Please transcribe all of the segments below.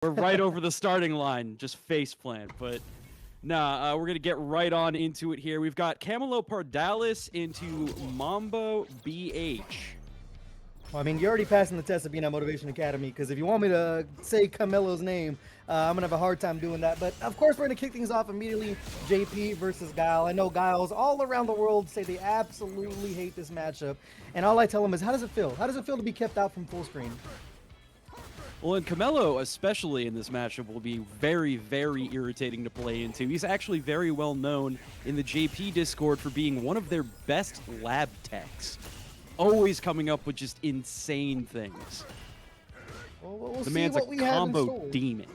We're right over the starting line, just face plant. But nah, we're gonna get right on into it here. We've got Camilo Pardalis into Mambo BH. Well, I mean, you're already passing the test of being at Motivation Academy, because if you want me to say Camelo's name, I'm going to have a hard time doing that. But of course, we're going to kick things off immediately. JP versus Guile. I know Guiles all around the world say they absolutely hate this matchup. And all I tell them is, how does it feel? How does it feel to be kept out from full screen? Well, and Camelo, especially in this matchup, will be very, very irritating to play into. He's actually very well known in the JP Discord for being one of their best lab techs. Always coming up with just insane things. Well, we'll The see man's a what we have in combo store. demon.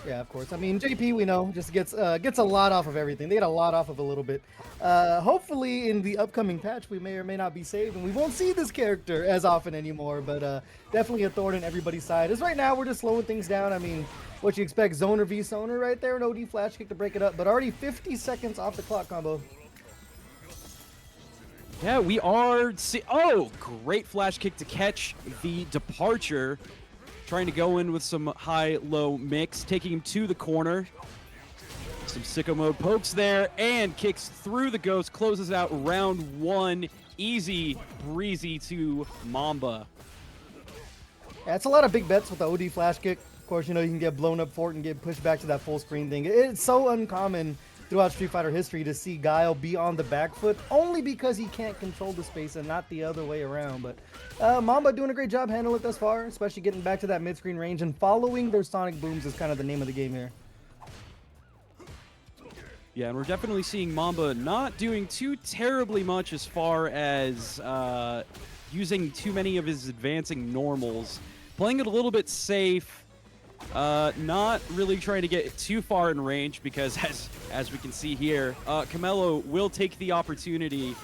Yeah, of course. I mean, JP, we know, just gets a lot off of everything. They get a lot off of a little bit. Hopefully, in the upcoming patch, we may or may not be saved, and we won't see this character as often anymore. But definitely a thorn in everybody's side. As right now, we're just slowing things down. I mean, what you expect, Zoner v Soner right there, an OD flash kick to break it up. But already 50 seconds off the clock combo. Yeah, we are. Oh, great flash kick to catch the departure. Trying to go in with some high-low mix, taking him to the corner. Some sicko mode pokes there and kicks through the ghost, closes out round one. Easy breezy to Mamba. Yeah, it's a lot of big bets with the OD flash kick. Of course, you know, you can get blown up for it and get pushed back to that full screen thing. It's so uncommon throughout Street Fighter history to see Guile be on the back foot, only because he can't control the space and not the other way around. But Mamba doing a great job handling it thus far, especially getting back to that mid-screen range, and following their sonic booms is kind of the name of the game here. Yeah, and we're definitely seeing Mamba not doing too terribly much as far as using too many of his advancing normals. Playing it a little bit safe, not really trying to get too far in range because, as we can see here, Camelo will take the opportunity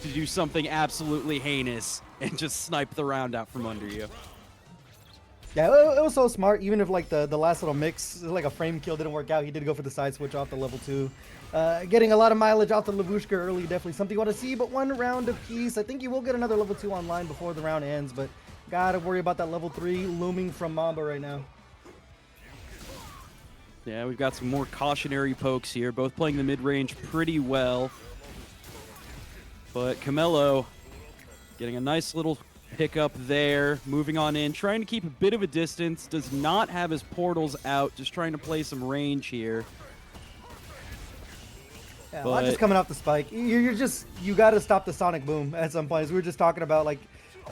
to do something absolutely heinous and just snipe the round out from under you. Yeah, it was so smart. Even if like the last little mix, like a frame kill didn't work out, he did go for the side switch off the level 2. Getting a lot of mileage off the Lavushka early, definitely something you want to see, but one round apiece. I think you will get another level 2 online before the round ends, but gotta worry about that level 3 looming from Mamba right now. Yeah, we've got some more cautionary pokes here, both playing the mid-range pretty well. But Camelo getting a nice little pickup there, moving on in, trying to keep a bit of a distance, does not have his portals out, just trying to play some range here. Yeah, a lot just coming off the spike. You got to stop the sonic boom at some point. As we were just talking about, like,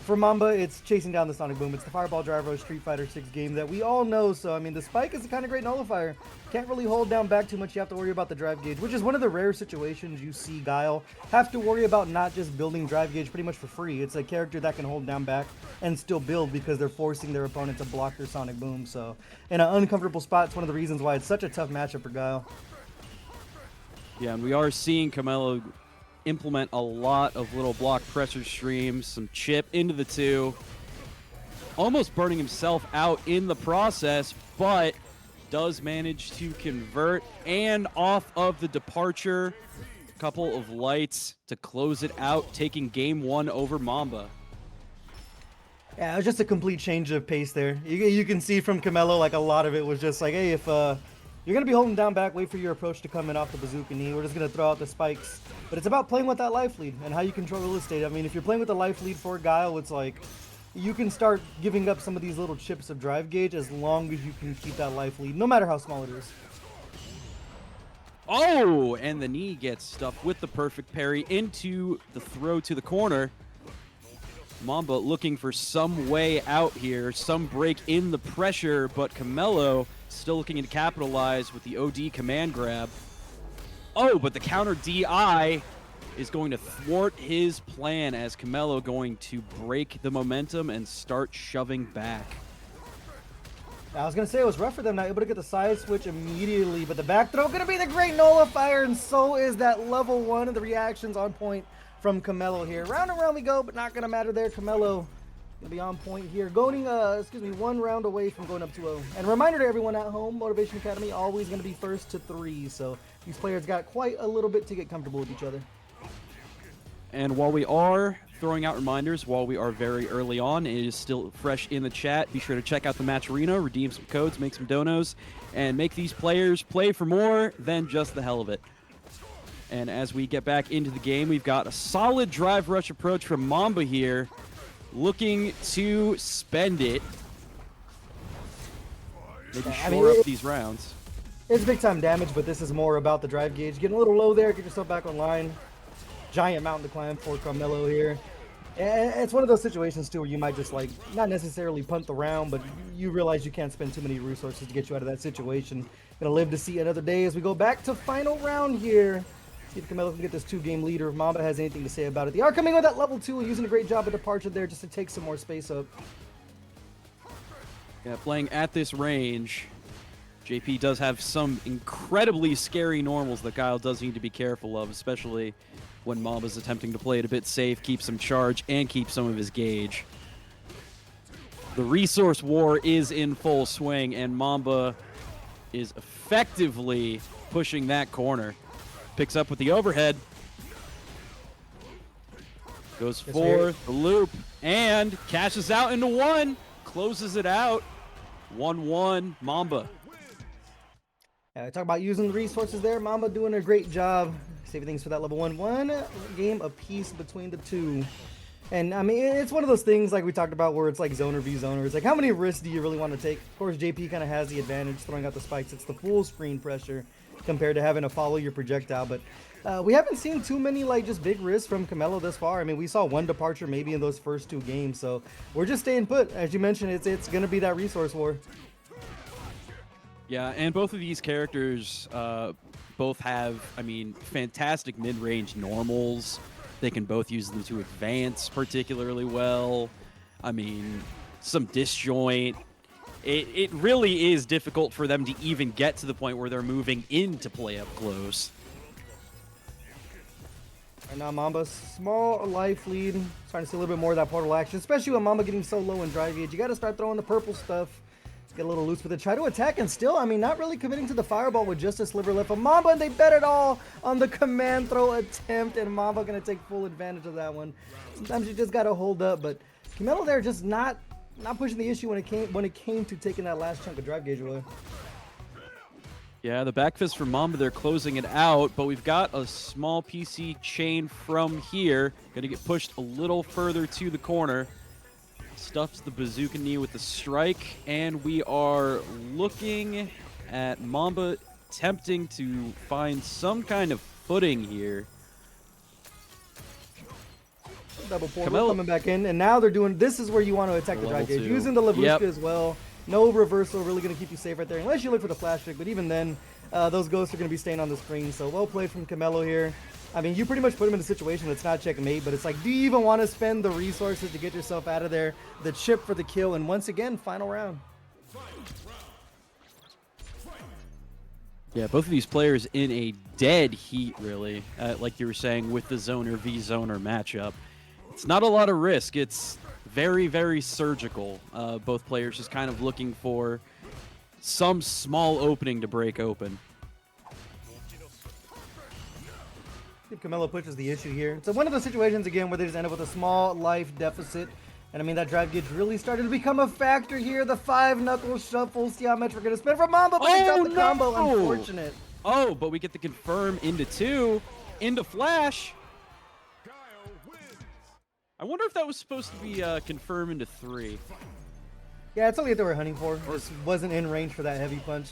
for Mamba, it's chasing down the sonic boom. It's the Fireball Driver Street Fighter 6 game that we all know. So, I mean, the spike is a kind of great nullifier. Can't really hold down back too much. You have to worry about the drive gauge, which is one of the rare situations you see Guile have to worry about not just building drive gauge pretty much for free. It's a character that can hold down back and still build because they're forcing their opponent to block their sonic boom. So, in an uncomfortable spot, it's one of the reasons why it's such a tough matchup for Guile. Yeah, and we are seeing Camelo implement a lot of little block pressure streams, some chip into the 2. Almost burning himself out in the process, but does manage to convert and off of the departure. A couple of lights to close it out, taking game 1 over Mamba. Yeah, it was just a complete change of pace there. You can see from Camelo, like, a lot of it was just like, hey, if you're going to be holding down back, wait for your approach to come in off the bazooka knee. We're just going to throw out the spikes. But it's about playing with that life lead and how you control real estate. I mean, if you're playing with the life lead for Guile, it's like you can start giving up some of these little chips of drive gauge as long as you can keep that life lead, no matter how small it is. Oh, and the knee gets stuffed with the perfect parry into the throw to the corner. Mamba looking for some way out here, some break in the pressure, but Camelo still looking to capitalize with the OD command grab. Oh, but the counter DI is going to thwart his plan as Camelo going to break the momentum and start shoving back. I was going to say it was rough for them, not able to get the side switch immediately, but the back throw going to be the great nullifier, and so is that level 1, and the reactions on point from Camelo here. Round and round we go, but not going to matter there. Camelo gonna be on point here, going, one round away from going up 2-0. And a reminder to everyone at home, Motivation Academy always gonna be first to 3, so these players got quite a little bit to get comfortable with each other. And while we are throwing out reminders while we are very early on. It is still fresh in the chat. Be sure to check out the Match Arena, redeem some codes, make some donos, and make these players play for more than just the hell of it. And as we get back into the game, we've got a solid drive rush approach from Mamba here, looking to spend it. Maybe shore up these rounds. It's big time damage, but this is more about the drive gauge. Getting a little low there, get yourself back online. Giant mountain to climb for Carmelo here. And it's one of those situations too where you might just like not necessarily punt the round, but you realize you can't spend too many resources to get you out of that situation. Gonna live to see another day as we go back to final round here. See if Carmelo can get this 2-game lead or if Mamba has anything to say about it. They are coming with that level 2, using a great job of departure there just to take some more space up. Yeah, playing at this range, JP does have some incredibly scary normals that Kyle does need to be careful of, especially when Mamba's attempting to play it a bit safe, keep some charge, and keep some of his gauge. The resource war is in full swing, and Mamba is effectively pushing that corner. Picks up with the overhead. Goes for the loop, and cashes out into one. Closes it out. 1-1, Mamba. Yeah, talk about using the resources there. Mamba doing a great job. Saving things for that level 1. 1 game apiece between the two. And I mean, it's one of those things like we talked about where it's like zoner v zoner. It's like, how many risks do you really want to take? Of course, JP kind of has the advantage throwing out the spikes. It's the full screen pressure compared to having to follow your projectile. But we haven't seen too many like just big risks from Carmelo this far. I mean, we saw one departure maybe in those first 2 games. So we're just staying put. As you mentioned, it's going to be that resource war. Yeah, and both of these characters both have, I mean, fantastic mid-range normals. They can both use them to advance particularly well. I mean, some disjoint. It really is difficult for them to even get to the point where they're moving into play up close. And now Mamba's small life lead. Starting to see a little bit more of that portal action, especially with Mamba getting so low in drive gauge. You got to start throwing the purple stuff. Get a little loose with it. Try to attack and still, I mean, not really committing to the fireball with just a sliver left of Mamba, and they bet it all on the command throw attempt, and Mamba gonna take full advantage of that one. Sometimes you just gotta hold up, but Carmelo there just not pushing the issue when it came to taking that last chunk of drive gauge away. Yeah, the back fist from Mamba, they're closing it out, but we've got a small PC chain from here. Gonna get pushed a little further to the corner. Stuffs the bazooka knee with the strike, and we are looking at Mamba attempting to find some kind of footing here. Double portal coming back in, and now they're doing, this is where you want to attack the drive gauge. Using the Lavushka as well. No reversal, really going to keep you safe right there, unless you look for the flash trick, but even then, those ghosts are going to be staying on the screen, so well played from Carmelo here. I mean, you pretty much put him in a situation that's not checkmate, but it's like, do you even want to spend the resources to get yourself out of there? The chip for the kill, and once again, final round. Yeah, both of these players in a dead heat, really, like you were saying, with the zoner v zoner matchup. It's not a lot of risk. It's very, very surgical. Both players just kind of looking for some small opening to break open. If Carmelo pushes the issue here. So one of those situations, again, where they just end up with a small life deficit. And I mean, that drive gauge really started to become a factor here. The 5-knuckle shuffle. See how much we're going to spend for Mamba, but they dropped the combo. Unfortunate. Oh, but we get the confirm into 2. Into flash. I wonder if that was supposed to be confirm into 3. Yeah, it's only what they were hunting for. Just wasn't in range for that heavy punch.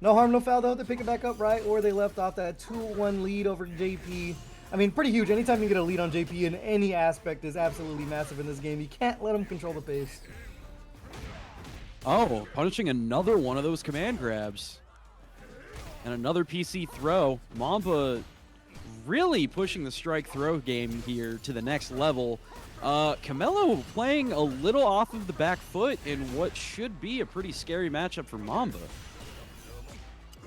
No harm, no foul, though. They pick it back up right where they left off. That 2-1 lead over JP. I mean, pretty huge. Anytime you get a lead on JP in any aspect is absolutely massive in this game. You can't let them control the pace. Oh, punishing another one of those command grabs. And another PC throw. Mamba really pushing the strike throw game here to the next level. Carmelo playing a little off of the back foot in what should be a pretty scary matchup for Mamba.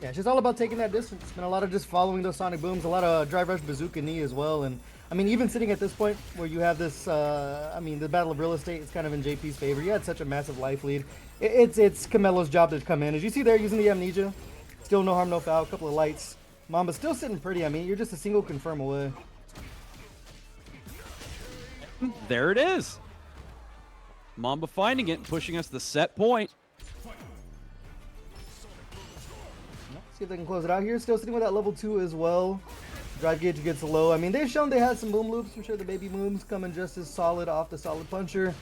Yeah, it's just all about taking that distance. It's been a lot of just following those sonic booms, a lot of drive rush bazooka knee as well. And I mean, even sitting at this point where you have this, I mean, the battle of real estate is kind of in JP's favor. You had such a massive life lead. It's Carmelo's job to come in. As you see there, using the amnesia, still no harm, no foul, a couple of lights. Mamba's still sitting pretty. I mean, you're just a single confirm away. There it is. Mamba finding it and pushing us to the set point. See if they can close it out here. Still sitting with that level 2 as well. Drive gauge gets low. I mean, they've shown they had some boom loops. I'm sure the baby booms coming just as solid off the solid puncher.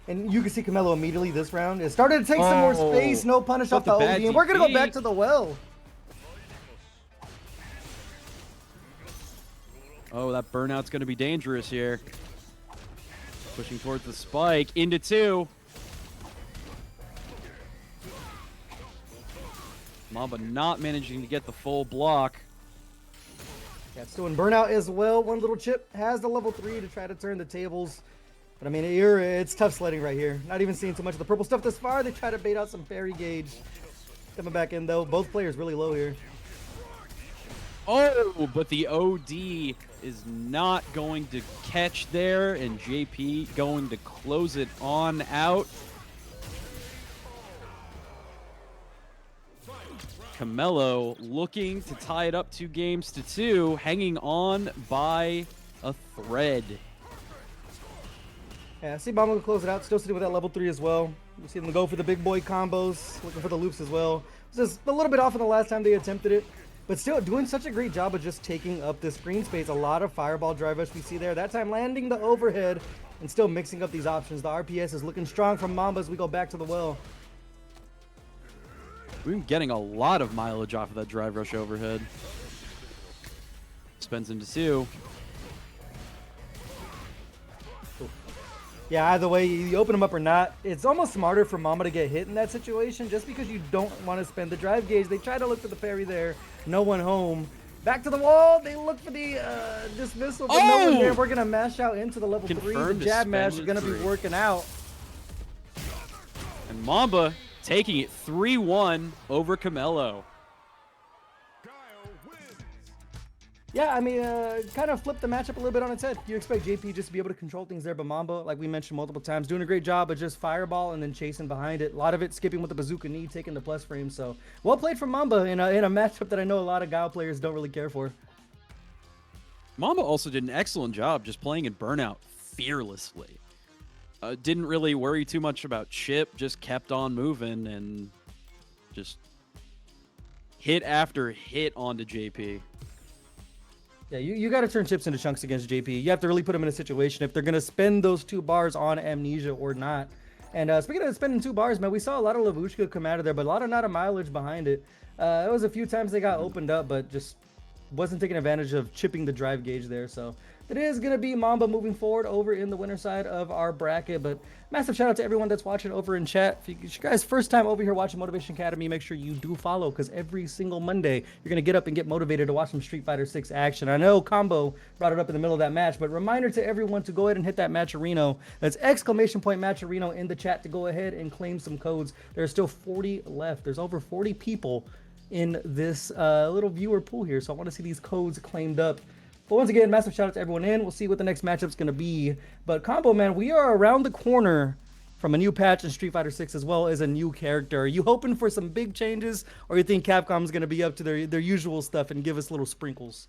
And you can see Camelo immediately this round. It started to take some more space. No punish off the OD. And we're going to go back to the well. Oh, that burnout's going to be dangerous here. Pushing towards the spike. Into 2. Mamba not managing to get the full block. Yeah, it's doing burnout as well. One little chip has the level 3 to try to turn the tables. But I mean, it's tough sledding right here. Not even seeing too much of the purple stuff this far. They try to bait out some fairy gauge. Coming back in though. Both players really low here. Oh, but the OD is not going to catch there, and JP going to close it on out. Camelo looking to tie it up 2 games to 2, hanging on by a thread. Yeah, I see Bomba will close it out. Still sitting with that level 3 as well. You see them go for the big boy combos, looking for the loops as well. Just a little bit off in the last time they attempted it, but still doing such a great job of just taking up this screen space. A lot of fireball drive rush we see there. That time landing the overhead and still mixing up these options. The RPS is looking strong from Mamba as we go back to the well. We've been getting a lot of mileage off of that drive rush overhead. Spends into 2. Yeah, either way, you open them up or not, it's almost smarter for Mamba to get hit in that situation just because you don't want to spend the drive gauge. They try to look for the parry there. No one home. Back to the wall. They look for the dismissal, but no one there. We're going to mash out into the level 3. The jab mash is going to be working out. And Mamba taking it 3-1 over Camelo. Yeah, I mean, kind of flipped the matchup a little bit on its head. You expect JP just to be able to control things there, but Mamba, like we mentioned multiple times, doing a great job of just fireball and then chasing behind it. A lot of it skipping with the bazooka knee, taking the plus frame. So, well played from Mamba in a matchup that I know a lot of Gao players don't really care for. Mamba also did an excellent job just playing in burnout fearlessly. Didn't really worry too much about chip, just kept on moving and just hit after hit onto JP. Yeah, you got to turn chips into chunks against JP. You have to really put them in a situation if they're going to spend those 2 bars on amnesia or not. And speaking of spending 2 bars, man, we saw a lot of Lavushka come out of there, but a lot of not a mileage behind it. It was a few times they got opened up, but just wasn't taking advantage of chipping the drive gauge there. So it is going to be Mamba moving forward over in the winner side of our bracket. But massive shout out to everyone that's watching over in chat. If you guys first time over here watching Motivation Academy, make sure you do follow, because every single Monday you're going to get up and get motivated to watch some Street Fighter 6 action. I know Combo brought it up in the middle of that match, but reminder to everyone to go ahead and hit that Matcherino. That's ! Matcherino in the chat to go ahead and claim some codes. There's still 40 left. There's over 40 people in this little viewer pool here, so I want to see these codes claimed up. But once again, massive shout out to everyone in. We'll see what the next matchup's going to be. But Combo, man, we are around the corner from a new patch in Street Fighter 6 as well as a new character. Are you hoping for some big changes, or you think Capcom's going to be up to their usual stuff and give us little sprinkles?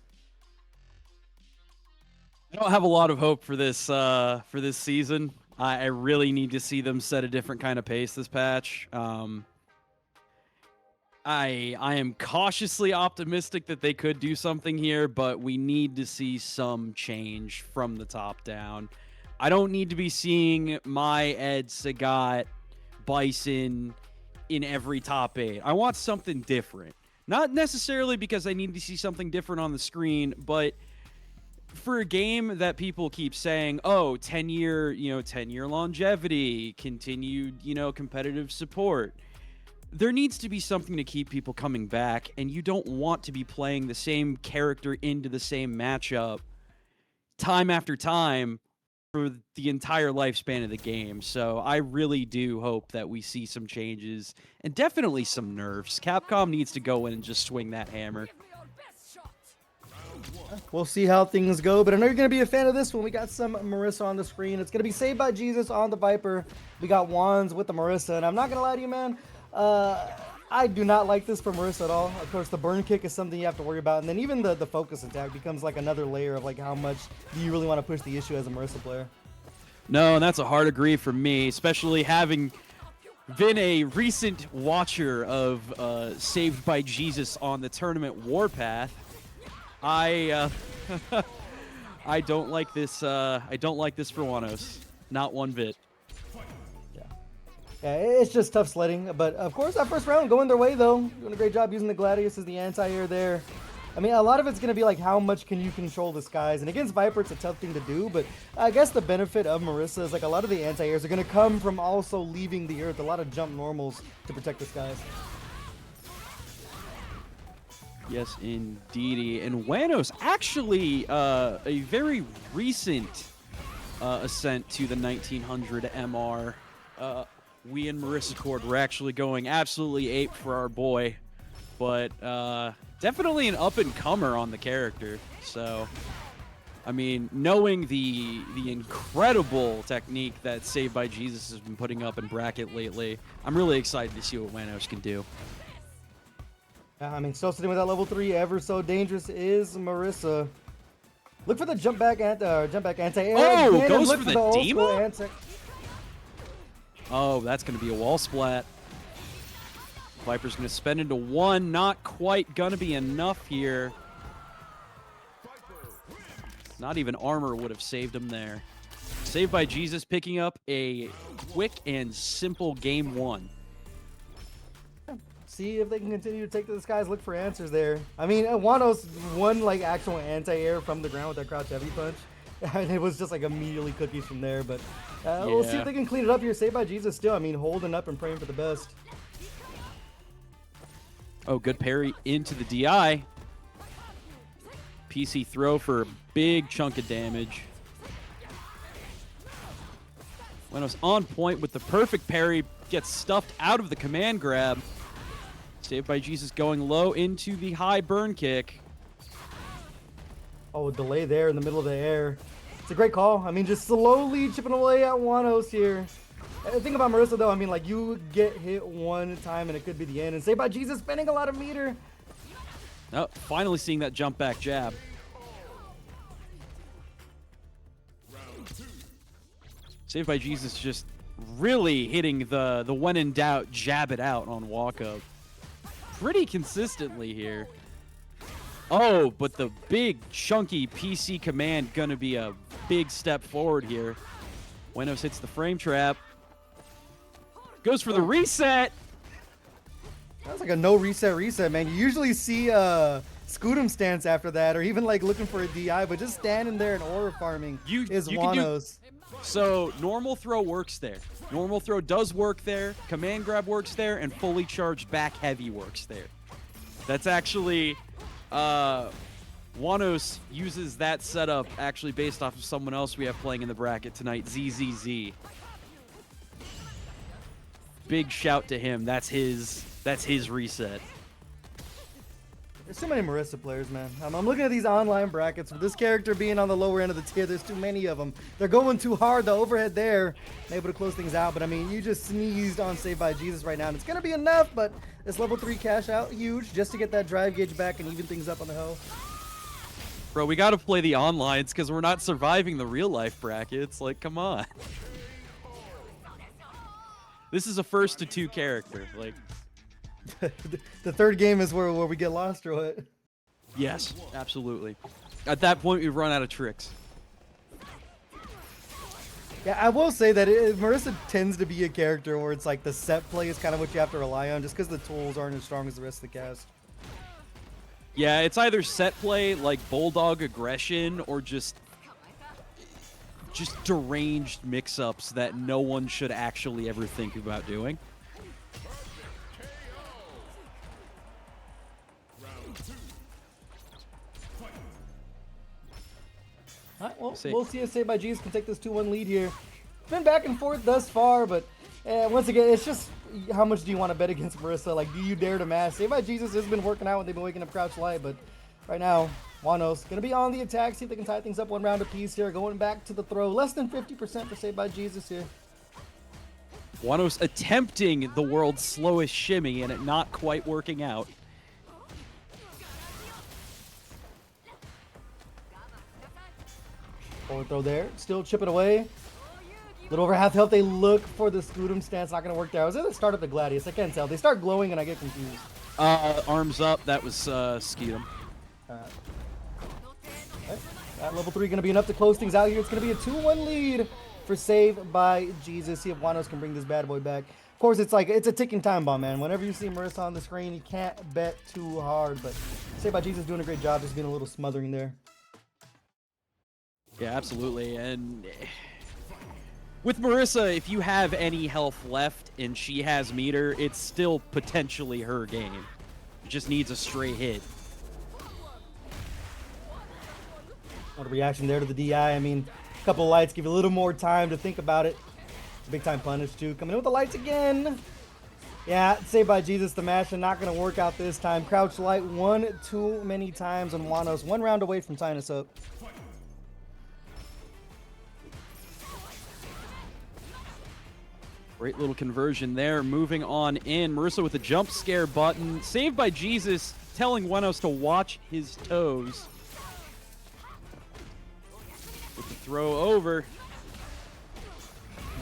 I don't have a lot of hope for this season. I really need to see them set a different kind of pace this patch. I am cautiously optimistic that they could do something here, but we need to see some change from the top down. I don't need to be seeing my Ed, Sagat, Bison in every top 8. I want something different. Not necessarily because I need to see something different on the screen, but for a game that people keep saying, oh, 10-year longevity, continued, competitive support. There needs to be something to keep people coming back, and you don't want to be playing the same character into the same matchup time after time for the entire lifespan of the game. So I really do hope that we see some changes and definitely some nerfs. Capcom needs to go in and just swing that hammer. We'll see how things go, but I know you're going to be a fan of this one. We got some Marissa on the screen. It's going to be Saved by Jesus on the Viper. We got Wands with the Marissa, and I'm not going to lie to you, man. I do not like this for Marissa at all. Of course, the burn kick is something you have to worry about, and then even the focus attack becomes like another layer of like how much do you really want to push the issue as a Marissa player. No, and that's a hard agree for me, especially having been a recent watcher of Saved by Jesus on the tournament warpath. I I don't like this. I don't like this for Wanos. Not one bit. Yeah, it's just tough sledding. But of course, that first round going their way though. Doing a great job using the Gladius as the anti-air there. I mean, a lot of it's going to be like how much can you control the skies. And against Viper, it's a tough thing to do. But I guess the benefit of Marissa is like a lot of the anti-airs are going to come from also leaving the earth. A lot of jump normals to protect the skies. Yes, indeedy. And Wanos actually a very recent ascent to the 1900 MR. We and Marissa Cord were actually going absolutely ape for our boy, but definitely an up-and-comer on the character. So, I mean, knowing the incredible technique that Saved by Jesus has been putting up in bracket lately, I'm really excited to see what Wanos can do. I mean, still sitting with that level 3, ever so dangerous is Marissa. Look for the jump back anti-air. Oh, again, goes look for the the old school Dima? anti- Oh, that's going to be a wall splat. Viper's going to spend into 1. Not quite going to be enough here. Not even armor would have saved him there. Saved by Jesus picking up a quick and simple game 1. See if they can continue to take to the skies, look for answers there. I mean, Wanos won like actual anti-air from the ground with that crouch heavy punch. And it was just like immediately cookies from there. But we'll see if they can clean it up here. Saved by Jesus still, I mean, holding up and praying for the best. Oh, good parry into the DI. PC throw for a big chunk of damage. Wanos on point with the perfect parry. Gets stuffed out of the command grab. Saved by Jesus going low into the high burn kick. Oh, delay there in the middle of the air. It's a great call. I mean, just slowly chipping away at Wanos here. The thing about Marissa, though, I mean, like, you get hit one time and it could be the end. And Saved by Jesus spending a lot of meter. Oh, finally seeing that jump back jab. Saved by Jesus just really hitting the when in doubt, jab it out on walk up. Pretty consistently here. Oh, but the big chunky PC command gonna be a big step forward here. Wanos hits the frame trap. Goes for the reset. That's like a no reset, man. You usually see Scootum stance after that, or even like looking for a DI, but just standing there and aura farming is Wanos. So normal throw works there. Normal throw does work there. Command grab works there, and fully charged back heavy works there. That's actually Wanos uses that setup actually based off of someone else we have playing in the bracket tonight, ZZZ. Big shout to him. That's his reset. There's too many Marissa players, man. I'm looking at these online brackets. With this character being on the lower end of the tier, there's too many of them. They're going too hard. The overhead there, able to close things out. But, I mean, you just sneezed on Saved by Jesus right now. And it's going to be enough, but this level 3 cash out, huge, just to get that drive gauge back and even things up on the hill. Bro, we got to play the onlines because we're not surviving the real-life brackets. Like, come on. This is a first to 2 character. Like, the third game is where we get lost, or what? yes, absolutely. At that point, we've run out of tricks. Yeah, I will say that Marissa tends to be a character where it's like the set play is kind of what you have to rely on, just because the tools aren't as strong as the rest of the cast. Yeah, it's either set play like bulldog aggression or just deranged mix-ups that no one should actually ever think about doing. All right, well, we'll see if Saved by Jesus can take this 2-1 lead here. It's been back and forth thus far, but once again, it's just how much do you want to bet against Marissa? Like, do you dare to mass? Saved by Jesus has been working out when they've been waking up crouch light, but right now, Wanos going to be on the attack, see if they can tie things up 1 round apiece here. Going back to the throw, less than 50% for Saved by Jesus here. Wanos attempting the world's slowest shimmy and it not quite working out. Forward throw there, still chipping away. Little over half health. They look for the Scudum stance. Not going to work there. I was going to start up the Gladius. I can't tell. They start glowing and I get confused. Arms up. That was Skeetum. That level 3 going to be enough to close things out here. It's going to be a 2-1 lead for Save by Jesus. See if Wanos can bring this bad boy back. Of course, it's a ticking time bomb, man. Whenever you see Marissa on the screen, you can't bet too hard. But Save by Jesus doing a great job, just being a little smothering there. Yeah, absolutely. And with Marissa, if you have any health left and she has meter, it's still potentially her game. It just needs a stray hit. What a reaction there to the DI. I mean, a couple of lights give you a little more time to think about it. Big time punish too. Coming in with the lights again. Yeah, Saved by Jesus, the mash, and not going to work out this time. Crouch light one too many times on Wanos. 1 round away from tying us up. Great little conversion there. Moving on in. Marissa with a jump scare button. Saved by Jesus, telling Wanos to watch his toes. With the throw over.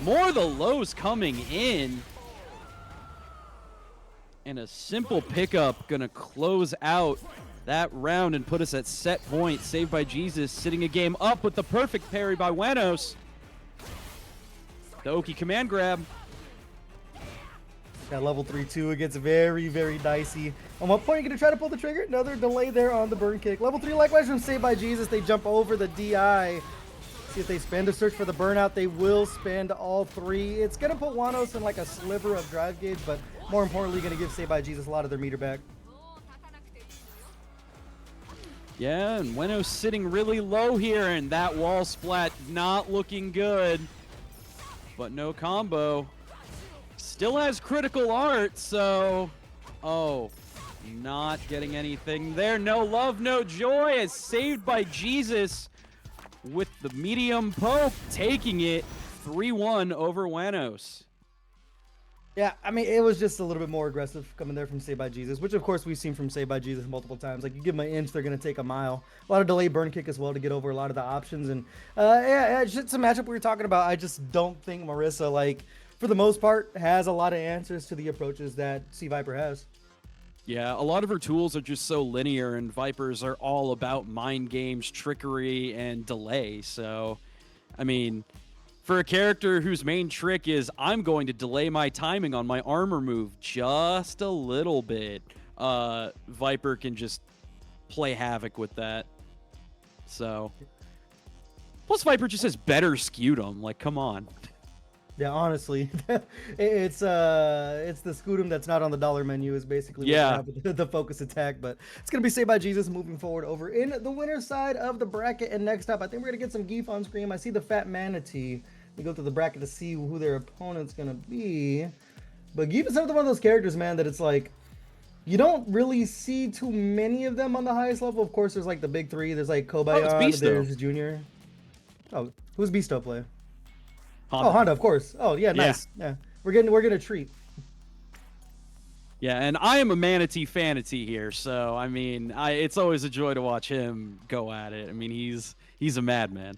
More of the lows coming in. And a simple pickup gonna close out that round and put us at set point. Saved by Jesus sitting a game up with the perfect parry by Wanos. The Oki command grab. That level 3-2, it gets very, very dicey. On what point are you going to try to pull the trigger? Another delay there on the burn kick. Level 3, likewise from Saved by Jesus, they jump over the DI. See if they spend a search for the burnout. They will spend all 3. It's going to put Wanos in like a sliver of drive gauge, but more importantly, going to give Saved by Jesus a lot of their meter back. Yeah, and Wanos sitting really low here, and that wall splat not looking good. But no combo. Still has critical art, so... Oh, not getting anything there. No love, no joy, as Saved by Jesus with the medium poke, taking it 3-1 over Wanos. Yeah, I mean, it was just a little bit more aggressive coming there from Saved by Jesus, which of course we've seen from Saved by Jesus multiple times. Like, you give them an inch, they're going to take a mile. A lot of delay burn kick as well to get over a lot of the options. And yeah, it's just a matchup we were talking about. I just don't think Marissa, like, for the most part, has a lot of answers to the approaches that Sea Viper has. Yeah, a lot of her tools are just so linear, and Vipers are all about mind games, trickery, and delay. So, I mean, for a character whose main trick is I'm going to delay my timing on my armor move just a little bit, Viper can just play havoc with that. So, plus Viper just has better Scutum. Like, come on. Yeah, honestly, it's the Scudum that's not on the dollar menu is basically what you have with the focus attack. But it's gonna be Saved by Jesus moving forward over in the winner's side of the bracket. And next up, I think we're gonna get some Geef on screen. I see the Fat Manatee. We go through the bracket to see who their opponent's gonna be. But Geef is another one of those characters, man, that it's like you don't really see too many of them on the highest level. Of course, there's like the big 3. There's like Kobayashi, there's Junior. Oh, who's Beasto play? Honda. Oh, Honda, of course. Oh, yeah, nice. Yeah. We're getting a treat. Yeah, and I am a Manatee fanatee here, so I mean, it's always a joy to watch him go at it. I mean, he's a madman.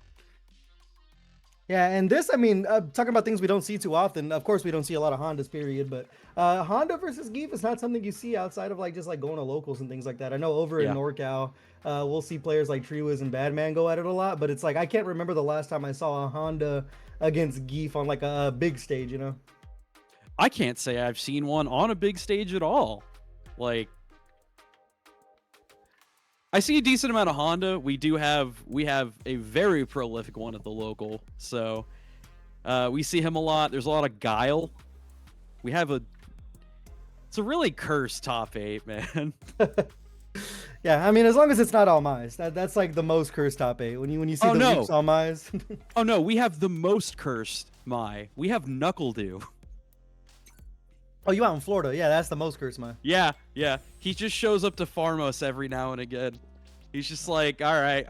Yeah, and this, I mean, talking about things we don't see too often. Of course, we don't see a lot of Hondas, period. But Honda versus Geef is not something you see outside of like just like going to locals and things like that. I know over in NorCal, we'll see players like Treewiz and Badman go at it a lot. But it's like I can't remember the last time I saw a Honda against Geef on like a big stage, you know? I can't say I've seen one on a big stage at all. Like, I see a decent amount of Honda. We have a very prolific one at the local, so we see him a lot. There's a lot of Guile. It's a really cursed top 8, man. Yeah, I mean, as long as it's not All Mize, that's like the most cursed top 8. When you see Leaps All Mize. Oh no, we have the most cursed Mai. We have Knuckle-Dew. Oh, you out in Florida? Yeah, that's the most cursed Mai. Yeah. He just shows up to farm us every now and again. He's just like, all right.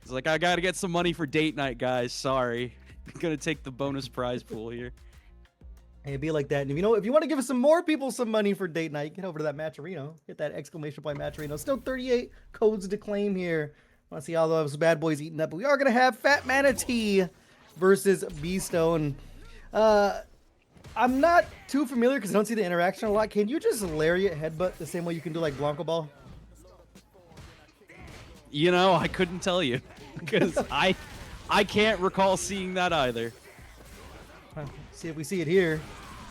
He's like, I gotta get some money for date night, guys. Sorry, I'm gonna take the bonus prize pool here. Hey, it'd be like that. And if you want to give us some more people some money for date night, get over to that Matcherino. Hit that exclamation point Matcherino. Still 38 codes to claim here. I want to see all those bad boys eating up. But we are going to have Fat Manatee versus Beasto. And I'm not too familiar because I don't see the interaction a lot. Can you just lariat headbutt the same way you can do like Blanco Ball? You know, I couldn't tell you because I can't recall seeing that either. See if we see it here.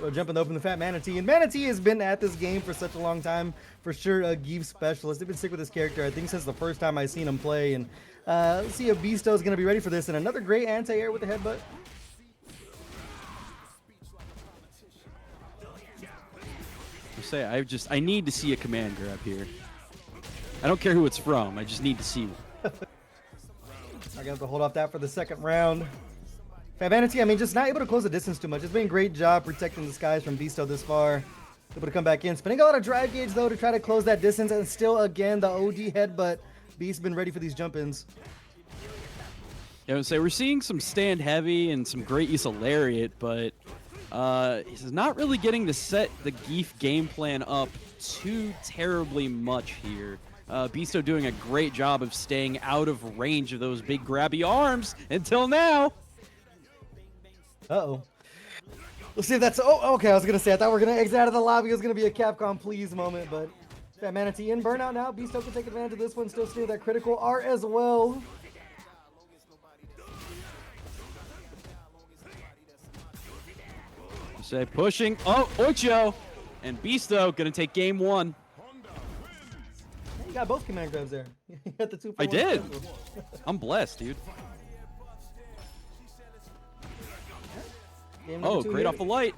So jumping open the Fat Manatee. And Manatee has been at this game for such a long time. For sure, a Geef specialist. They've been sick with this character, I think, since the first time I've seen him play. And let's see if Beasto is going to be ready for this. And another great anti-air with the headbutt. I need to see a command grab here. I don't care who it's from. I just need to see one. I got to hold off that for the second round. Fat Manatee, I mean, just not able to close the distance too much. It's been a great job protecting the skies from Beasto this far. Able to come back in. Spending a lot of drive gauge, though, to try to close that distance. And still, again, the OD headbutt. Beast's been ready for these jump-ins. Yeah, I would say we're seeing some stand heavy and some great use of lariat, but he's not really getting to set the Geef game plan up too terribly much here. Beasto doing a great job of staying out of range of those big grabby arms until now. Uh-oh. Let's see if that's... Oh, okay, I was going to say, I thought we were going to exit out of the lobby. It was going to be a Capcom please moment, but... Fat Manatee in burnout now. Beasto can take advantage of this one. Still steal that critical R as well. Say pushing. Oh, Ocho. And Beasto going to take game one. You got both command grabs there. You got the 2 for I 1 did. special. I'm blessed, dude. Oh, great here. off the light.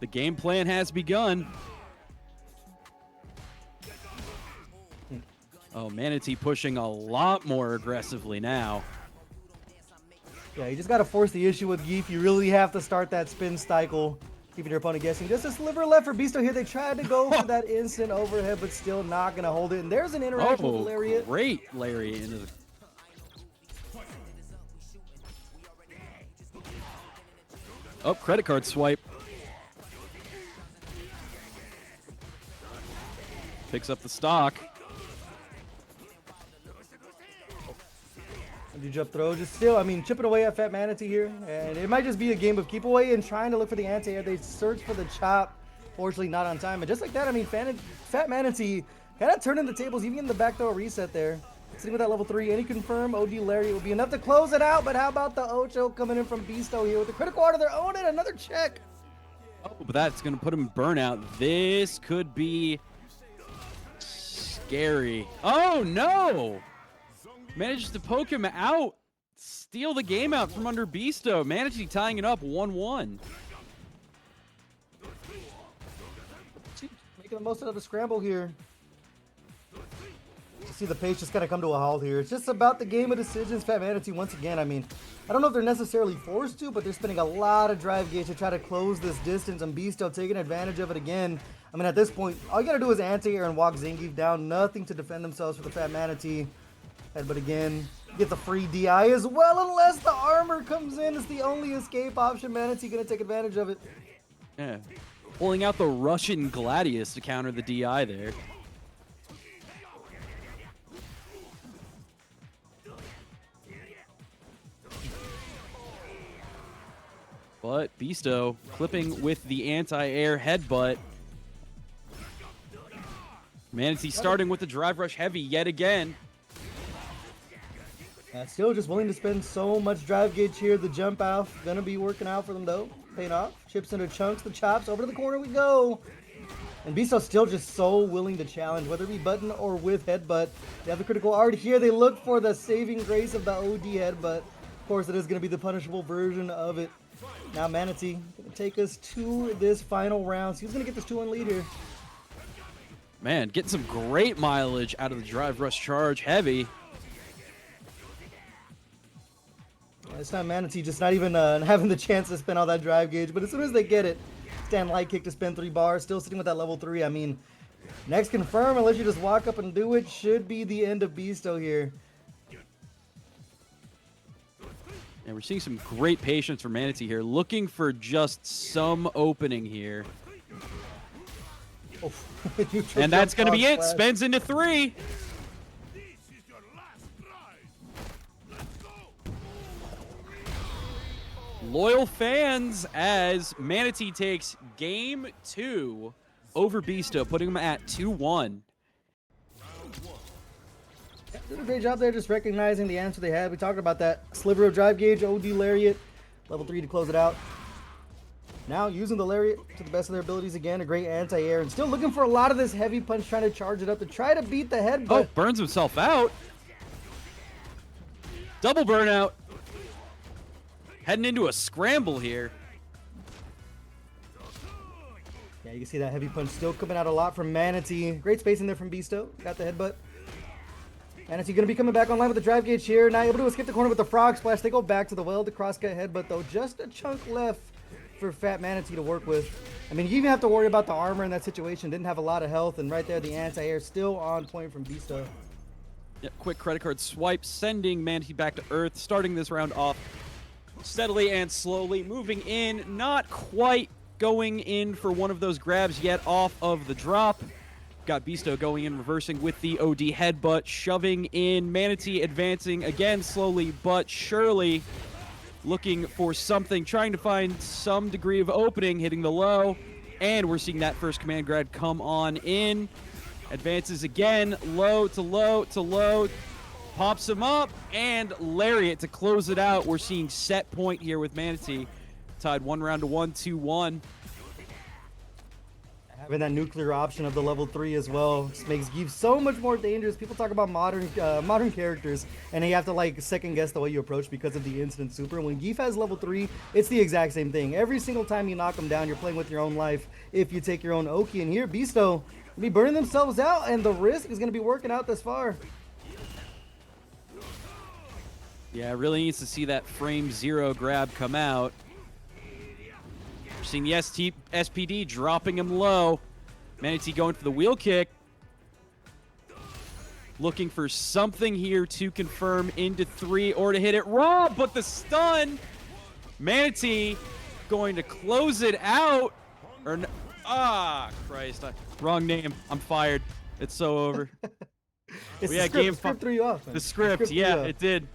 The game plan has begun. Oh, Manatee pushing a lot more aggressively now. Yeah, you just got to force the issue with Geef. You really have to start that spin cycle, keeping your opponent guessing. Just a sliver left for Beasto here. They tried to go for that instant overhead, but still not going to hold it. And there's an interaction with Lariat. Great Lariat into the... Oh, credit card swipe. Picks up the stock. Do jump throw, just still, I mean, chipping away at Fat Manatee here. And it might just be a game of keep away and trying to look for the anti-air. They search for the chop. Fortunately, not on time. But just like that, I mean, Fat Manatee kind of turning the tables, even in the back throw reset there. Sitting with that level 3, any confirm, OD Lariat will be enough to close it out. But how about the Ocho coming in from Beasto here with the critical art of their own and another check. Oh, but that's going to put him in burnout. This could be scary. Oh, no! Manages to poke him out, steal the game out from under Beasto. Managing tying it up 1-1. Making the most out of the scramble here. You see the pace just kind of come to a halt here. It's just about the game of decisions. Fat Manatee, once again, I mean, I don't know if they're necessarily forced to, but they're spending a lot of drive gauge to try to close this distance, and Beasto taking advantage of it again. I mean, at this point, all you gotta do is anti-air and walk Zangief down. Nothing to defend themselves for the Fat Manatee. But again, get the free DI as well, unless the armor comes in. It's the only escape option. Manatee gonna take advantage of it. Yeah, pulling out the Russian Gladius to counter the DI there. But Beasto clipping with the anti-air headbutt. Manatee starting with the drive rush heavy yet again. Still just willing to spend so much drive gauge here. The jump off gonna be working out for them though. Paying off. Chips into chunks, the chops, over to the corner we go. And Beasto still just so willing to challenge, whether it be button or with headbutt. They have the critical art here. They look for the saving grace of the OD headbutt. Of course, it is gonna be the punishable version of it. Now Manatee gonna take us to this final round. So he's gonna get this 2-1 lead here. Man, getting some great mileage out of the drive rush charge heavy. This time Manatee just not even having the chance to spend all that drive gauge, but as soon as they get it, stand light kick to spend 3 bars, still sitting with that level 3. I mean, next confirm, unless you just walk up and do it, should be the end of Beasto here. And we're seeing some great patience for Manatee here, looking for just some opening here. Oh, and that's going to be it. Spins into 3. loyal fans as Manatee takes game 2 over Bisto, putting them at 2-1. Did a great job there just recognizing the answer they had. We talked about that sliver of drive gauge, OD Lariat, level 3 to close it out. Now using the Lariat to the best of their abilities again, a great anti-air, and still looking for a lot of this heavy punch, trying to charge it up to try to beat the head. Oh, burns himself out. Double burnout. Heading into a scramble here. Yeah, you can see that heavy punch still coming out a lot from Manatee. Great spacing there from Bisto. Got the headbutt. Manatee going to be coming back online with the drive gauge here. Now able to escape the corner with the frog splash. They go back to the well, the crosscut headbutt though. Just a chunk left for Fat Manatee to work with. I mean, you even have to worry about the armor in that situation. Didn't have a lot of health, and right there, the anti-air still on point from Bisto. Yeah, quick credit card swipe, sending Manatee back to Earth, starting this round off steadily and slowly, moving in, not quite going in for one of those grabs yet off of the drop. Got Bisto going in, reversing with the OD headbutt, shoving in, Manatee advancing again slowly but surely, looking for something, trying to find some degree of opening, hitting the low, and we're seeing that first command grab come on in. Advances again, low to low to low, pops him up, and Lariat to close it out. We're seeing set point here with Manatee, tied 1 round to 1, 2-1. Having that nuclear option of the level 3 as well just makes Geef so much more dangerous. People talk about modern characters, and you have to like second guess the way you approach because of the instant super. When Geef has level 3, it's the exact same thing. Every single time you knock him down, you're playing with your own life if you take your own Oki. And here, Bisto will be burning themselves out, and the risk is going to be working out this far. Yeah, really needs to see that frame 0 grab come out. Seeing the SPD dropping him low. Manatee going for the wheel kick. Looking for something here to confirm into 3 or to hit it raw, but the stun. Manatee going to close it out. Or Christ, wrong name. I'm fired. It's so over. It's the script. The script threw you off. Man. The script, yeah, it did.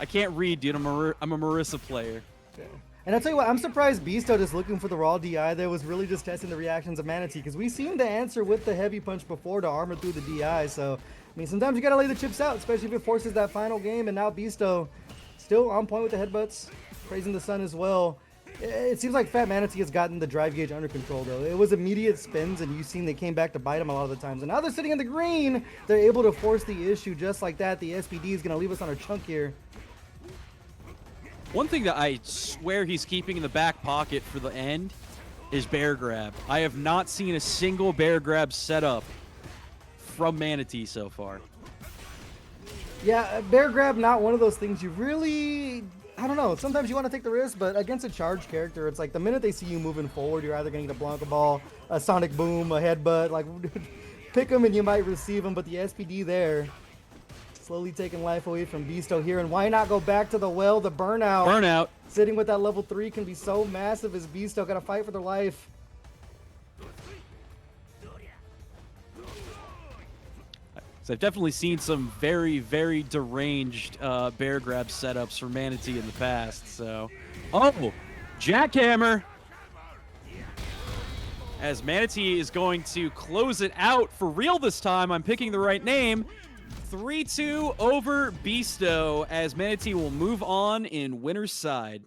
I can't read, dude. I'm a Marissa player. Yeah. And I'll tell you what, I'm surprised Bisto just looking for the raw DI there was really just testing the reactions of Manatee, because we seen the answer with the heavy punch before to armor through the DI. So, I mean, sometimes you got to lay the chips out, especially if it forces that final game. And now Bisto still on point with the headbutts, praising the sun as well. It seems like Fat Manatee has gotten the drive gauge under control, though. It was immediate spins, and you've seen they came back to bite him a lot of the times. And now they're sitting in the green. They're able to force the issue just like that. The SPD is going to leave us on a chunk here. One thing that I swear he's keeping in the back pocket for the end is bear grab. I have not seen a single bear grab setup from Manatee so far. Yeah, bear grab, not one of those things you really, I don't know. Sometimes you want to take the risk, but against a charged character, it's like the minute they see you moving forward, you're either going to get a Blanca ball, a sonic boom, a headbutt, like pick them and you might receive them, but the SPD there, slowly taking life away from Bisto here. And why not go back to the well? The burnout. Sitting with that level 3 can be so massive as Bisto got to fight for their life. So I've definitely seen some very, very deranged bear grab setups for Manatee in the past. So, jackhammer. As Manatee is going to close it out for real this time. I'm picking the right name. 3-2 over Bisto as Manatee will move on in winner's side.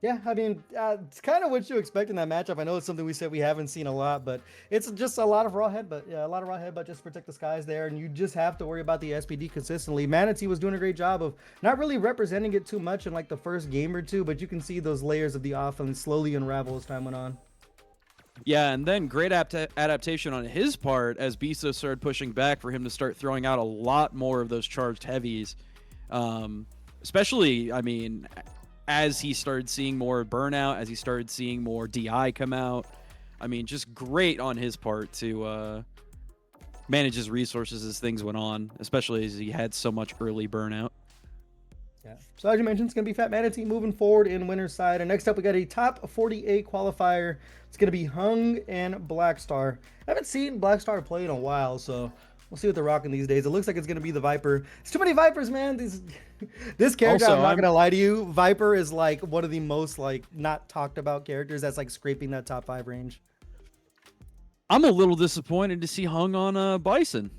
Yeah, I mean, it's kind of what you expect in that matchup. I know it's something we said we haven't seen a lot, but it's just a lot of raw headbutt. Yeah, a lot of raw headbutt just to protect the skies there, and you just have to worry about the SPD consistently. Manatee was doing a great job of not really representing it too much in like the first game or two, but you can see those layers of the offense slowly unravel as time went on. Yeah, and then great adaptation on his part as Bisto started pushing back for him to start throwing out a lot more of those charged heavies. Especially, I mean, as he started seeing more burnout, as he started seeing more DI come out. I mean, just great on his part to manage his resources as things went on, especially as he had so much early burnout. Yeah. So as you mentioned, it's going to be Fat Manatee moving forward in winner's side. And next up, we got a top 48 qualifier. It's going to be Hung and Blackstar. I haven't seen Blackstar play in a while, so We'll see what they're rocking these days. It looks like it's gonna be the Viper. It's too many Vipers, man. This character, Also, I'm not gonna lie to you. Viper is like one of the most like not talked about characters that's like scraping that top 5 range. I'm a little disappointed to see Hung on Bison.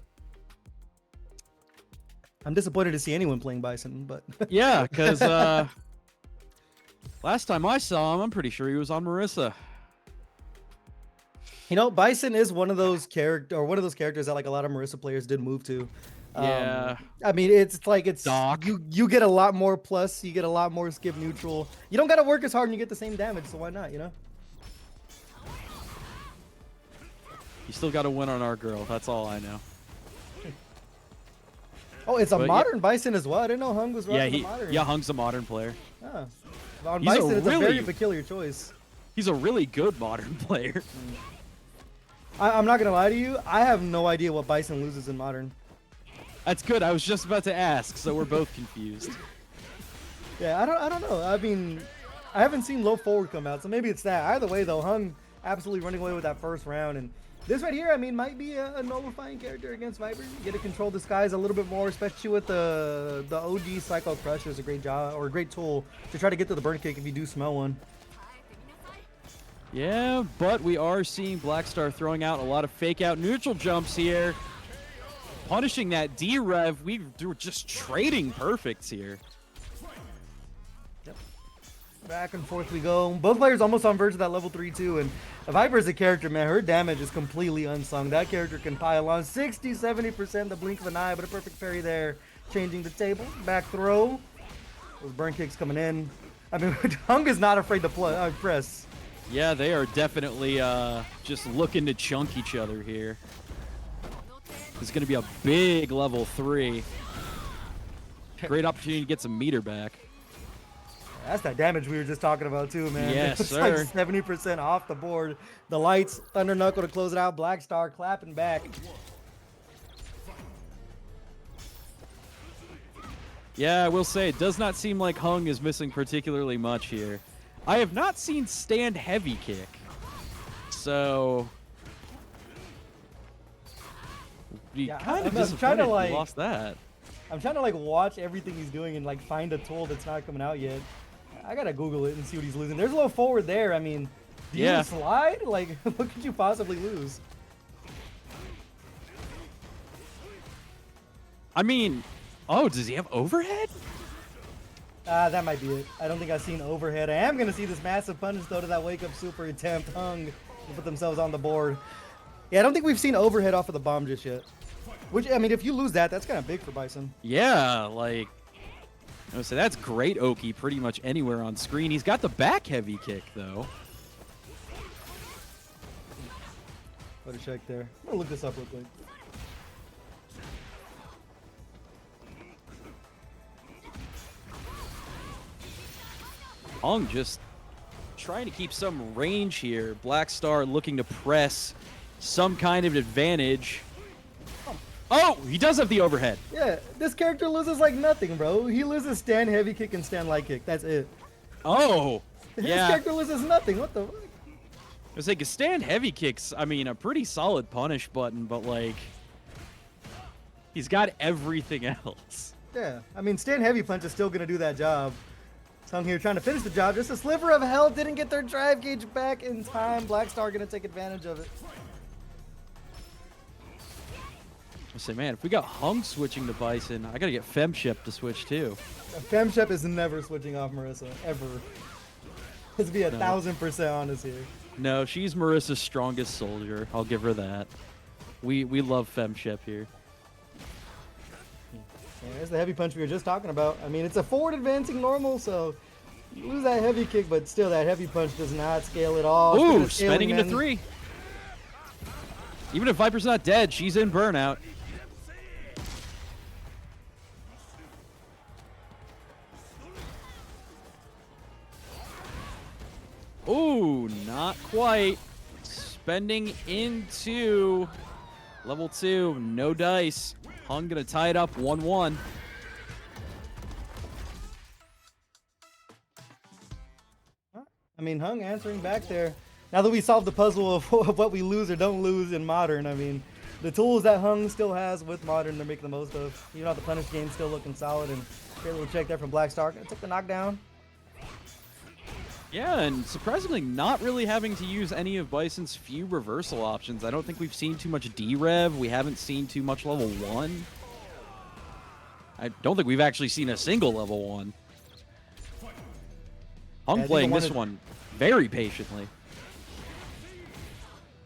I'm disappointed to see anyone playing Bison, but Yeah, because last time I saw him, I'm pretty sure he was on Marissa. you know, Bison is one of those characters that like a lot of Marissa players did move to. Yeah. I mean, it's like Doc. you get a lot more plus, you get a lot more skip neutral. You don't gotta work as hard and you get the same damage, so why not, you know? You still got to win on our girl. That's all I know. Oh, it's a But modern Bison as well. I didn't know Hung was Yeah, rocking the modern. Hung's a modern player. Ah. On He's a Bison, it's a very really- peculiar choice. He's a really good modern player. I'm not gonna lie to you. I have no idea what Bison loses in modern. That's good. I was just about to ask, so we're both confused. Yeah, I don't know. I mean, I haven't seen low forward come out, so maybe it's that. Either way, though, Hung absolutely running away with that first round, and this right here, I mean, might be a nullifying character against Viper. You get to control the skies a little bit more, especially with the OG Psycho Crush is a great job or a great tool to try to get to the burn kick if you do smell one. Yeah, but we are seeing Blackstar throwing out a lot of fake out neutral jumps here. Punishing that D-Rev. We're just trading perfects here. Yep. Back and forth we go. Both players almost on verge of that level 3 too. And Viper is a character, man. Her damage is completely unsung. That character can pile on 60, 70% the blink of an eye, but a perfect parry there. Changing the table. Back throw. Those burn kicks coming in. I mean, Hung is not afraid to press. Yeah, they are definitely just looking to chunk each other here. It's going to be a big level 3. Great opportunity to get some meter back. That's that damage we were just talking about too, man. Yes, it's sir. like 70% off the board. The lights, Thunder Knuckle to close it out. Blackstar clapping back. Yeah, I will say, it does not seem like Hung is missing particularly much here. I have not seen stand heavy kick. So... Yeah, kind of I'm trying to, disappointed like- he lost that. I'm trying to like watch everything he's doing and like find a tool that's not coming out yet. I gotta Google it and see what he's losing. There's a little forward there. I mean, do you Yeah. slide? Like, what could you possibly lose? I mean, oh, does he have overhead? That might be it. I don't think I've seen overhead. I am gonna see this massive punish though to that wake up super attempt. Hung to put themselves on the board. Yeah, I don't think we've seen overhead off of the bomb just yet. Which, I mean, if you lose that, that's kind of big for Bison. Yeah, like, I would say that's great Oki pretty much anywhere on screen. He's got the back heavy kick, though. What a check there. I'm gonna look this up real quick. Hung just trying to keep some range here. Blackstar looking to press some kind of advantage. Oh, he does have the overhead. Yeah, this character loses like nothing, bro. He loses stand heavy kick and stand light kick. That's it. Oh, This yeah. character loses nothing. What the fuck? I was like, stand heavy kicks, I mean, a pretty solid punish button, but like, he's got everything else. Yeah, I mean, stand heavy punch is still gonna do that job. Hung here trying to finish the job. Just a sliver of hell. Didn't get their drive gauge back in time. Blackstar gonna take advantage of it. I say, man, if we got Hung switching to Bison, I gotta get Femshep to switch too. Femshep is never switching off Marissa, ever. Let's be 1000% honest here. No, she's Marissa's strongest soldier. I'll give her that. We love Femshep here. Yeah, there's the heavy punch we were just talking about. I mean, it's a forward advancing normal, so you lose that heavy kick, but still that heavy punch does not scale at all. Ooh, It's scaling, spinning into man. 3. Even if Viper's not dead, she's in burnout. Ooh, not quite. Spending into level 2. No dice. Hung gonna tie it up 1-1. I mean, Hung answering back there. Now that we solved the puzzle of what we lose or don't lose in Modern, I mean, the tools that Hung still has with Modern, they're making the most of. Even though the punish game still looking solid, and great little check there from Black Star. Gonna take the knockdown. Yeah, and surprisingly not really having to use any of Bison's few reversal options. I don't think we've seen too much D-Rev. We haven't seen too much level 1. I don't think we've actually seen a single level 1. Hung playing this one very patiently.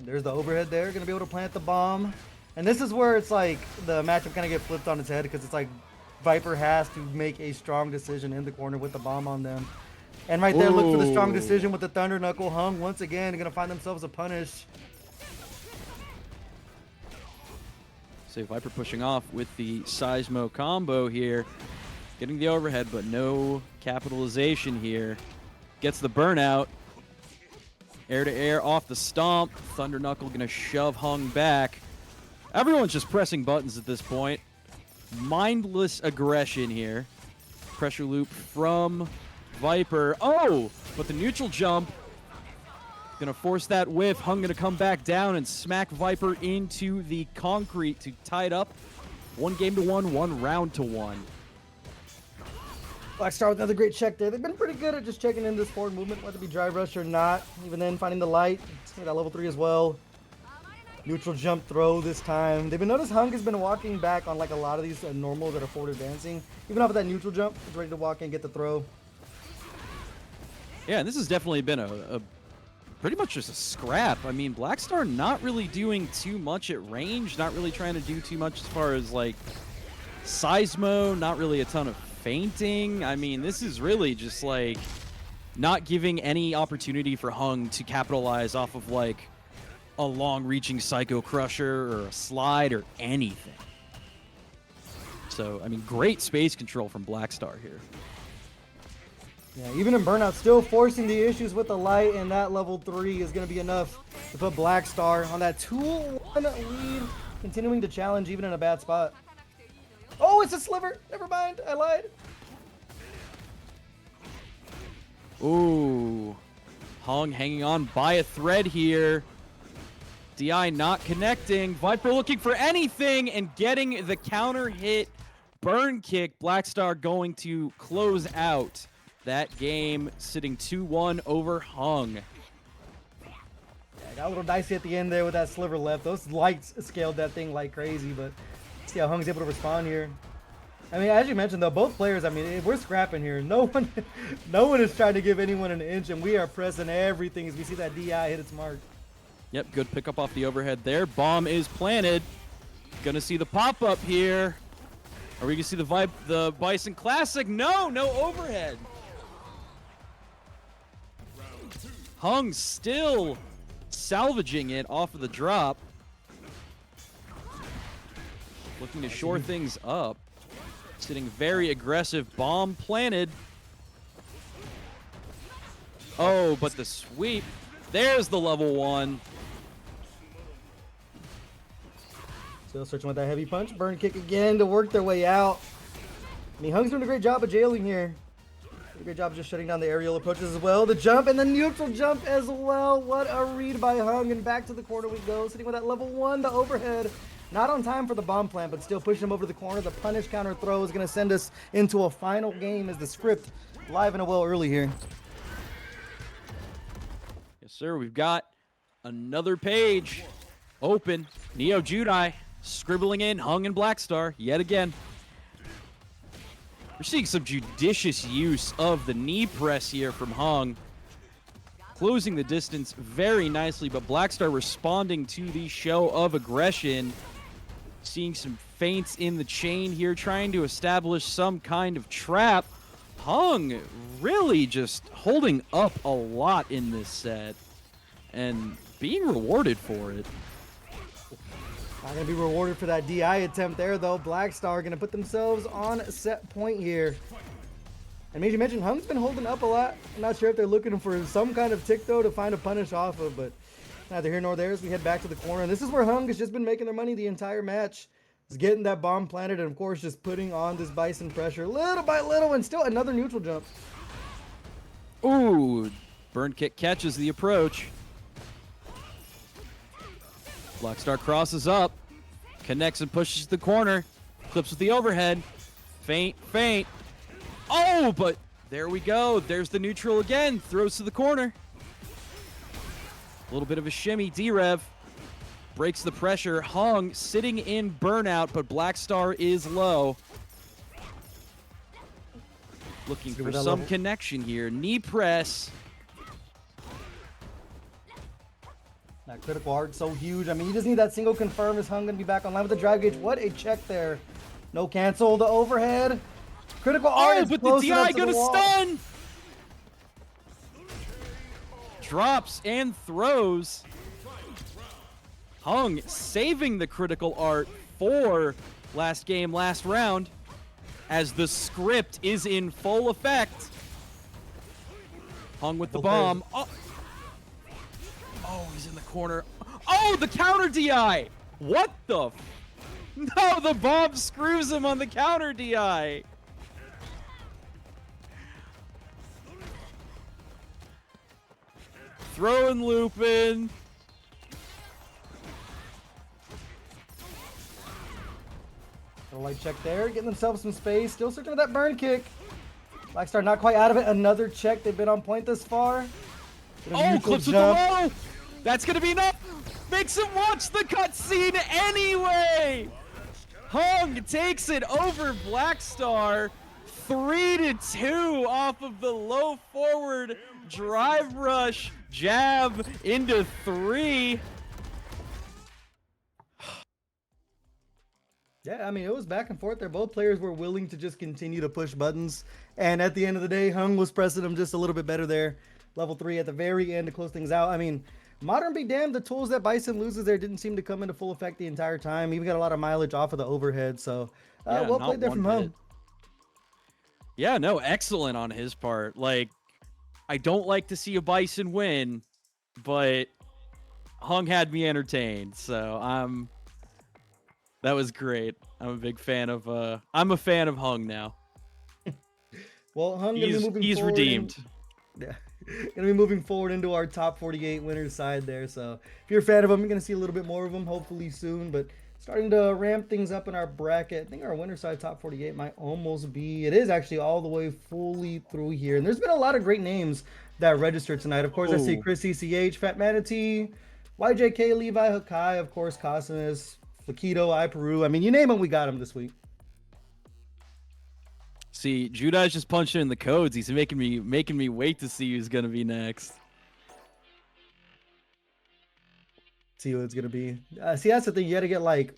There's the overhead there. Going to be able to plant the bomb. And this is where it's like the matchup kind of get flipped on its head because it's like Viper has to make a strong decision in the corner with the bomb on them. And right there, look for the strong decision with the Thunder Knuckle. Hung, once again, going to find themselves a punish. So Viper pushing off with the Seismo combo here. Getting the overhead, but no capitalization here. Gets the burnout. Air to air off the stomp. Thunder Knuckle going to shove Hung back. Everyone's just pressing buttons at this point. Mindless aggression here. Pressure loop from Viper. Oh, but the neutral jump gonna force that whiff. Hung gonna come back down and smack Viper into the concrete to tie it up. 1 game to 1, 1 round to 1. Black Star with another great check there. They've been pretty good at just checking in this forward movement, whether it be drive rush or not. Even then, finding the light. That level 3 as well. Neutral jump throw this time. They've been noticed Hung has been walking back on like a lot of these normals that are forward advancing. Even off of that neutral jump, he's ready to walk in and get the throw. Yeah, and this has definitely been a pretty much just a scrap. I mean, Black Star not really doing too much at range, not really trying to do too much as far as like Seismo, not really a ton of feinting. I mean, this is really just like not giving any opportunity for Hung to capitalize off of like a long-reaching Psycho Crusher or a slide or anything. So, I mean, great space control from Black Star here. Yeah, even in Burnout, still forcing the issues with the light, and that level 3 is going to be enough to put Black Star on that 2-1 lead, continuing to challenge even in a bad spot. Oh, it's a sliver. Never mind. I lied. Ooh. Hung hanging on by a thread here. DI not connecting. Viper looking for anything and getting the counter hit. Burn kick. Black Star going to close out that game, sitting 2-1 over Hung. Yeah, got a little dicey at the end there with that sliver left. Those lights scaled that thing like crazy, but see how Hung's able to respond here. I mean, as you mentioned, though, both players, I mean, we're scrapping here. No one is trying to give anyone an inch, and we are pressing everything as we see that DI hit its mark. Yep, good pickup off the overhead there. Bomb is planted. Gonna see the pop-up here. Are we gonna see the Bison Classic? No overhead. Hung still salvaging it off of the drop. Looking to shore things up. Sitting very aggressive. Bomb planted. Oh, but the sweep. There's the level 1. Still searching with that heavy punch. Burn kick again to work their way out. I mean, Hung's doing a great job of jailing here. Did a great job of just shutting down the aerial approaches as well. The jump and the neutral jump as well. What a read by Hung. And back to the corner we go. Sitting with that level 1, the overhead. Not on time for the bomb plant, but still pushing him over to the corner. The punish counter throw is going to send us into a final game as the script live and well early here. Yes, sir. We've got another page open. Neo Judai scribbling in Hung and Black Star yet again. We're seeing some judicious use of the knee press here from Hung. Closing the distance very nicely, but Black Star responding to the show of aggression. Seeing some feints in the chain here, trying to establish some kind of trap. Hung really just holding up a lot in this set and being rewarded for it. Not going to be rewarded for that DI attempt there, though. Black Star going to put themselves on set point here. And as you mentioned, Hung's been holding up a lot. I'm not sure if they're looking for some kind of tick, though, to find a punish off of, but neither here nor there as we head back to the corner. And this is where Hung has just been making their money the entire match. Is getting that bomb planted and, of course, just putting on this Bison pressure little by little, and still another neutral jump. Ooh, burn kick catches the approach. Black Star crosses up. Connects and pushes the corner. Clips with the overhead. Feint, feint. Oh, but there we go. There's the neutral again. Throws to the corner. A little bit of a shimmy. D-Rev breaks the pressure. Hung sitting in burnout, but Black Star is low. Looking for some connection here. Knee press. That critical art so huge. I mean, you just need that single confirm. Is Hung going to be back online with the drive gauge? What a check there. No cancel. The overhead. Critical art is but close the enough DI to gonna the wall. stun. Drops and throws. Hung saving the critical art for last game, last round, as the script is in full effect. Hung with the bomb. Oh, he's in the corner. Oh, the counter DI. What the? No, the bomb screws him on the counter DI. Throwing Lupin. A light check there, getting themselves some space. Still searching for that burn kick. Black Star not quite out of it. Another check. They've been on point this far. Oh, clips with the low. That's going to be enough. Makes him watch the cutscene anyway. Hung takes it over Black Star. 3-2 off of the low forward drive rush. Jab into 3. Yeah, I mean, it was back and forth there. Both players were willing to just continue to push buttons. And at the end of the day, Hung was pressing them just a little bit better there. Level 3 at the very end to close things out. I mean, Modern be damned, the tools that Bison loses there didn't seem to come into full effect the entire time. Even got a lot of mileage off of the overhead. So, well played there from Hung. Yeah, no, excellent on his part. Like, I don't like to see a Bison win, but Hung had me entertained. So, that was great. I'm a big fan of I'm a fan of Hung now. Well, Hung gonna be moving he's forward redeemed. Yeah. Gonna be moving forward into our top 48 winners side there. So if you're a fan of him, you're gonna see a little bit more of him hopefully soon. But starting to ramp things up in our bracket. I think our winner side top 48 might almost be. It is actually all the way fully through here. And there's been a lot of great names that registered tonight. Of course, I see Chris ECH, Fat Manatee, YJK, Levi, Hakai, of course, Cosmos, Flaquito, iPeru. I mean, you name them, we got them this week. See, Judai's just punching in the codes. He's making me wait to see who's gonna be next. See who it's gonna be. See, that's the thing. You gotta get like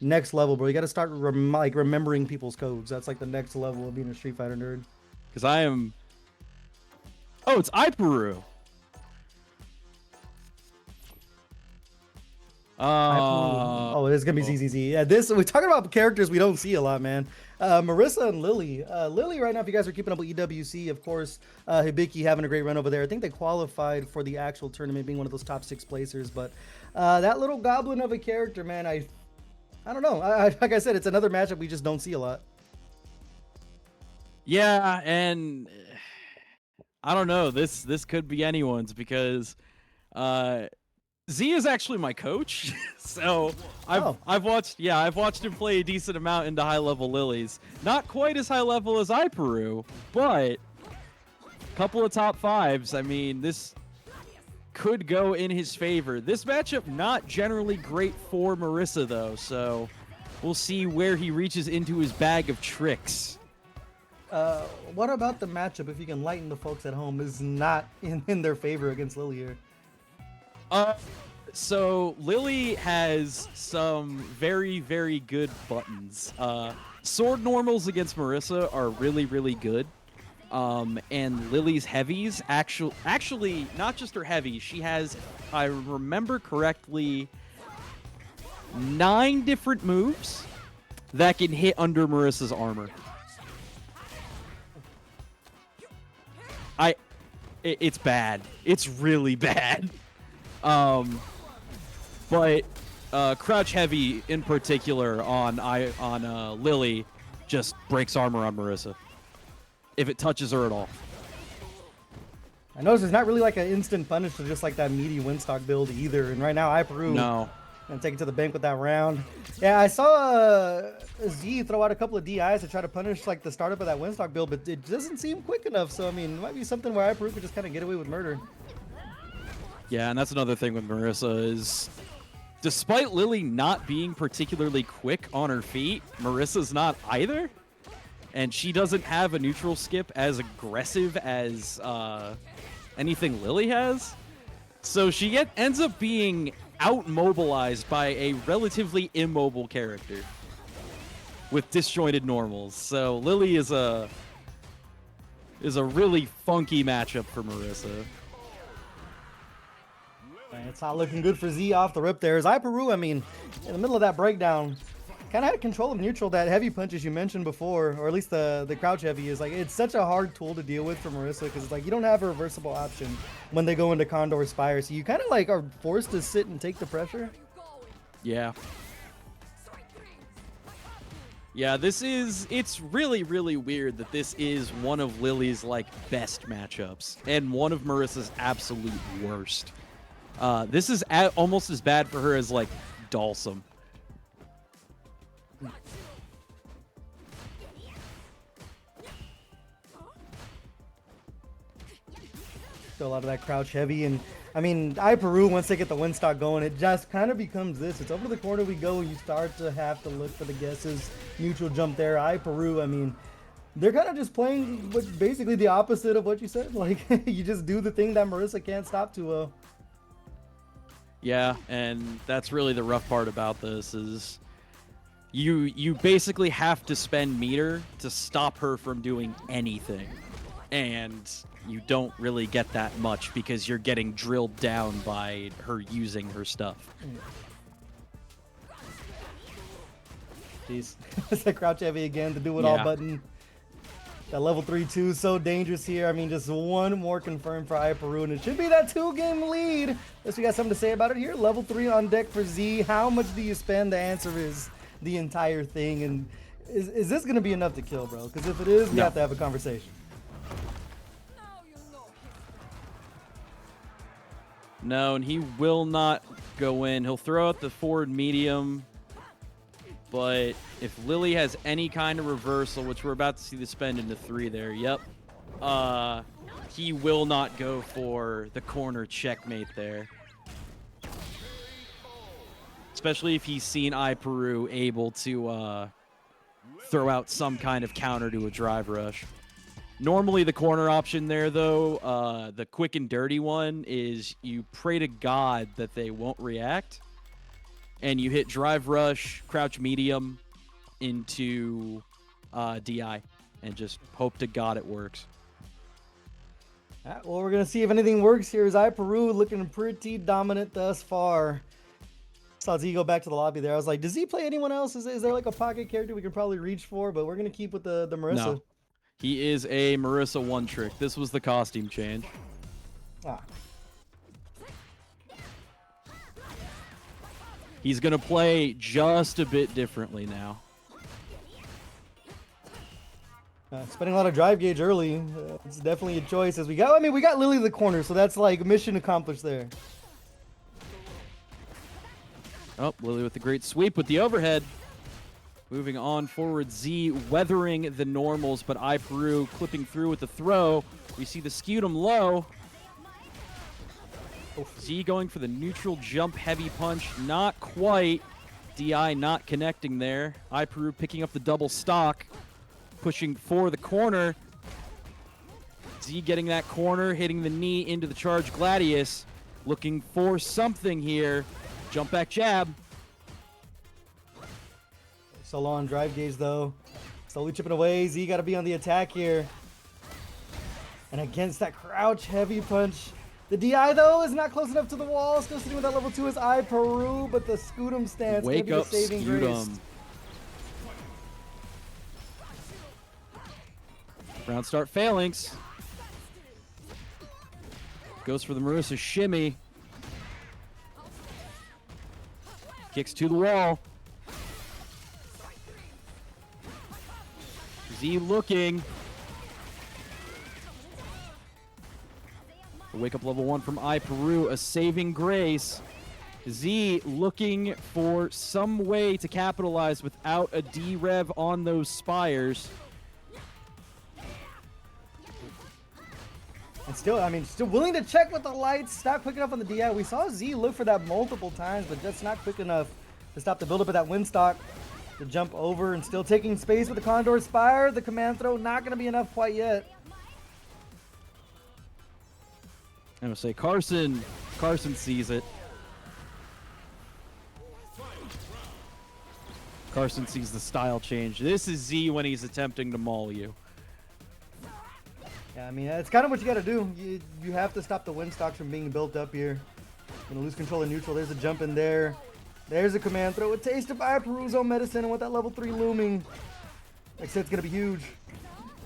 next level, bro. You gotta start remembering people's codes. That's like the next level of being a Street Fighter nerd. Because I am. Oh, it's iPeru. Oh, it's gonna be ZZZ. Yeah, we're talking about characters we don't see a lot, man. Marissa and Lily. Lily, right now, if you guys are keeping up with EWC, of course, Hibiki having a great run over there. I think they qualified for the actual tournament, being one of those top 6 placers. But that little goblin of a character, man, I don't know. Like I said, it's another matchup we just don't see a lot. Yeah, and I don't know. This could be anyone's because Z is actually my coach, so I've watched him play a decent amount into high level lilies. Not quite as high level as iPeru, but a couple of top 5s. I mean, this could go in his favor. This matchup not generally great for Marissa though, so we'll see where he reaches into his bag of tricks. What about the matchup, if you can lighten the folks at home, is not in their favor against Lily here? So Lily has some very, very good buttons. Sword normals against Marissa are really, really good. And Lily's heavies, actually, not just her heavies, she has, if I remember correctly, 9 different moves that can hit under Marissa's armor. It's bad. It's really bad. But crouch heavy in particular on Lily just breaks armor on Marissa if it touches her at all. I noticed it's not really like an instant punish to just like that meaty Winstock build either. And right now, iPeru, No. And take it to the bank with that round. Yeah, I saw Z throw out a couple of DIs to try to punish like the startup of that Winstock build, but it doesn't seem quick enough. So I mean, it might be something where iPeru could just kind of get away with murder. Yeah, and that's another thing with Marissa is, despite Lily not being particularly quick on her feet, Marissa's not either. And she doesn't have a neutral skip as aggressive as anything Lily has. So she ends up being out-mobilized by a relatively immobile character with disjointed normals. So Lily is a really funky matchup for Marissa. It's not looking good for Z off the rip there. As iPeru, I mean, in the middle of that breakdown, kind of had control of neutral. That heavy punch, as you mentioned before, or at least the crouch heavy, is like, it's such a hard tool to deal with for Marissa because it's like you don't have a reversible option when they go into Condor Spire. So you kind of like are forced to sit and take the pressure. Yeah. Yeah, it's really, really weird that this is one of Lily's like best matchups and one of Marissa's absolute worst. This is almost as bad for her as like Dalsum. Still a lot of that crouch heavy, and I mean, iPeru, once they get the Winstock going, it just kind of becomes this. It's over to the corner we go, and you start to have to look for the guesses. Neutral jump there. iPeru, I mean, they're kind of just playing basically the opposite of what you said. Like, you just do the thing that Marissa can't stop too well. Yeah, and that's really the rough part about this is you basically have to spend meter to stop her from doing anything. And you don't really get that much because you're getting drilled down by her using her stuff. Jeez. It's that crouch heavy again, the do it all button. That level 3-2 is so dangerous here. I mean, just one more confirmed for iPeru, and it should be that 2-game lead. Unless you got something to say about it here. Level 3 on deck for Z. How much do you spend? The answer is the entire thing. And is this going to be enough to kill, bro? Because if it is, we have to have a conversation. No, and he will not go in. He'll throw out the forward medium. But if Lily has any kind of reversal, which we're about to see the spend into 3 there, yep. He will not go for the corner checkmate there. Especially if he's seen iPeru able to throw out some kind of counter to a drive rush. Normally the corner option there, though, the quick and dirty one, is you pray to God that they won't react. And you hit drive rush, crouch medium into DI, and just hope to God it works. Well, we're going to see if anything works here. Is iPeru looking pretty dominant thus far. Saw Z go back to the lobby there. I was like, does he play anyone else? Is there like a pocket character we can probably reach for? But we're going to keep with the Marissa. No. He is a Marissa one-trick. This was the costume change. Ah. He's going to play just a bit differently now. Spending a lot of drive gauge early. It's definitely a choice. As we got Lily in the corner, so that's like mission accomplished there. Oh, Lily with the great sweep with the overhead. Moving on forward, Z weathering the normals, but iPeru clipping through with the throw. We see the scutum low. Z going for the neutral jump heavy punch. Not quite. DI not connecting there. iPeru picking up the double stock. Pushing for the corner. Z getting that corner, hitting the knee into the charge Gladius. Looking for something here. Jump back jab. Solo on drive gauge though. Slowly chipping away. Z got to be on the attack here. And against that crouch heavy punch. The DI though is not close enough to the wall. Still sitting with that level 2 is iPeru, but the Scutum stance may be the saving grace. Round start phalanx. Goes for the Marissa shimmy. Kicks to the wall. Z looking. Wake up level 1 from iPeru, a saving grace. Z looking for some way to capitalize without a D-rev on those spires. And still, I mean, still willing to check with the lights. Not quick enough on the DI. We saw Z look for that multiple times, but just not quick enough to stop the buildup of that Windstock. To jump over and still taking space with the Condor Spire. The command throw not going to be enough quite yet. I'm going to say Carson sees it. Carson sees the style change. This is Z when he's attempting to maul you. Yeah, I mean, it's kind of what you got to do. You have to stop the Windstocks from being built up here. Gonna lose control of neutral. There's a jump in there. There's a command throw. A taste of Peruzo medicine, and with that level 3 looming, like I said, it's gonna be huge.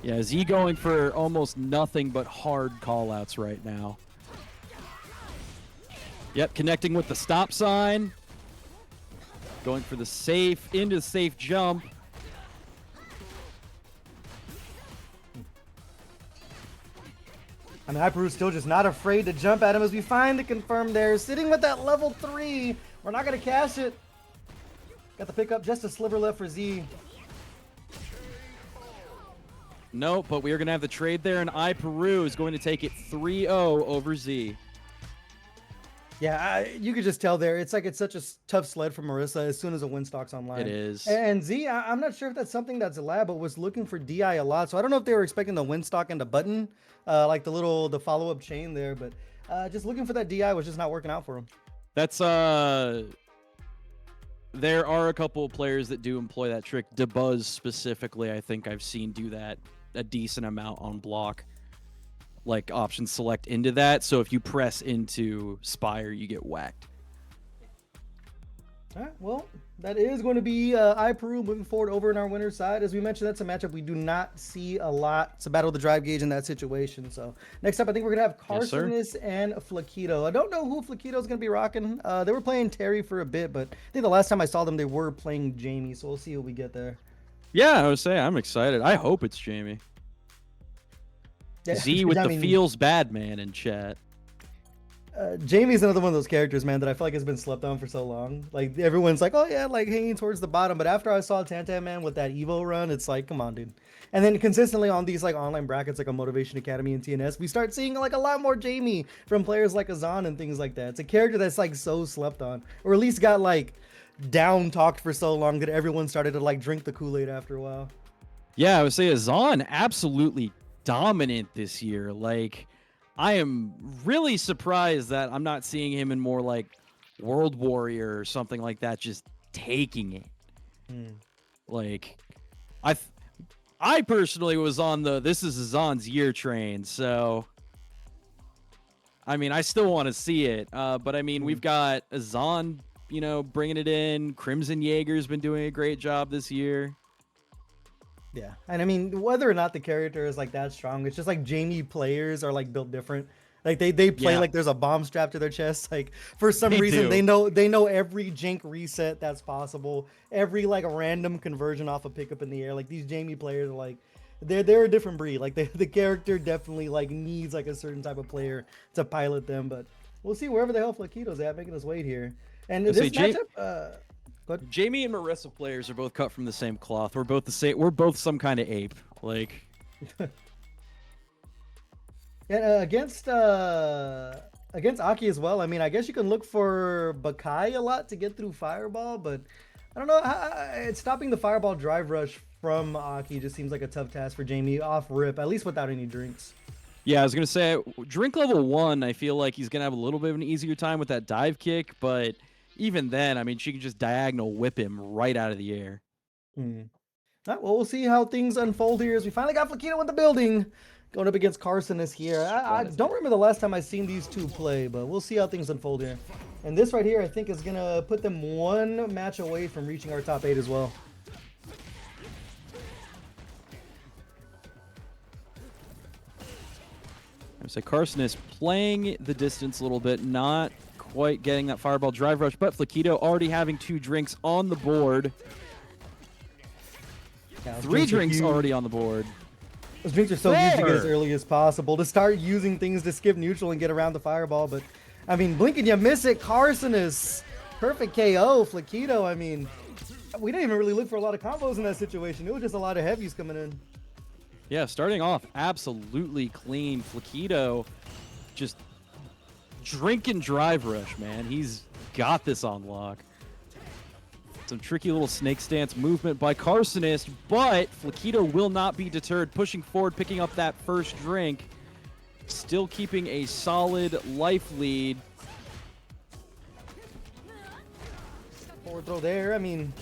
Yeah, Z going for almost nothing but hard callouts right now. Yep, connecting with the stop sign. Going for the safe, into the safe jump. I mean, Hyperu's still just not afraid to jump at him as we find the confirm there. Sitting with that level 3. We're not going to cash it. Got the pickup, just a sliver left for Z. Nope, but we are going to have the trade there, and Peru is going to take it 3-0 over Z. Yeah, you could just tell there. It's like it's such a tough sled for Marissa as soon as a Windstock's online. It is. And Z, I'm not sure if that's something that's a lab, but was looking for DI a lot. So I don't know if they were expecting the Windstock and the button, like the follow-up chain there. But just looking for that DI was just not working out for him. That's, there are a couple of players that do employ that trick. DeBuzz specifically, I think I've seen do that a decent amount on block. Like option select into that, so if you press into Spire, you get whacked. All right, well, that is going to be Peru moving forward over in our winner's side. As we mentioned, that's a matchup we do not see a lot. It's a battle of the drive gauge in that situation. So next up, I think we're going to have Carsonus and Flaquito. I don't know who Flaquito is going to be rocking. They were playing Terry for a bit, but I think the last time I saw them, they were playing Jamie. So we'll see who we get there. Yeah, I would say I'm excited. I hope it's Jamie. Yeah, Z with the feels bad man in chat. Jamie's another one of those characters, man, that I feel like has been slept on for so long. Like everyone's like, oh yeah, like hanging towards the bottom. But after I saw Tantan Man with that Evo run, it's like, come on, dude. And then consistently on these like online brackets, like a Motivation Academy and TNS, we start seeing like a lot more Jamie from players like Azan and things like that. It's a character that's like so slept on, or at least got like down talked for so long that everyone started to like drink the Kool-Aid after a while. Yeah, I would say Azan absolutely dominant this year. Like, I am really surprised that I'm not seeing him in more like World Warrior or something like that, just taking it. Like, I personally was on the this is Azan's year train, so I mean, I still want to see it. But I mean, we've got Azan, you know, bringing it in. Crimson Jaeger's been doing a great job this year. Yeah, and I mean, whether or not the character is like that strong, it's just like Jamie players are like built different. Like they play like there's a bomb strapped to their chest. Like for some reason they know every jank reset that's possible, every like random conversion off a pickup in the air. Like these Jamie players are like they're a different breed. Like the character definitely like needs like a certain type of player to pilot them. But we'll see wherever the hell Flaquito's at making his weight here. And this matchup. Jamie and Marissa players are both cut from the same cloth. We're both the same. We're both some kind of ape. Like, and against Aki as well. I mean, I guess you can look for Bakai a lot to get through Fireball, but I don't know. It's stopping the Fireball drive rush from Aki just seems like a tough task for Jamie off rip, at least without any drinks. Yeah, I was gonna say drink level 1. I feel like he's gonna have a little bit of an easier time with that dive kick, but even then, I mean, she can just diagonal whip him right out of the air. All right, well, we'll see how things unfold here as we finally got Flaquito in the building. Going up against Carsonus here. I don't remember the last time I seen these two play, but we'll see how things unfold here. And this right here, I think, is going to put them one match away from reaching our top 8 as well. I would say Carsonus playing the distance a little bit, not quite getting that Fireball drive rush, but Flaquito already having 2 drinks on the board. Yeah, 3 drinks already on the board. Those drinks are so huge to get as early as possible to start using things to skip neutral and get around the Fireball. But I mean, blink and you miss it. Carsonus Perfect KO, Flaquito. I mean, we didn't even really look for a lot of combos in that situation. It was just a lot of heavies coming in. Yeah, starting off absolutely clean. Flaquito just drinking drive rush, man. He's got this on lock. Some tricky little snake stance movement by Carsonist, but Flaquito will not be deterred, pushing forward, picking up that first drink, still keeping a solid life lead. Forward throw there. I mean,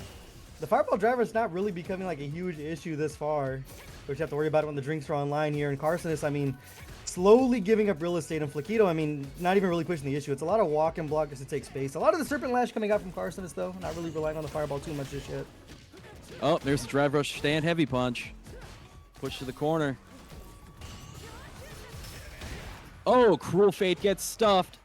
the fireball driver is not really becoming like a huge issue this far. But you have to worry about it when the drinks are online here. And Carsonist, I mean, slowly giving up real estate. And Flaquito, I mean, not even really pushing the issue. It's a lot of walk and block just to take space. A lot of the Serpent Lash coming out from Carsonist, though. Not really relying on the fireball too much just yet. Oh, there's the drive rush stand heavy punch. Push to the corner. Oh, Cruel Fate gets stuffed.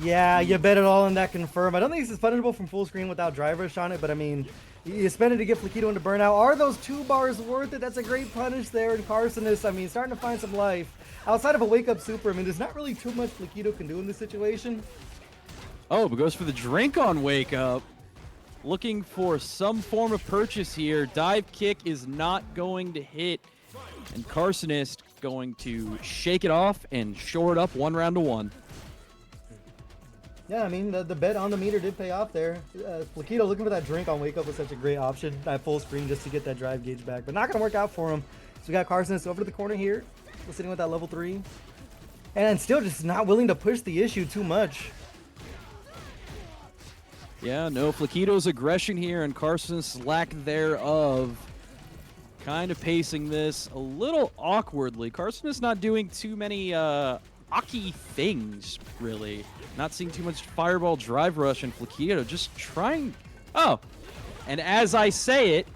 Yeah, you bet it all on that confirm. I don't think this is punishable from full screen without drive rush on it, but I mean, you spend it to get Flaquito into burnout. Are those 2 bars worth it? That's a great punish there in Carsonist. I mean, starting to find some life. Outside of a wake up super, I mean, there's not really too much Flaquito can do in this situation. Oh, but goes for the drink on wake up. Looking for some form of purchase here. Dive kick is not going to hit. And Carsonist going to shake it off and shore it up 1 round to 1. Yeah, I mean, the bet on the meter did pay off there. Flaquito looking for that drink on wake up was such a great option at full screen just to get that drive gauge back. But not going to work out for him. So we got Carsonist over to the corner here. Still sitting with that level 3. And still just not willing to push the issue too much. Yeah, no, Flaquito's aggression here and Carsonist's lack thereof. Kind of pacing this a little awkwardly. Carsonist not doing too many Aki things, really. Not seeing too much fireball drive rush, and Flaquito just trying. Oh, and as I say it,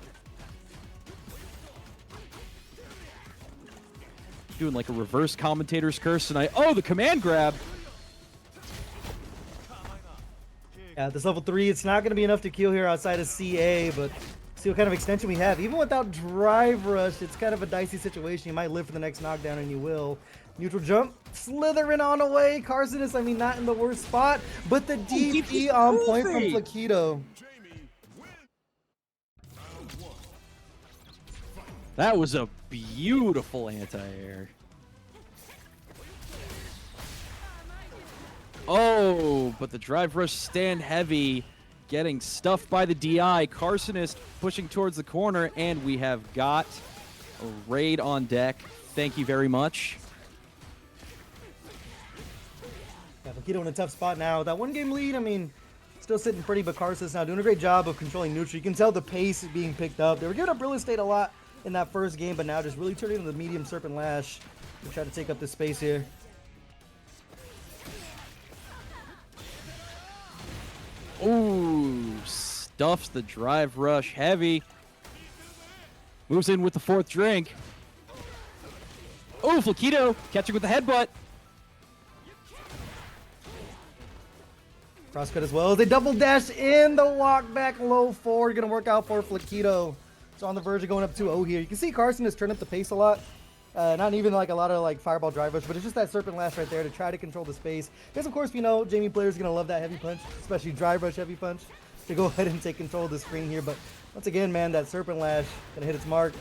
doing like a reverse commentator's curse tonight. Oh, the command grab. Yeah, this level 3, it's not going to be enough to kill here outside of CA, but see what kind of extension we have. Even without drive rush, it's kind of a dicey situation. You might live for the next knockdown, and you will. Neutral jump, slithering on away. Carsonist, I mean, not in the worst spot, but the DP on point from Flaquito. That was a beautiful anti-air. Oh, but the drive rush stand heavy, getting stuffed by the DI. Carsonist pushing towards the corner, and we have got a raid on deck. Thank you very much. Yeah, Flaquito in a tough spot now. That 1-game lead, I mean, still sitting pretty, but Carsonist now doing a great job of controlling neutral. You can tell the pace is being picked up. They were giving up real estate a lot in that first game, but now just really turning into the medium Serpent Lash to try to take up this space here. Ooh, stuffs the drive rush heavy. Moves in with the 4th drink. Oh, Flaquito catching with the headbutt. Crosscut as well. They double dash in the walk back low forward. Gonna work out for Flaquito. So on the verge of going up 2-0 here. You can see Carson has turned up the pace a lot. Not even like a lot of like fireball drive rush, but it's just that Serpent Lash right there to try to control the space. Because of course, you know, Jamie players are gonna love that heavy punch, especially drive rush heavy punch, to go ahead and take control of the screen here. But once again, man, that Serpent Lash gonna hit its mark.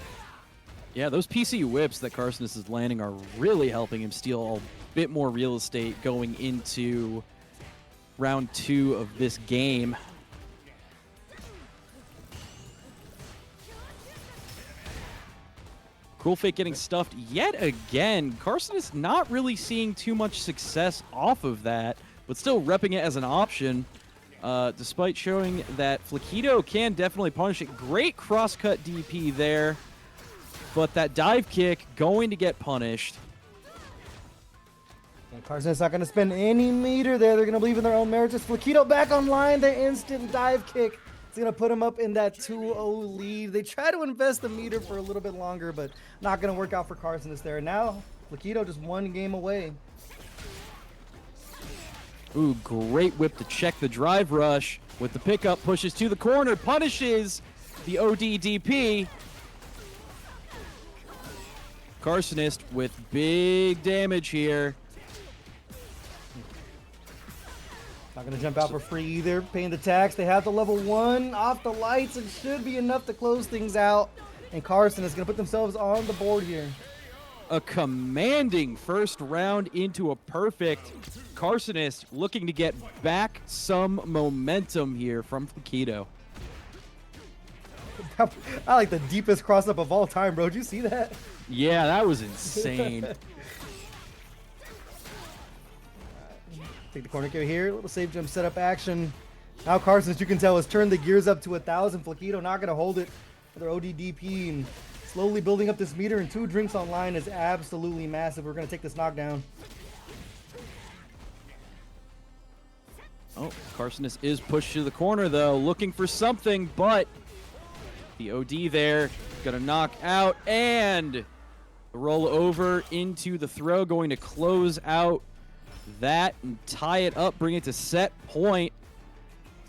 Yeah, those PC whips that Carsonist is landing are really helping him steal a bit more real estate going into round 2 of this game. Cruel Fate getting stuffed yet again. Carsonist not really seeing too much success off of that, but still repping it as an option, despite showing that Flaquito can definitely punish it. Great crosscut DP there, but that dive kick going to get punished. And Carsonist not going to spend any meter there. They're going to believe in their own merits. It's Flaquito back online. The instant dive kick. It's going to put him up in that 2-0 lead. They try to invest the meter for a little bit longer, but not going to work out for Carsonist there. Now, Flaquito just 1 game away. Ooh, great whip to check the drive rush. With the pickup, pushes to the corner, punishes the ODDP. Carcinist with big damage here. Not going to jump out for free either. Paying the tax. They have the level 1 off the lights. It should be enough to close things out. And Carson is going to put themselves on the board here. A commanding first round into a perfect. Carcinist looking to get back some momentum here from Flakido. I like the deepest cross-up of all time, bro. Did you see that? Yeah, that was insane. Take the corner kill here. A little safe jump setup action. Now Carson, as you can tell, has turned the gears up to 1,000. Flakido not going to hold it for their ODDP. And slowly building up this meter, and 2 drinks online is absolutely massive. We're going to take this knockdown. Oh, Carcinist is pushed to the corner, though, looking for something, but the OD there, gonna knock out, and the roll over into the throw, going to close out that and tie it up, bring it to set point.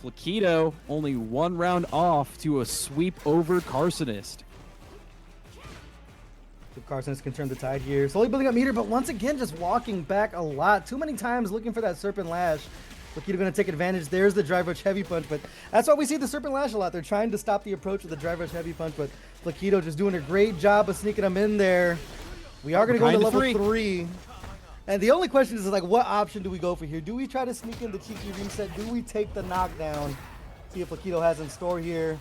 Flakido only 1 round off to a sweep over Carcinist. Carcinist can turn the tide here. Slowly building up meter, but once again, just walking back a lot. Too many times looking for that Serpent Lash. Flakido going to take advantage. There's the Drive Rush Heavy Punch, but that's why we see the Serpent Lash a lot. They're trying to stop the approach of the Drive Rush Heavy Punch, but Flakido just doing a great job of sneaking them in there. We are going to go to level 3. And the only question is, like, what option do we go for here? Do we try to sneak in the cheeky reset? Do we take the knockdown? See what Flakido has in store here.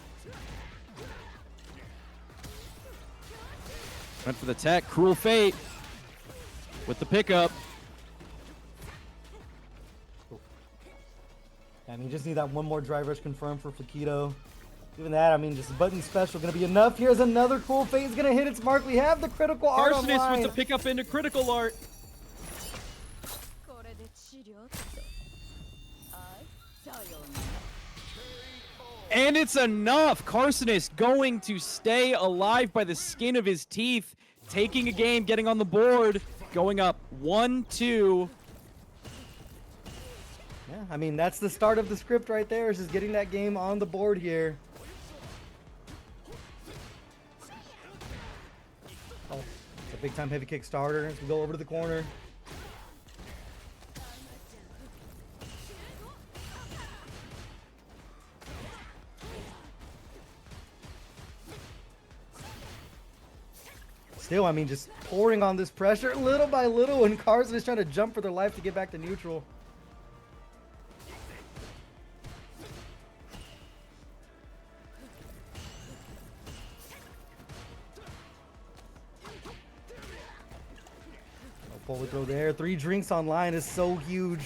Went for the tech. Cruel Fate with the pickup. I mean, just need that one more Drive Rush confirmed for Flakido. Even that, I mean, just button special going to be enough. Here's another Cool Fate. It's going to hit its mark. We have the critical art online. Carcinist with the pickup into critical art. And it's enough. Carcinist going to stay alive by the skin of his teeth. Taking a game, getting on the board. Going up 1-2. Yeah, I mean, that's the start of the script right there, is just getting that game on the board here. Oh, it's a big-time heavy kick starter as we go over to the corner. Still, I mean, just pouring on this pressure little by little, and Carson is trying to jump for their life to get back to neutral. Forward throw there. 3 drinks online is so huge.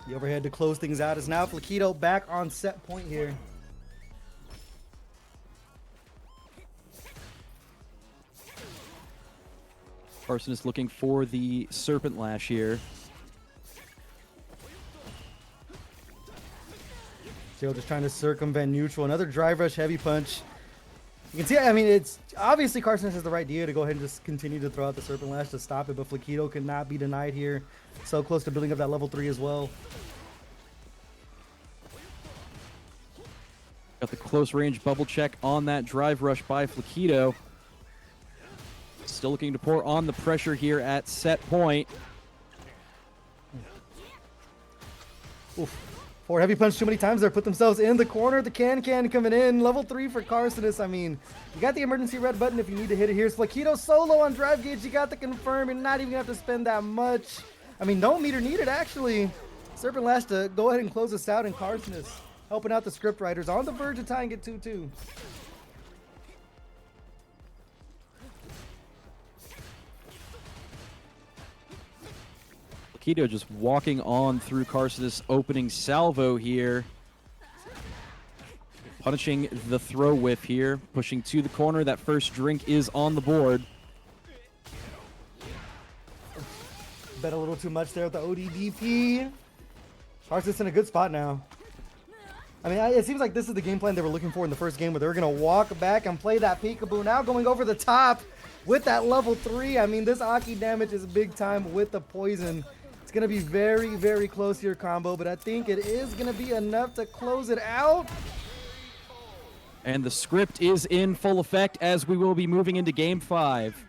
The overhead to close things out is now Flakido back on set point here. Carson is looking for the Serpent Lash here. Still just trying to circumvent neutral. Another Drive Rush Heavy Punch. You can see, I mean, it's obviously Carson has the right idea to go ahead and just continue to throw out the Serpent Lash to stop it, but Flakido cannot be denied here. So close to building up that level 3 as well. Got the close range bubble check on that Drive Rush by Flakido. Still looking to pour on the pressure here at set point. Oof. 4 heavy punch too many times there. Put themselves in the corner. The can coming in. Level 3 for Carcinist. I mean, you got the emergency red button if you need to hit it. Here's Flakido solo on drive gauge. You got the confirm and not even have to spend that much. I mean, no meter needed, actually. Serpent Lash to go ahead and close this out, and Carcinist helping out the script writers on the verge of tying it 2-2. Flakido just walking on through Carcinist's opening salvo here. Punishing the throw whiff here. Pushing to the corner. That first drink is on the board. Bet a little too much there with the ODDP. Carcinist in a good spot now. I mean, it seems like this is the game plan they were looking for in the first game, where they're going to walk back and play that peekaboo. Now going over the top with that level 3. I mean, this Aki damage is big time with the poison. It's going to be very, very close here, combo, but I think it is going to be enough to close it out. And the script is in full effect as we will be moving into Game 5.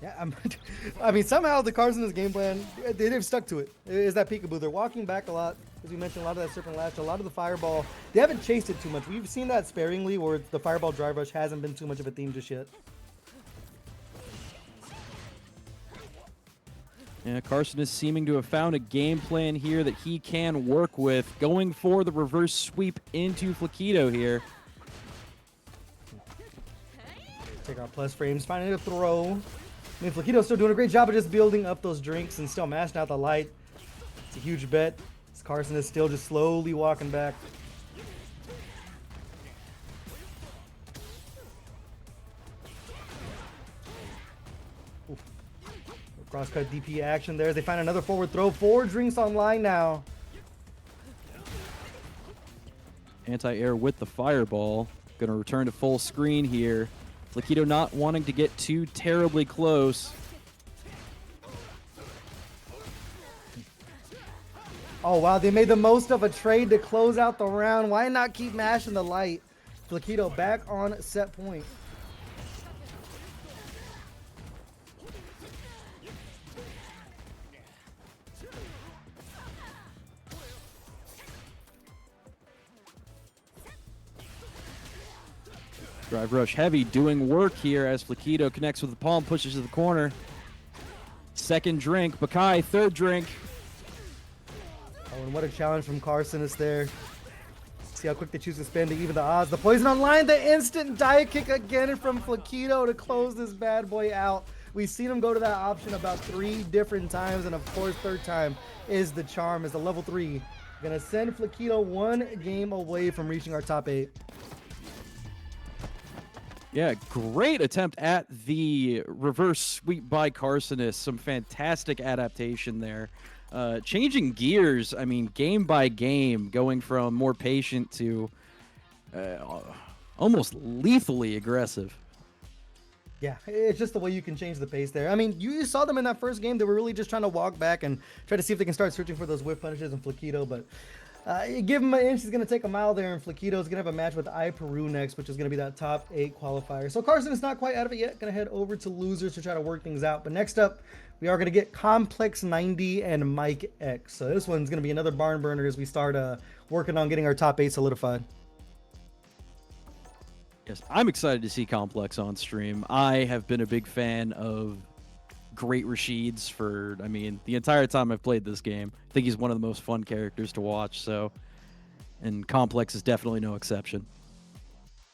Yeah, I mean, somehow the Carson's game plan, they've stuck to it. Is that peekaboo. They're walking back a lot. As we mentioned, a lot of that Serpent Lash, a lot of the Fireball. They haven't chased it too much. We've seen that sparingly where the Fireball Drive Rush hasn't been too much of a theme just yet. Yeah, Carson is seeming to have found a game plan here that he can work with, going for the reverse sweep into Flaquito here. Take our plus frames, finding a throw. I mean, Flaquito's still doing a great job of just building up those drinks and still mashing out the light. It's a huge bet. As Carson is still just slowly walking back. Oof. Crosscut DP action there. They find another forward throw. 4 drinks online now. Anti-air with the fireball. Going to return to full screen here. Flaquito not wanting to get too terribly close. Oh, wow. They made the most of a trade to close out the round. Why not keep mashing the light? Flaquito back on set point. Drive rush heavy doing work here as Flaquito connects with the palm, pushes to the corner. Second drink, Bakai, third drink. Oh, and what a challenge from Carson is there. See how quick they choose to spend to even the odds. The poison online, the instant dive kick again from Flaquito to close this bad boy out. We've seen him go to that option about 3 different times, and of course, third time is the charm, is the level 3. Gonna send Flaquito 1 game away from reaching our top 8. Yeah, great attempt at the reverse sweep by Carsonis. Some fantastic adaptation there. Changing gears, I mean, game by game, going from more patient to almost lethally aggressive. Yeah, it's just the way you can change the pace there. I mean, you saw them in that first game. They were really just trying to walk back and try to see if they can start searching for those whiff punishes in Flaquito, but you give him an inch, he's going to take a mile there, and Flaquito's going to have a match with Peru next, which is going to be that top 8 qualifier. So Carson is not quite out of it yet. Going to head over to losers to try to work things out. But next up, we are going to get Complex 90 and Mike X. So this one's going to be another barn burner as we start working on getting our top 8 solidified. Yes, I'm excited to see Complex on stream. I have been a big fan of great Rashids for, I mean, the entire time I've played this game. I think he's one of the most fun characters to watch, so, and Complex is definitely no exception.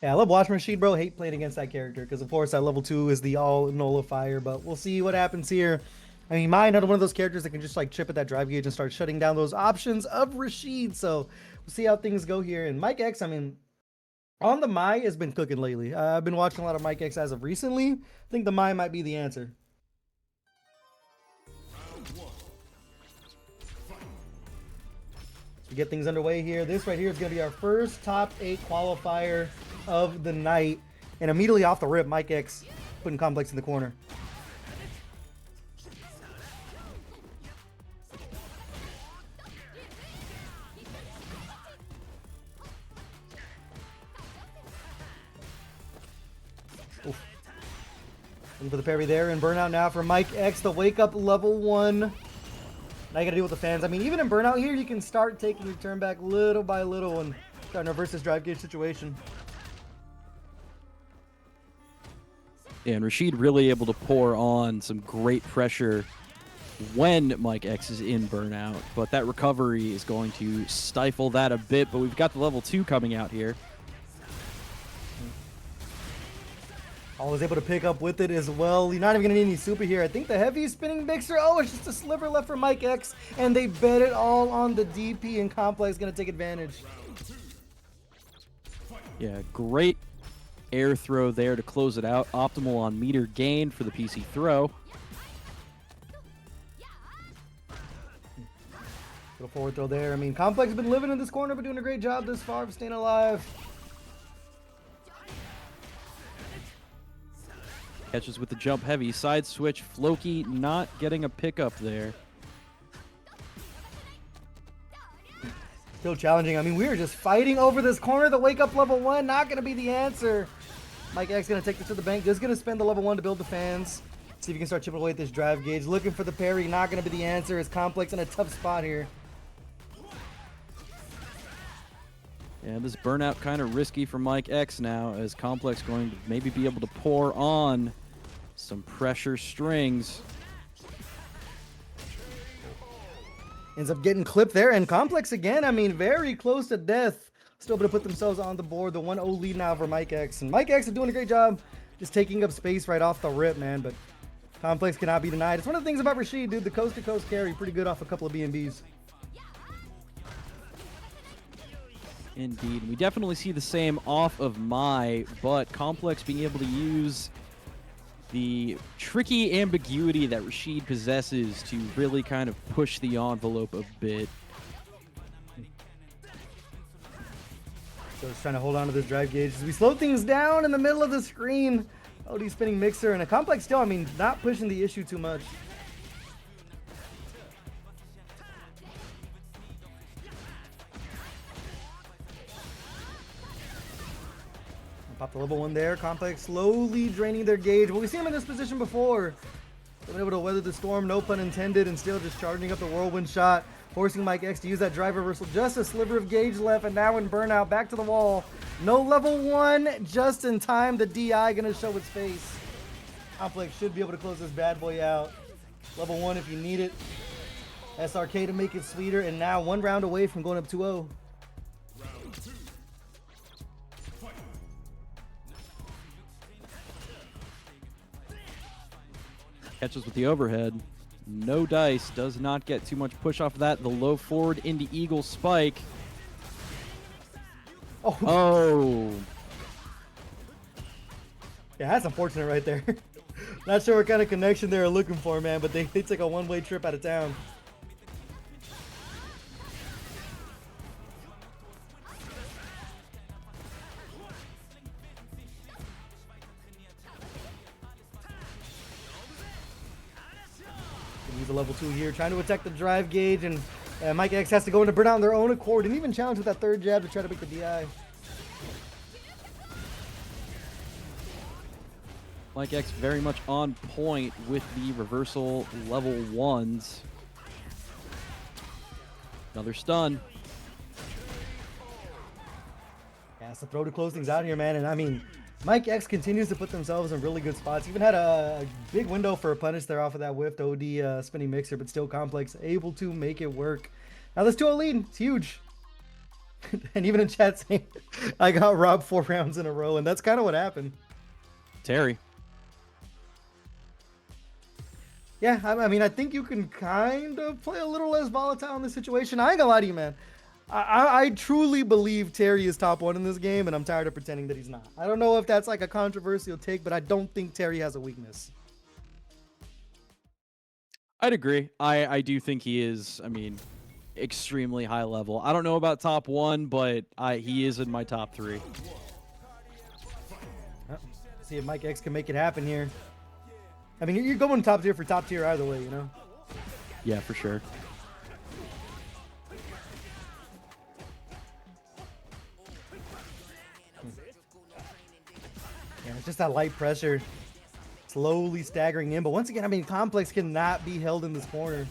Yeah, I love watching Rashid, bro. Hate playing against that character because, of course, that level 2 is the all nullifier, but we'll see what happens here. I mean, Mai, another one of those characters that can just like chip at that drive gauge and start shutting down those options of Rashid, so we'll see how things go here. And Mike X, I mean, on the Mai has been cooking lately. I've been watching a lot of Mike X as of recently. I think the Mai might be the answer. To get things underway here, this right here is going to be our first top 8 qualifier of the night, and immediately off the rip, Mike X putting Complex in the corner. Oof. Looking for the parry there, and burnout now for Mike X, the wake up level 1. Now you gotta deal with the fans. I mean, even in burnout here, you can start taking your turn back little by little and starting to reverse this drive gauge situation. Yeah, and Rashid really able to pour on some great pressure when Mike X is in burnout, but that recovery is going to stifle that a bit, but we've got the level 2 coming out here. I was able to pick up with it as well. You're not even going to need any super here. I think the heavy spinning mixer. Oh, it's just a sliver left for Mike X. And they bet it all on the DP, and Complex going to take advantage. Yeah, great air throw there to close it out. Optimal on meter gain for the PC throw. Little forward throw there. I mean, Complex has been living in this corner, but doing a great job this far of staying alive. Catches with the jump heavy. Side switch. Floki not getting a pickup there. Still challenging. I mean, we are just fighting over this corner. The wake up level 1, not going to be the answer. Mike X going to take this to the bank. Just going to spend the level 1 to build the fans. See if he can start chipping away at this drive gauge. Looking for the parry, not going to be the answer. It's Complex in a tough spot here. Yeah, this burnout kind of risky for Mike X now, as Complex going to maybe be able to pour on some pressure strings. Ends up getting clipped there, and Complex again, I mean, very close to death. Still able to put themselves on the board. The 1-0 lead now for Mike X. And Mike X is doing a great job just taking up space right off the rip, man. But Complex cannot be denied. It's one of the things about Rashid, dude. The coast-to-coast carry, pretty good off a couple of B&Bs. Indeed. We definitely see the same off of Mai, but Complex being able to use the tricky ambiguity that Rashid possesses to really kind of push the envelope a bit. So just trying to hold on to this drive gauge as we slow things down in the middle of the screen. OD spinning mixer and a Complex still, I mean, not pushing the issue too much. Pop the level 1 there. Complex slowly draining their gauge. But we've seen them in this position before. They've been able to weather the storm, no pun intended, and still just charging up the whirlwind shot, forcing Mike X to use that drive reversal. Just a sliver of gauge left, and now in burnout, back to the wall. No level 1, just in time. The DI gonna show its face. Complex should be able to close this bad boy out. Level 1 if you need it. SRK to make it sweeter, and now 1 round away from going up 2-0. Catches with the overhead. No dice. Does not get too much push off of that. The low forward into Eagle Spike. Oh. Yeah, that's unfortunate right there. Not sure what kind of connection they were looking for, man, but they took a one-way trip out of town. Use a level 2 here, trying to attack the drive gauge, and Mike X has to go into burnout on their own accord, and even challenge with that third jab to try to make the DI. Mike X very much on point with the reversal level 1s. Another stun. Yeah, it's the throw to close things out here, man, and I mean, Mike X continues to put themselves in really good spots. Even had a big window for a punish there off of that whiffed OD spinning mixer, but still Complex able to make it work. Now this 2-0 lead, it's huge. And even in chat saying, I got robbed 4 rounds in a row, and that's kind of what happened. Terry. Yeah, I mean, I think you can kind of play a little less volatile in this situation. I ain't gonna lie to you, man. I truly believe Terry is top 1 in this game, and I'm tired of pretending that he's not. I don't know if that's like a controversial take, but I don't think Terry has a weakness. I'd agree. I do think he is, I mean, extremely high level. I don't know about top 1, but he is in my top 3. See if Mike X can make it happen here. I mean, you're going top tier for top tier either way, you know? Yeah, for sure. Yeah, it's just that light pressure. Slowly staggering in. But once again, I mean, Complex cannot be held in this corner.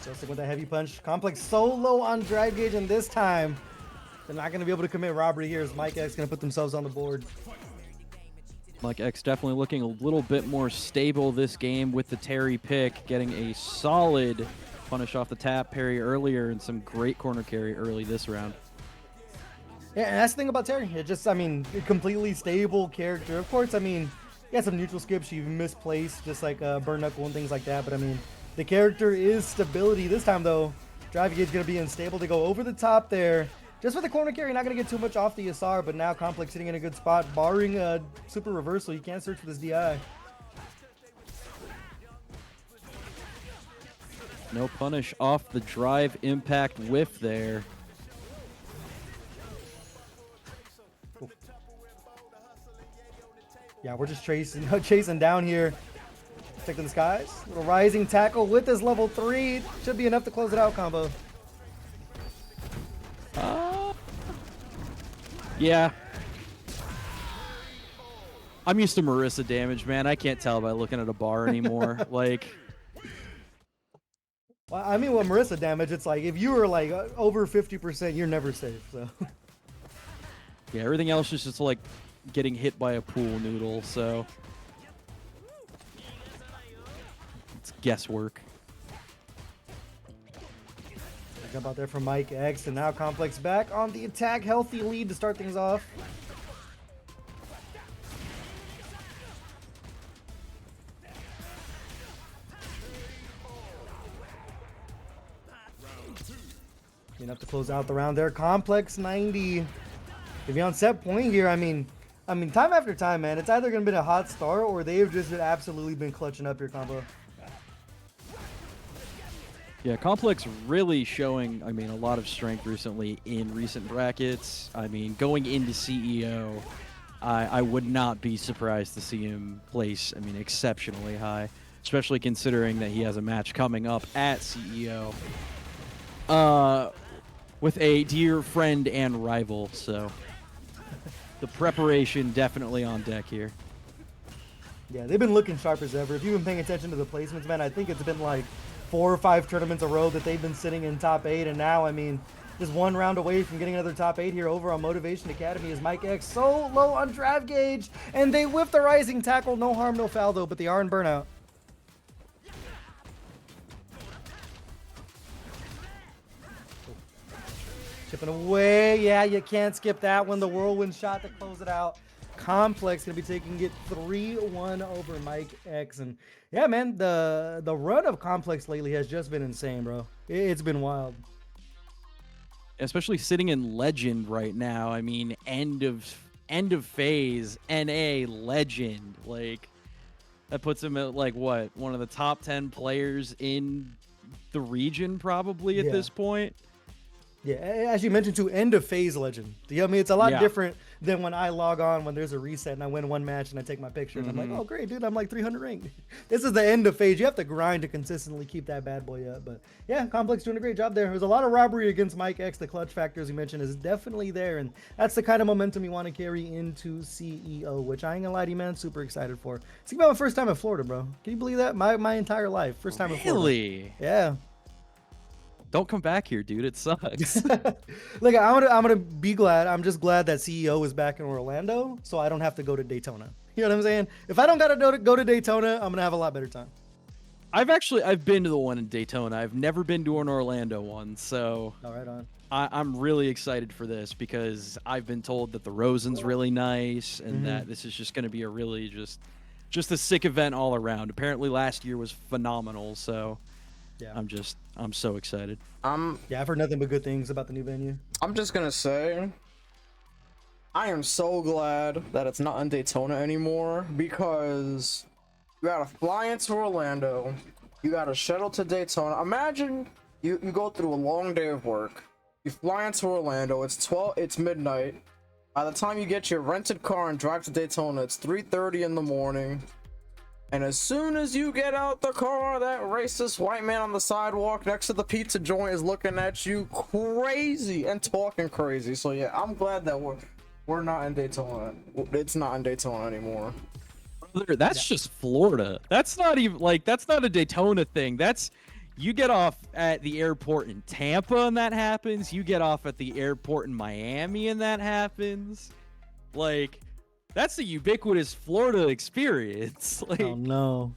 Justin with a heavy punch. Complex so low on drive gauge, and this time they're not going to be able to commit robbery here as Mike X going to put themselves on the board. Mike X definitely looking a little bit more stable this game with the Terry pick, getting a solid punish off the tap parry earlier and some great corner carry early this round. Yeah, and that's the thing about Terry. It just, I mean, a completely stable character. Of course, I mean, he has some neutral skips you misplaced, just like Burn Knuckle and things like that. But I mean, the character is stability. This time, though, drive gauge going to be unstable. To go over the top there. Just for the corner carry, not going to get too much off the SR, but now Complex sitting in a good spot, barring a super reversal. You can't search for this DI. No punish off the drive impact whiff there. Yeah, we're just chasing down here. Protecting the skies. Little rising tackle with this level 3. Should be enough to close it out combo. Yeah. I'm used to Marissa damage, man. I can't tell by looking at a bar anymore. Like, well, I mean, with Marissa damage, it's like if you were like over 50%, you're never safe. So. yeah, everything else is just like getting hit by a pool noodle. So it's guesswork. Jump out there from Mike X, and now Complex back on the attack. Healthy lead to start things off. Enough to close out the round there. Complex 90. If you're on set point here, I mean, time after time, man, it's either gonna be a hot start or they've just absolutely been clutching up your combo. Yeah, Complex really showing, I mean, a lot of strength recently in recent brackets. I mean, going into CEO, I would not be surprised to see him place, I mean, exceptionally high, especially considering that he has a match coming up at CEO with a dear friend and rival, so the preparation definitely on deck here. Yeah, they've been looking sharp as ever. If you've been paying attention to the placements, man, I think it's been like 4 or 5 tournaments a row that they've been sitting in top 8, and now, I mean, just one round away from getting another top 8 here over on Motivation Academy is Mike X so low on draft gauge, and they whip the rising tackle. No harm, no foul, though, but they are in burnout. Chipping away. Yeah, you can't skip that one. The whirlwind shot to close it out. Complex gonna be taking it 3-1 over Mike X, and yeah, man, the run of Complex lately has just been insane, bro. It's been wild. Especially sitting in Legend right now. I mean, end of phase, NA Legend. Like, that puts him at like what, one of the top 10 players in the region probably at this point. Yeah, as you mentioned, too, end of phase Legend. You know what I mean? It's a lot different than when I log on when there's a reset and I win one match and I take my picture and I'm like, oh great, dude, I'm like 300 ranked. This is the end of phase. You have to grind to consistently keep that bad boy up. But yeah, Complex doing a great job there. There's a lot of robbery against Mike X. The clutch factor, as you mentioned, is definitely there, and that's the kind of momentum you want to carry into CEO, which I ain't gonna lie to you, man, super excited for. It's about my first time in Florida, bro. Can you believe that? My entire life, first time in Florida. Really? Yeah. Don't come back here, dude. It sucks. Look, I'm gonna be glad. I'm just glad that CEO is back in Orlando, so I don't have to go to Daytona. You know what I'm saying? If I don't gotta go to Daytona, I'm gonna have a lot better time. I've been to the one in Daytona. I've never been to an Orlando one, so all right on. I'm really excited for this because I've been told that the Rosen's really nice and that this is just going to be a really just a sick event all around. Apparently last year was phenomenal, so yeah, I'm so excited. Yeah, I've heard nothing but good things about the new venue. I'm just gonna say, I am so glad that it's not in Daytona anymore, because you gotta fly into Orlando, you gotta shuttle to Daytona. Imagine you go through a long day of work, you fly into Orlando, it's midnight. By the time you get your rented car and drive to Daytona, it's 3:30 in the morning. And as soon as you get out the car, that racist white man on the sidewalk next to the pizza joint is looking at you crazy and talking crazy. So yeah, I'm glad that we're not in Daytona. It's not in Daytona anymore. That's just Florida. That's not even like, that's not a Daytona thing. That's, you get off at the airport in Tampa and that happens. You get off at the airport in Miami and that happens. Like, that's the ubiquitous Florida experience. Like, oh no.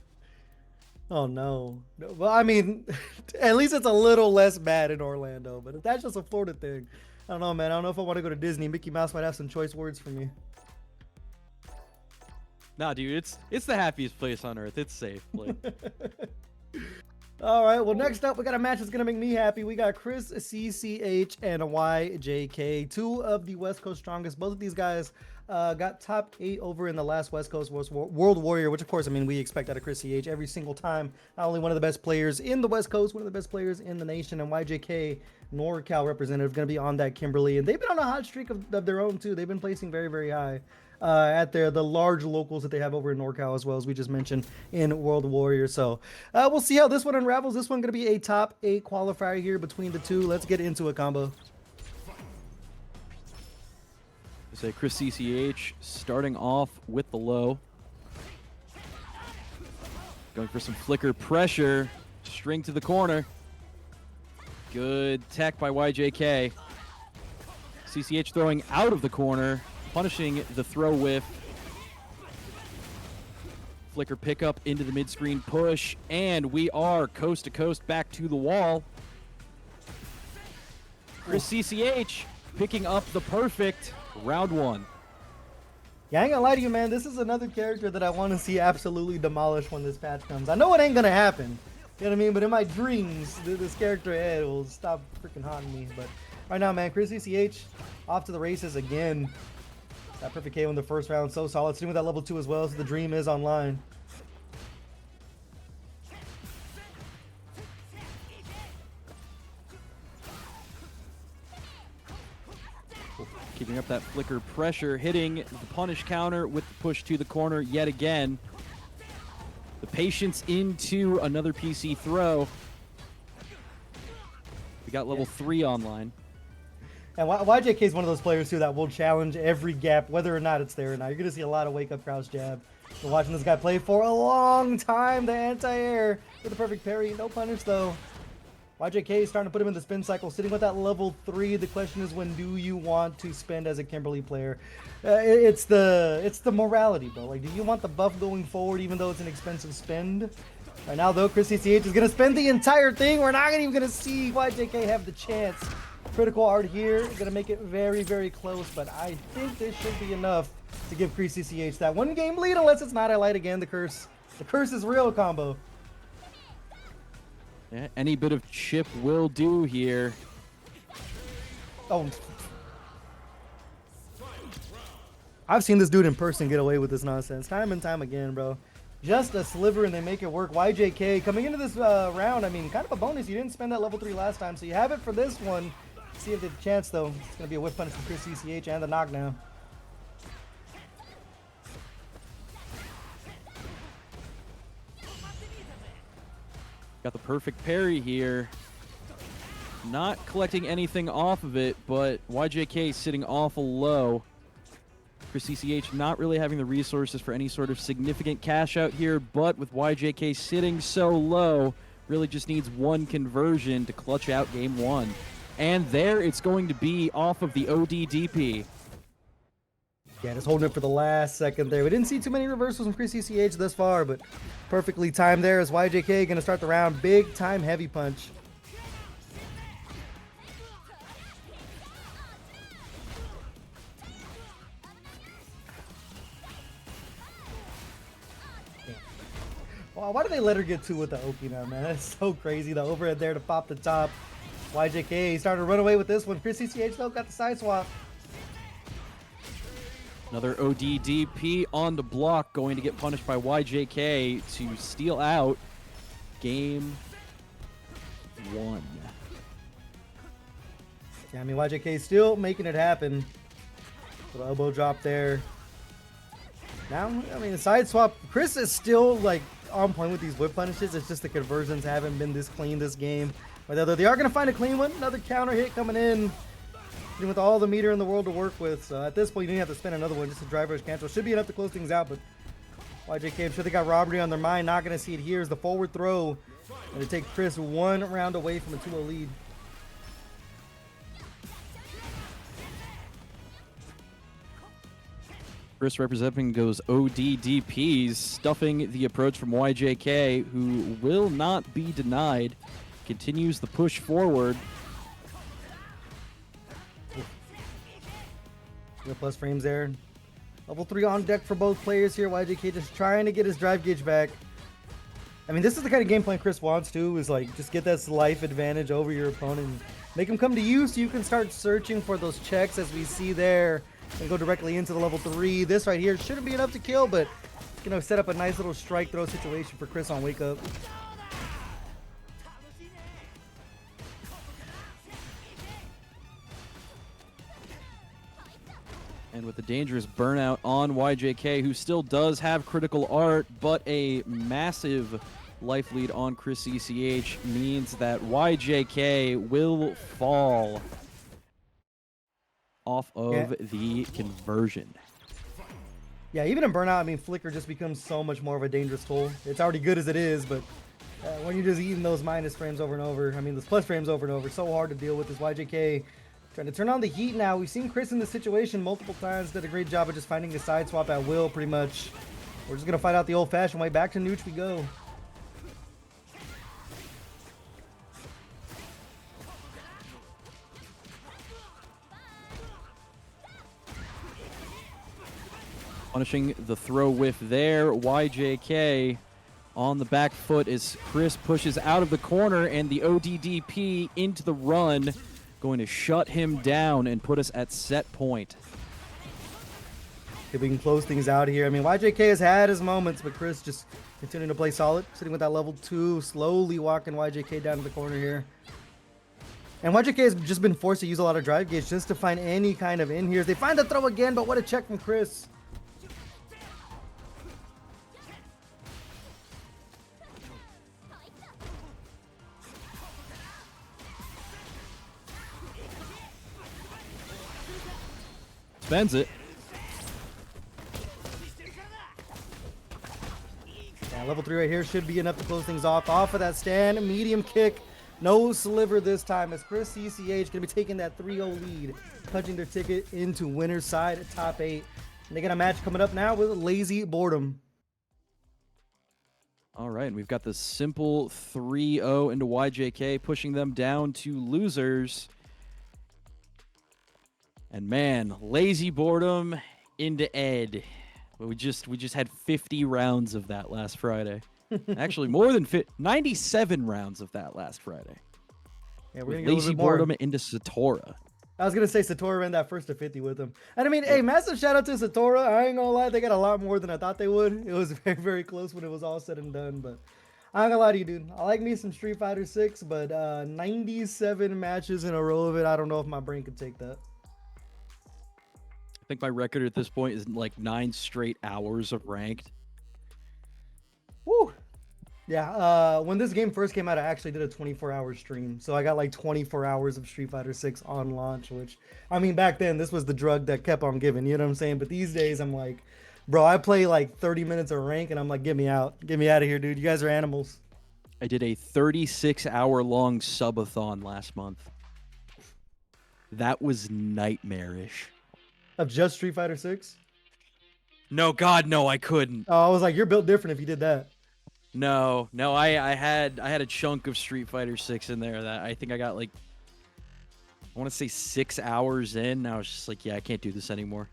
Oh no. Well, I mean, at least it's a little less bad in Orlando, but if that's just a Florida thing, I don't know, man. I don't know if I want to go to Disney. Mickey Mouse might have some choice words for me. nah, dude, it's the happiest place on earth. It's safe. Like, all right, well, next up, we got a match that's going to make me happy. We got Chris CCH and YJK, two of the West Coast strongest. Both of these guys got top 8 over in the last West Coast World Warrior, which, of course, I mean, we expect out of Chris CH every single time. Not only one of the best players in the West Coast, one of the best players in the nation, and YJK, NorCal representative, going to be on that Kimberly. And they've been on a hot streak of their own, too. They've been placing very, very high. at the large locals that they have over in NorCal, as well as we just mentioned in World Warrior. So we'll see how this one unravels. This one going to be a top 8 qualifier here between the two. Let's get into a combo. Say Chris CCH starting off with the low. Going for some flicker pressure. String to the corner. Good tech by YJK. CCH throwing out of the corner, punishing the throw whiff. Flicker pickup into the mid-screen push, and we are coast to coast back to the wall. Chris CCH picking up the perfect round 1. Yeah, I ain't gonna lie to you, man. This is another character that I want to see absolutely demolished when this patch comes. I know it ain't gonna happen. You know what I mean? But in my dreams, this character head will stop freaking haunting me. But right now, man, Chris CCH off to the races again. That perfect KO in the first round, so solid. Sitting with that level 2 as well, so the dream is online. Keeping up that flicker pressure, hitting the punish counter with the push to the corner yet again. The patience into another PC throw. We got level 3 online. And YJK is one of those players too that will challenge every gap, whether or not it's there or not. You're gonna see a lot of wake up crouch jab. Been watching this guy play for a long time. The anti-air with the perfect parry, no punish though. YJK is starting to put him in the spin cycle, sitting with that level 3. The question is, when do you want to spend as a Kimberly player? It's the morality, bro. Like, do you want the buff going forward, even though it's an expensive spend? Right now, though, Chris CCH is gonna spend the entire thing. We're not even gonna see YJK have the chance. Critical art here, gonna make it very, very close, but I think this should be enough to give Chris CCH that 1 game lead, unless it's not highlight again. The curse is real combo. Yeah, any bit of chip will do here. Oh, I've seen this dude in person get away with this nonsense time and time again, bro. Just a sliver and they make it work. YJK coming into this round, I mean, kind of a bonus. You didn't spend that level 3 last time, so you have it for this one. See if they have a chance, though. It's going to be a whip punish from Chris CCH and the knockdown. Got the perfect parry here. Not collecting anything off of it, but YJK sitting awful low. For CCH not really having the resources for any sort of significant cash out here, but with YJK sitting so low, really just needs 1 conversion to clutch out game 1. And there it's going to be off of the ODDP. Yeah, just holding it for the last second there. We didn't see too many reversals from Chris CCH thus far, but perfectly timed there as YJK going to start the round. Big time heavy punch. Wow, why do they let her get 2 with the Oki now, man? That's so crazy. The overhead there to pop the top. YJK starting to run away with this one. Chris CCH though got the side swap. Another ODDP on the block, going to get punished by YJK to steal out game 1. Yeah, I mean, YJK still making it happen. Little elbow drop there. Now, I mean, the side swap. Chris is still like on point with these whip punishes. It's just the conversions haven't been this clean this game. But they are going to find a clean one. Another counter hit coming in. With all the meter in the world to work with. So at this point, you didn't have to spend another one. Just a driver's cancel. Should be enough to close things out. But YJK, I'm sure they got robbery on their mind. Not going to see it here. Is the forward throw. And to take Chris 1 round away from a 2-0 lead. Chris representing those ODDPs, stuffing the approach from YJK, who will not be denied. Continues the push forward. Plus frames there. Level 3 on deck for both players here. YJK just trying to get his drive gauge back. I mean, this is the kind of game plan Chris wants to, is like just get that life advantage over your opponent. Make him come to you so you can start searching for those checks as we see there and go directly into the level 3. This right here shouldn't be enough to kill, but you know, set up a nice little strike throw situation for Chris on wake up. And with a dangerous burnout on YJK, who still does have critical art, but a massive life lead on Chris CCH means that YJK will fall off of the conversion. Yeah, even in burnout, I mean, Flicker just becomes so much more of a dangerous tool. It's already good as it is, but when you're just eating those minus frames over and over, I mean, those plus frames over and over, so hard to deal with. This YJK trying to turn on the heat now. We've seen Chris in this situation multiple times. Did a great job of just finding a side swap at will, pretty much. We're just going to fight out the old-fashioned way. Back to Nooch we go. Punishing the throw whiff there. YJK on the back foot as Chris pushes out of the corner, and the ODDP into the run, going to shut him down and put us at set point. If we can close things out here. I mean, YJK has had his moments, but Chris just continuing to play solid, sitting with that level 2, slowly walking YJK down to the corner here. And YJK has just been forced to use a lot of drive gauge just to find any kind of in here. They find the throw again, but what a check from Chris. Spends it. Yeah, level 3 right here should be enough to close things off. Off of that stand, medium kick. No sliver this time as Chris CCH going to be taking that 3-0 lead, punching their ticket into winner's side at top 8. And they got a match coming up now with Lazy Boredom. All right, and we've got the simple 3-0 into YJK, pushing them down to losers. And man, Lazy Boredom into Ed. We just had 50 rounds of that last Friday. Actually, more than 97 rounds of that last Friday. Yeah, we're gonna with get Lazy Boredom into Satora. I was gonna say Satora ran that first to 50 with him. And I mean, hey, massive shout out to Satora. I ain't gonna lie, they got a lot more than I thought they would. It was very, very close when it was all said and done. But I ain't gonna lie to you, dude. I like me some Street Fighter 6, but 97 matches in a row of it, I don't know if my brain could take that. I think my record at this point is like 9 straight hours of ranked. Woo! Yeah, when this game first came out, I actually did a 24-hour stream. So I got like 24 hours of Street Fighter 6 on launch, which, I mean, back then, this was the drug that kept on giving, you know what I'm saying? But these days, I'm like, bro, I play like 30 minutes of rank, and I'm like, get me out. Get me out of here, dude. You guys are animals. I did a 36-hour-long subathon last month. That was nightmarish. Of just Street Fighter 6? No, God, no, I couldn't. Oh, I was like, you're built different if you did that. No, I had a chunk of Street Fighter 6 in there that I think I got like, I want to say 6 hours in. And I was just like, yeah, I can't do this anymore.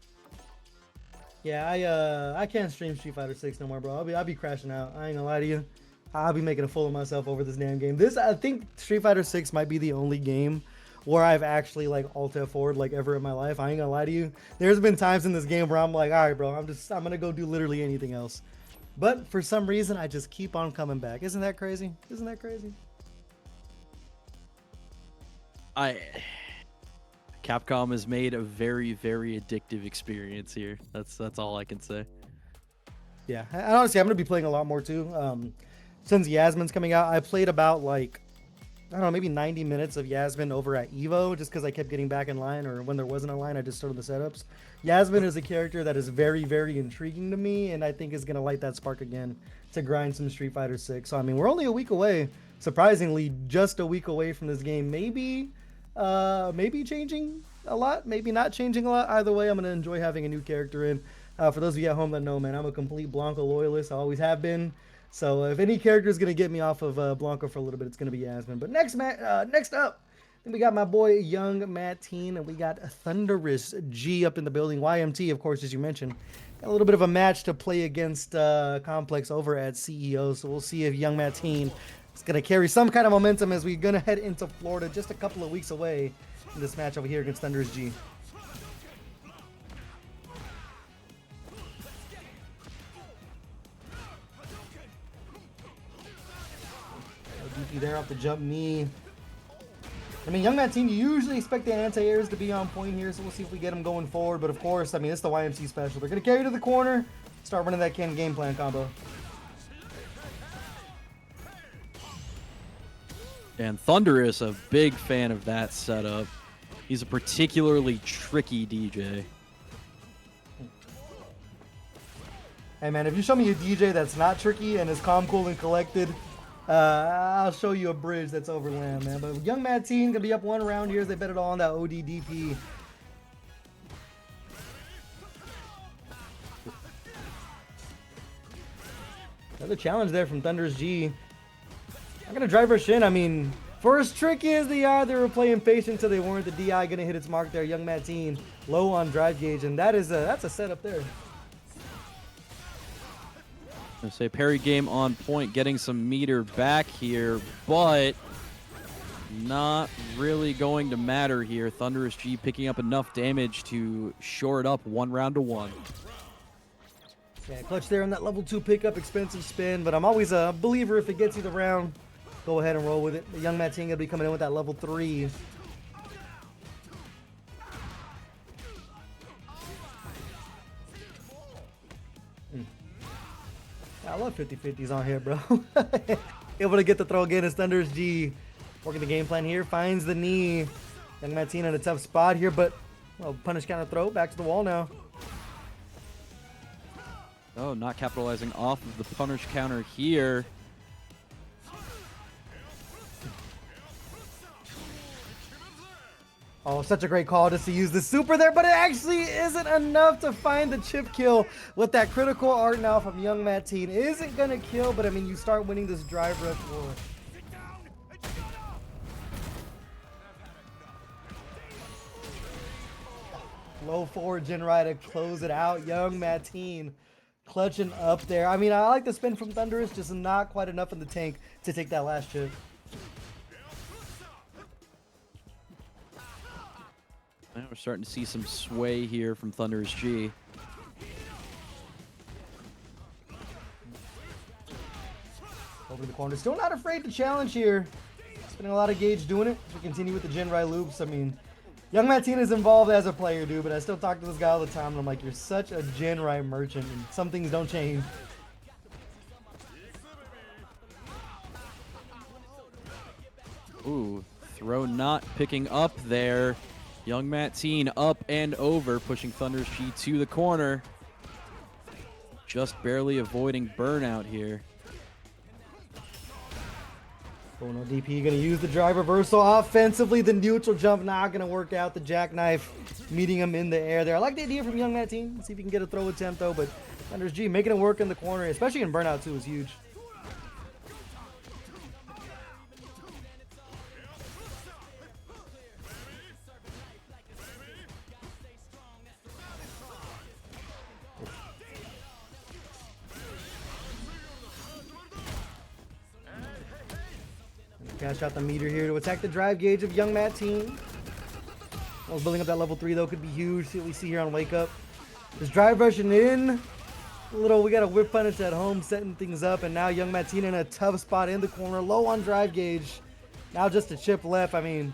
Yeah, I can't stream Street Fighter 6 no more, bro. I'll be crashing out. I ain't gonna lie to you. I'll be making a fool of myself over this damn game. I think Street Fighter 6 might be the only game where I've actually like alt F4'd like ever in my life. I ain't gonna lie to you. There's been times in this game where I'm like, all right, bro, I'm gonna go do literally anything else. But for some reason, I just keep on coming back. Isn't that crazy? Isn't that crazy? Capcom has made a very, very addictive experience here. That's all I can say. Yeah, and honestly, I'm gonna be playing a lot more too. Since Yasmin's coming out, I played about like, I don't know, maybe 90 minutes of Yasmin over at Evo, just because I kept getting back in line, or when there wasn't a line, I just started the setups. Yasmin is a character that is very, very intriguing to me, and I think is going to light that spark again to grind some Street Fighter 6. So, I mean, we're only a week away, surprisingly, just a week away from this game. Maybe changing a lot, maybe not changing a lot. Either way, I'm going to enjoy having a new character in. For those of you at home that know, man, I'm a complete Blanca loyalist. I always have been. So if any character is going to get me off of Blanca for a little bit, it's going to be Yasmin. But next up, then we got my boy Young Mateen, and we got Thunderous G up in the building. YMT, of course, as you mentioned. Got a little bit of a match to play against Complex over at CEO. So we'll see if Young Mateen is going to carry some kind of momentum as we're going to head into Florida just a couple of weeks away in this match over here against Thunderous G. DP there off the jump knee. I mean, Young Matt team, you usually expect the anti-airs to be on point here, so we'll see if we get them going forward. But of course, I mean, it's the YMC special. They're going to carry to the corner, start running that Ken game plan combo. And Thunder is a big fan of that setup. He's a particularly tricky DJ. Hey man, if you show me a DJ that's not tricky and is calm, cool, and collected, I'll show you a bridge that's overland, man. But Young Mad team gonna be up one round here as they bet it all on that ODDP. Another challenge there from Thunder's G. I'm gonna drive rush in. I mean, for as tricky as they are, they were playing patient until they weren't. The DI gonna hit its mark there. Young Mad team low on drive gauge, and that's a setup there. I say parry game on point, getting some meter back here, but not really going to matter here. Thunderous G picking up enough damage to shore it up 1 round to 1. Yeah, clutch there on that level 2 pickup, expensive spin, but I'm always a believer if it gets you the round, go ahead and roll with it. The Young Mad team gonna be coming in with that level 3. I love 50-50s on here, bro. Able to get the throw again as Thunder's G. Working the game plan here. Finds the knee. Young Mateen in a tough spot here, but well, punish counter throw. Back to the wall now. Oh, not capitalizing off of the punish counter here. Oh, such a great call just to use the super there, but it actually isn't enough to find the chip kill with that critical art now from Young Mateen. Isn't going to kill, but I mean, you start winning this drive rush war. Low forward gen right to close it out. Young Mateen clutching up there. I mean, I like the spin from Thunderous, just not quite enough in the tank to take that last chip. Now we're starting to see some sway here from Thunderous G. Over the corner. Still not afraid to challenge here. Spending a lot of gauge doing it. As we continue with the Gen Rai loops. I mean, Young Mateen is involved as a player, dude, but I still talk to this guy all the time, and I'm like, you're such a Gen Rai merchant, and some things don't change. Ooh, throw not picking up there. Young Mateen up and over, pushing Thunderous G to the corner. Just barely avoiding burnout here. Oh no, DP gonna use the drive reversal offensively. The neutral jump not gonna work out. The jackknife meeting him in the air there. I like the idea from Young Mateen. See if he can get a throw attempt though, but Thunderous G making it work in the corner, especially in burnout too, is huge. Cash out the meter here to attack the drive gauge of Young Mateen. Well, building up that level 3 though could be huge. See what we see here on Wake Up. This drive rushing in. We got a whip punish at home, setting things up, and now Young Mateen in a tough spot in the corner, low on drive gauge. Now just a chip left. I mean,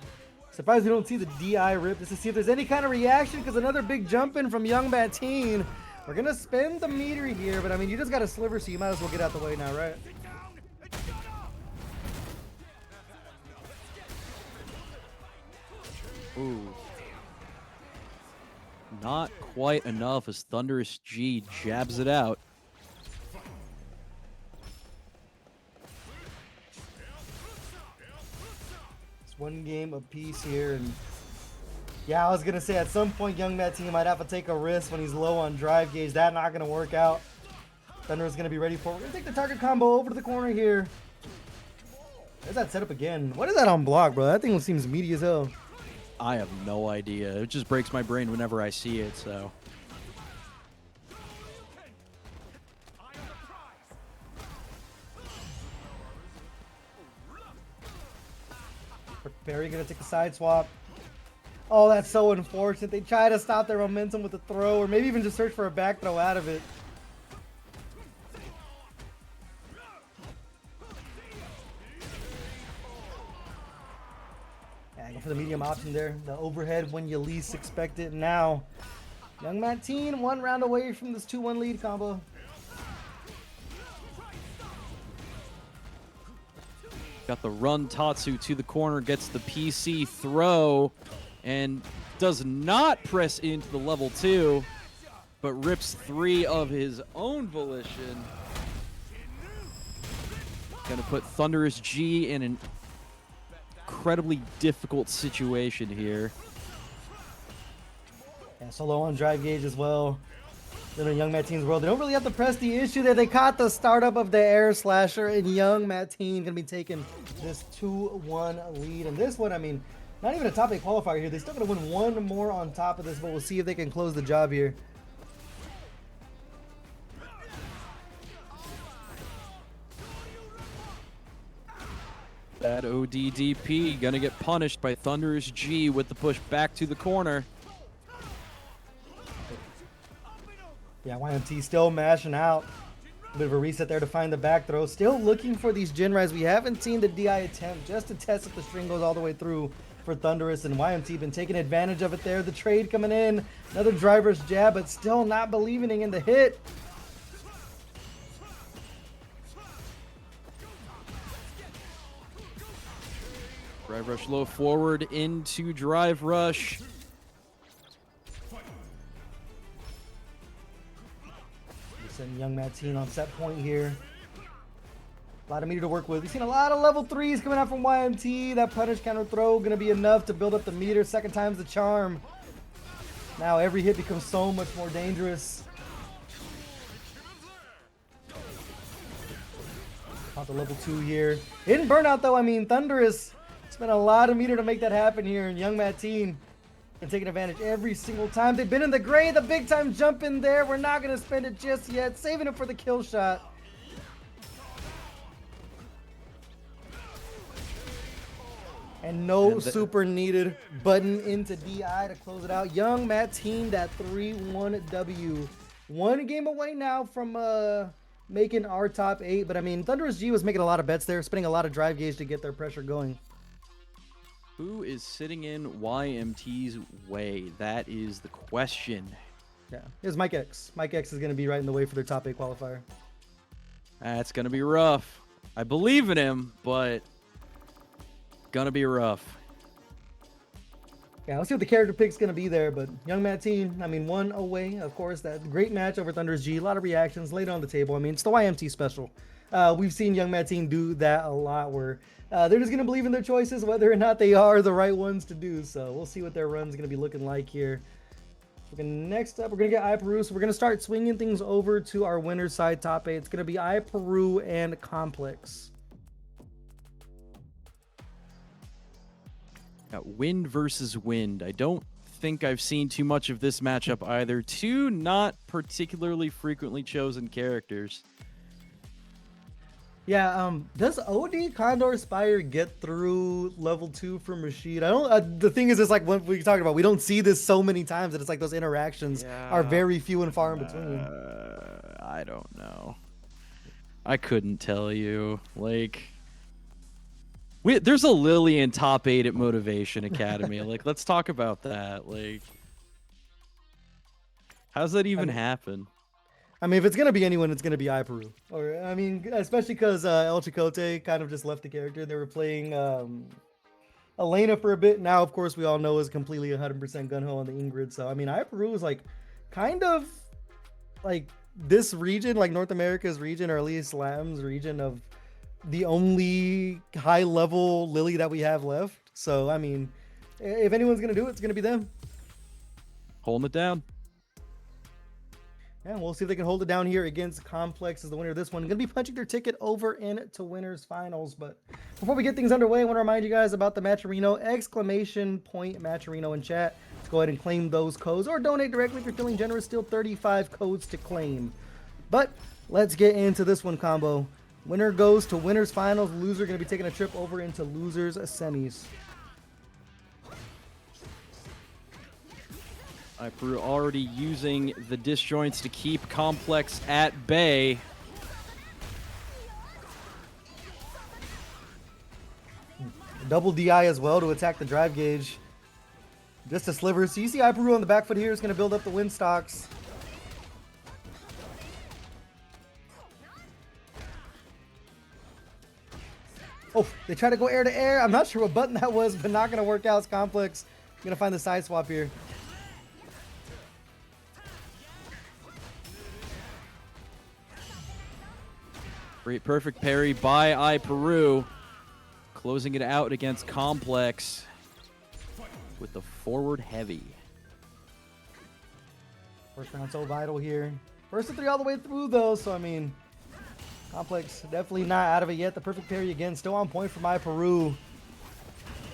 surprised we don't see the DI rip just to see if there's any kind of reaction, because another big jump in from Young Mateen. We're gonna spend the meter here, but I mean, you just got a sliver, so you might as well get out the way now, right? Ooh. Not quite enough as Thunderous G jabs it out. It's one game apiece here, and yeah, I was gonna say at some point Young Mateen might have to take a risk when he's low on drive gauge. That's not gonna work out. Thunder is gonna be ready for it. We're gonna take the target combo over to the corner here. There's that setup again. What is that on block, bro? That thing seems meaty as hell. I have no idea. It just breaks my brain whenever I see it, so. Barry gonna take a side swap. Oh, that's so unfortunate. They try to stop their momentum with a throw, or maybe even just search for a back throw out of it. Yeah, go for the medium option there. The overhead when you least expect it. Now, Young Matt Teen 1 round away from this 2-1 lead combo. Got the run Tatsu to the corner, gets the PC throw, and does not press into the level 2, but rips 3 of his own volition. Gonna put Thunderous G in an incredibly difficult situation here. Yeah, solo on drive gauge as well. In Young Matt Teen's world, they don't really have to press the issue there. They caught the startup of the air slasher, and Young Matt Teen gonna be taking this 2-1 lead. And this one, I mean, not even a top 8 qualifier here. They're still gonna win one more on top of this, but we'll see if they can close the job here. That ODDP gonna get punished by Thunderous G with the push back to the corner. Yeah, YMT still mashing out. A bit of a reset there to find the back throw. Still looking for these Jinrais. We haven't seen the DI attempt just to test if the string goes all the way through for Thunderous, and YMT been taking advantage of it there. The trade coming in. Another driver's jab, but still not believing in the hit. Drive rush low forward into drive rush. Sending Young Matt Teen on set point here. A lot of meter to work with. We've seen a lot of level 3s coming out from YMT. That punish counter throw going to be enough to build up the meter. Second time's the charm. Now every hit becomes so much more dangerous. Caught the level 2 here. Hidden burnout though. I mean, Thunderous spent a lot of meter to make that happen here. And Young Matt Teen and taking advantage every single time. They've been in the gray, the big time jump in there. We're not going to spend it just yet. Saving it for the kill shot. And no super needed button into DI to close it out. Young Matt Teen, that 3-1 W. One game away now from making our top 8. But I mean, Thunderous G was making a lot of bets there, spending a lot of drive gauge to get their pressure going. Who is sitting in YMT's way? That is the question. Yeah, here's Mike X. Mike X is going to be right in the way for their top 8 qualifier. That's going to be rough. I believe in him, but going to be rough. Yeah, let's see what the character pick's going to be there. But Young Matt Teen, I mean, 1 away, of course. That great match over Thunderous G. A lot of reactions laid on the table. I mean, it's the YMT special. We've seen Young Matt Teen do that a lot where they're just going to believe in their choices, whether or not they are the right ones to do. So we'll see what their run's going to be looking like here. Next up, we're going to get iPeru. So we're going to start swinging things over to our winner's side top 8. It's going to be iPeru and Complex. Got Wind versus Wind. I don't think I've seen too much of this matchup either. Two not particularly frequently chosen characters. Yeah, does OD Condor Spire get through level 2 from Rashid? I don't. The thing is, it's like what we talked about. We don't see this so many times that it's like those interactions are very few and far in between. I don't know. I couldn't tell you. Like, there's a Lily in top 8 at Motivation Academy. Like, let's talk about that. Like, how's that even happen? I mean, if it's gonna be anyone, it's gonna be iPeru. Or I mean, especially because El Chicote kind of just left the character. They were playing Elena for a bit. Now, of course, we all know is completely 100% gun-ho on the Ingrid. So I mean, iPeru is like kind of like this region, like North America's region, or at least Slam's region, of the only high-level Lily that we have left. So I mean, if anyone's gonna do it, it's gonna be them. Holding it down. And we'll see if they can hold it down here against Complex as the winner of this one. Going to be punching their ticket over into winners finals. But before we get things underway, I want to remind you guys about the Matcherino, !Matcherino in chat. Let's go ahead and claim those codes or donate directly if you're feeling generous. Still 35 codes to claim. But let's get into this one combo. Winner goes to winners finals. Loser going to be taking a trip over into losers semis. iPeru already using the disjoints to keep Complex at bay. Double DI as well to attack the drive gauge. Just a sliver. So you see Iperu on the back foot here is going to build up the win stocks. Oh, they try to go air to air. I'm not sure what button that was, but not going to work out. It's Complex. Going to find the side swap here. Great perfect parry by Iperu. Closing it out against Complex with the forward heavy. First round so vital here. First to 3 all the way through though, so I mean, Complex definitely not out of it yet. The perfect parry again, still on point for Iperu.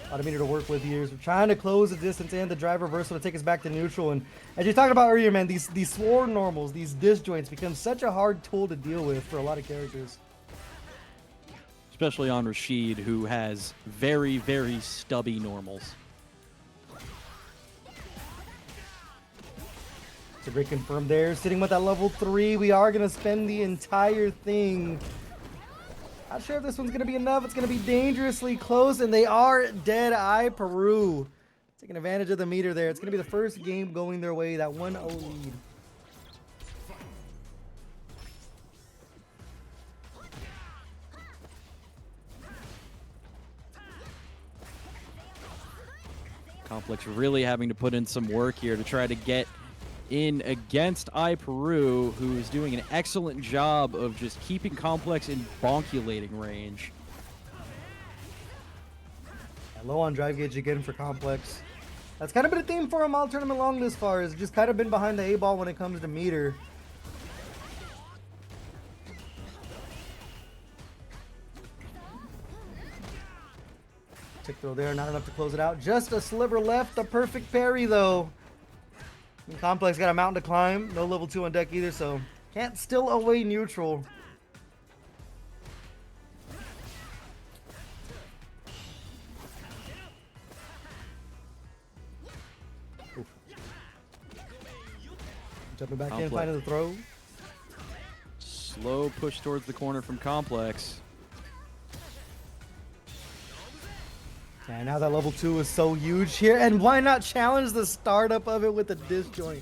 A lot of meter to work with here. So we're trying to close the distance and the drive reversal to take us back to neutral. And as you talked about earlier, man, these sword normals, these disjoints become such a hard tool to deal with for a lot of characters. Especially on Rashid, who has very, very stubby normals. So great confirm there. Sitting with that level 3. We are going to spend the entire thing. Not sure if this one's going to be enough. It's going to be dangerously close, and they are dead. Iperu taking advantage of the meter there. It's going to be the first game going their way, that 1-0 lead. Complex really having to put in some work here to try to get in against Iperu, who is doing an excellent job of just keeping Complex in bonkulating range. Low on drive gauge again for Complex. That's kind of been a theme for him all tournament long this far, is just kind of been behind the A-ball when it comes to meter. Tick throw there, not enough to close it out. Just a sliver left, the perfect parry though. And Complex got a mountain to climb, no level 2 on deck either, so can't steal away neutral. Oof. Jumping back in, finding the throw. Slow push towards the corner from Complex. And now that level 2 is so huge here, and why not challenge the startup of it with a disjoint?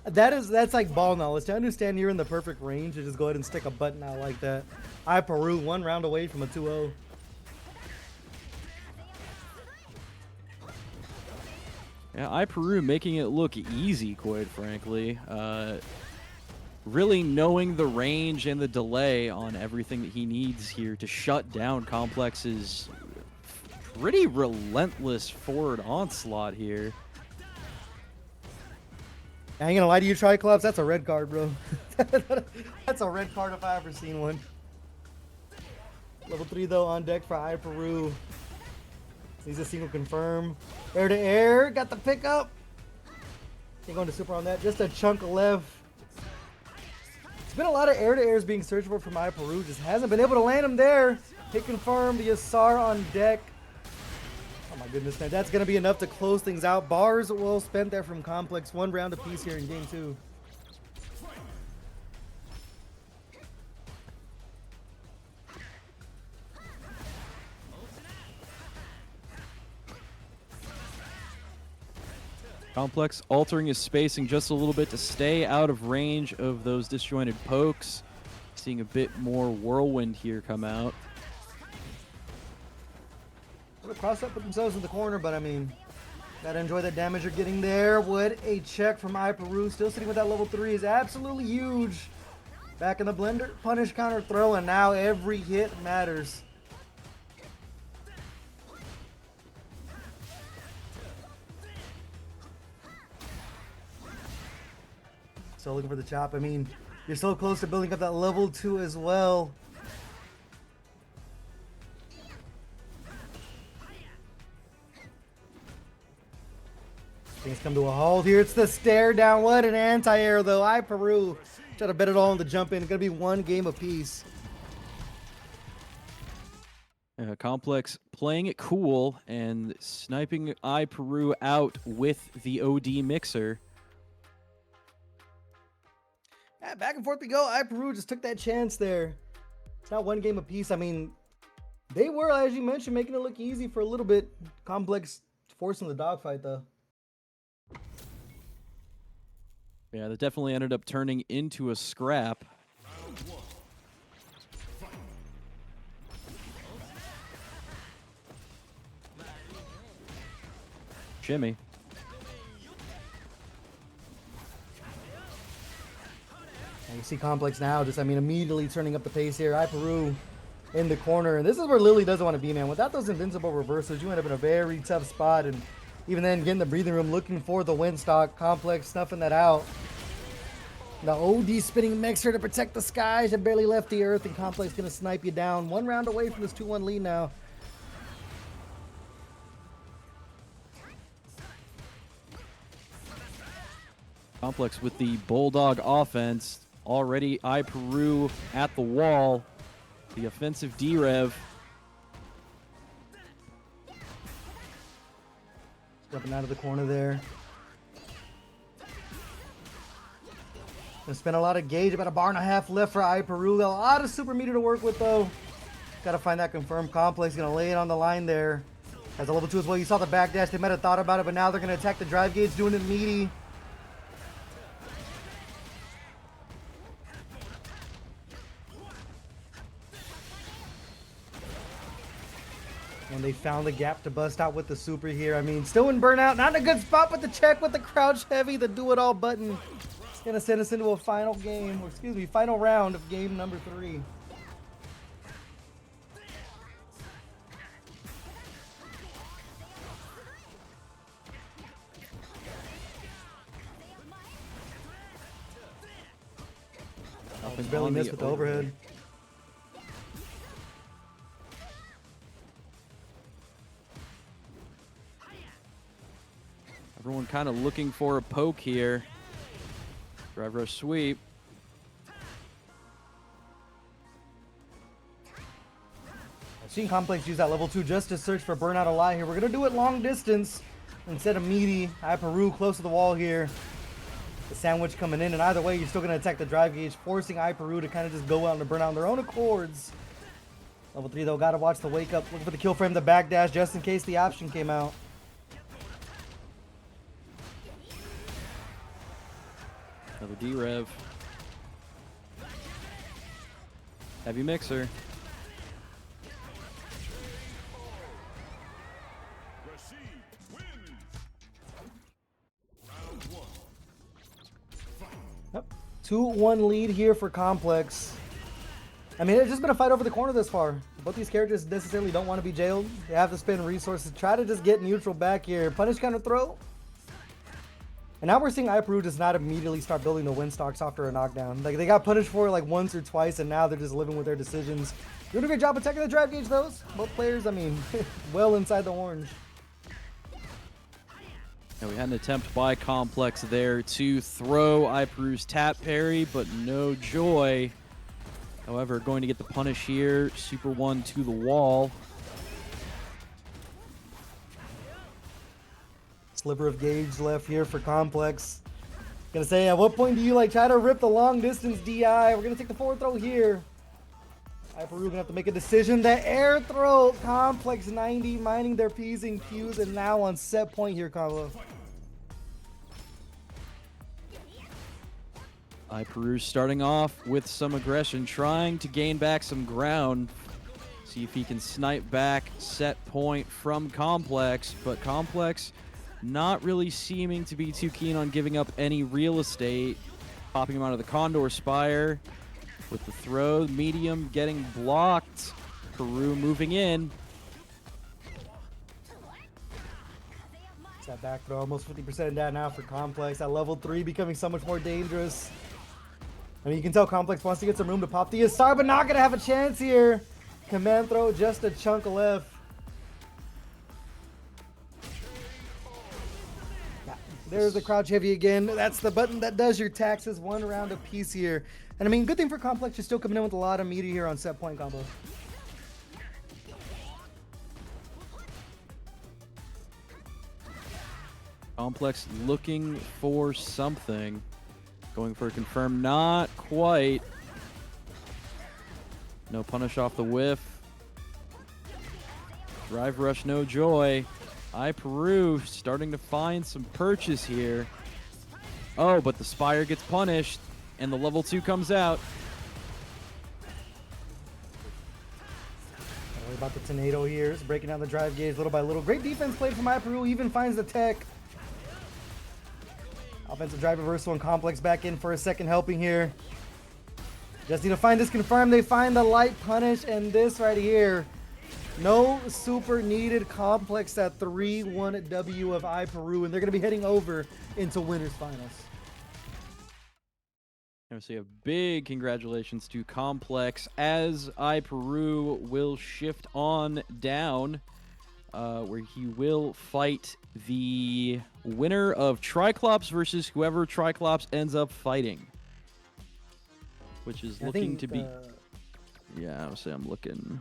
That's like ball knowledge. To understand you're in the perfect range to just go ahead and stick a button out like that. Iperu 1 round away from a 2-0. Yeah, Iperu making it look easy, quite frankly. Really knowing the range and the delay on everything that he needs here to shut down Complex's pretty relentless forward onslaught here. I ain't gonna lie to you, Triclops, that's a red card, bro. That's a red card if I ever seen one. Level 3 though on deck for Iperu. Needs a single confirm. Air to air, got the pickup. Ain't going to super on that, just a chunk left. It's been a lot of air to airs being searched for from Iperu, just hasn't been able to land him there. Hit confirm, the Asar on deck. Oh my goodness, man, that's going to be enough to close things out. Bars well spent there from Complex. 1 round apiece here in game 2. Complex altering his spacing just a little bit to stay out of range of those disjointed pokes. Seeing a bit more whirlwind here come out. Cross up with themselves in the corner, but I mean, gotta enjoy that damage you're getting there. What a check from Iperu. Still sitting with that level 3 is absolutely huge. Back in the blender, punish, counter, throw, and now every hit matters. So looking for the chop. I mean, you're so close to building up that level 2 as well. Things come to a halt here. It's the stare down. What an anti-air though. Iperu try to bet it all on the jump in. It's gonna be 1 game apiece. Complex playing it cool and sniping Iperu out with the OD mixer. Yeah, back and forth we go. Iperu just took that chance there. It's not 1 game apiece. I mean, They were, as you mentioned, making it look easy for a little bit. Complex forcing the dogfight, though. Yeah, that definitely ended up turning into a scrap. Shimmy. And you see Complex now just, I mean, immediately turning up the pace here. Iperu in the corner. And this is where Lily doesn't want to be, man. Without those invincible reversals, you end up in a very tough spot. And even then, getting the breathing room, looking for the win stock. Complex snuffing that out. The OD spinning mixer to protect the skies. It barely left the earth, and Complex going to snipe you down. 1 round away from this 2-1 lead now. Complex with the Bulldog offense. Already Iperu at the wall. The offensive D-Rev. Jumping out of the corner there. Gonna spend a lot of gauge, about 1.5 bars left for Iperu. A lot of super meter to work with, though. Gotta find that confirmed. Complex gonna lay it on the line there. As a level 2 as well. You saw the backdash. They might have thought about it, but now they're gonna attack the drive gauge, doing it meaty. And they found the gap to bust out with the super here. I mean, still in burnout. Not in a good spot, but the check with the crouch heavy, the do-it-all button. It's going to send us into a final game, or excuse me, final round of game number 3. Oh, barely missed with the overhead. Everyone kind of looking for a poke here. Drive rush sweep. I've seen Complex use that level 2 just to search for burnout alive here. We're going to do it long distance instead of meaty. Iperu close to the wall here. The sandwich coming in, and either way, you're still going to attack the drive gauge, forcing Iperu to kind of just go out and burn out on their own accords. Level 3, though, got to watch the wake up. Looking for the kill frame, the backdash, just in case the option came out. Another D-Rev. Heavy mixer. Rashid wins. Round 1. Yep. 2-1 lead here for Complex. I mean, it's just been a fight over the corner this far. Both these characters necessarily don't want to be jailed. They have to spend resources. Try to just get neutral back here. Punish counter throw. And now we're seeing Iperu just not immediately start building the win stocks after a knockdown. Like, they got punished for it like once or twice, and now they're just living with their decisions. Doing a great job attacking the drive gauge, those. Both players, I mean, well inside the orange. And we had an attempt by Complex there to throw Iperu's tap parry, but no joy. However, going to get the punish here. Super 1 to the wall. Sliver of gauge left here for Complex. Gonna say, at what point do you like try to rip the long distance DI? We're gonna take the forward throw here. Iperu gonna have to make a decision. The air throw. Complex 90 mining their P's and Q's, and now on set point here, Combo. Iperu starting off with some aggression, trying to gain back some ground. See if he can snipe back set point from Complex, but Complex not really seeming to be too keen on giving up any real estate. Popping him out of the Condor Spire with the throw. Medium getting blocked. Peru moving in. It's that back throw, almost 50% down now for Complex. At level 3 becoming so much more dangerous. I mean, you can tell Complex wants to get some room to pop the Asar, but not gonna have a chance here. Command throw, just a chunk left. There's the crouch heavy again. That's the button that does your taxes. 1 round apiece here. And I mean, good thing for Complex, you're still coming in with a lot of meter here on set point combo. Complex looking for something. Going for a confirm, not quite. No punish off the whiff. Drive rush, no joy. Peru starting to find some purchase here. Oh, but the Spire gets punished, and the level 2 comes out. Don't worry about the tornado here. It's breaking down the drive gauge little by little. Great defense played from Peru. Even finds the tech. Offensive drive reversal and complex back in for a second helping here. Just need to find this confirmed. They find the light punish, and this right here. No super needed. Complex at 3-1 W of Peru, and they're going to be heading over into winners finals. I say a big congratulations to Complex as Peru will shift on down, where he will fight the winner of Triclops versus whoever Triclops ends up fighting, which is looking to be. Yeah, I would say I'm looking.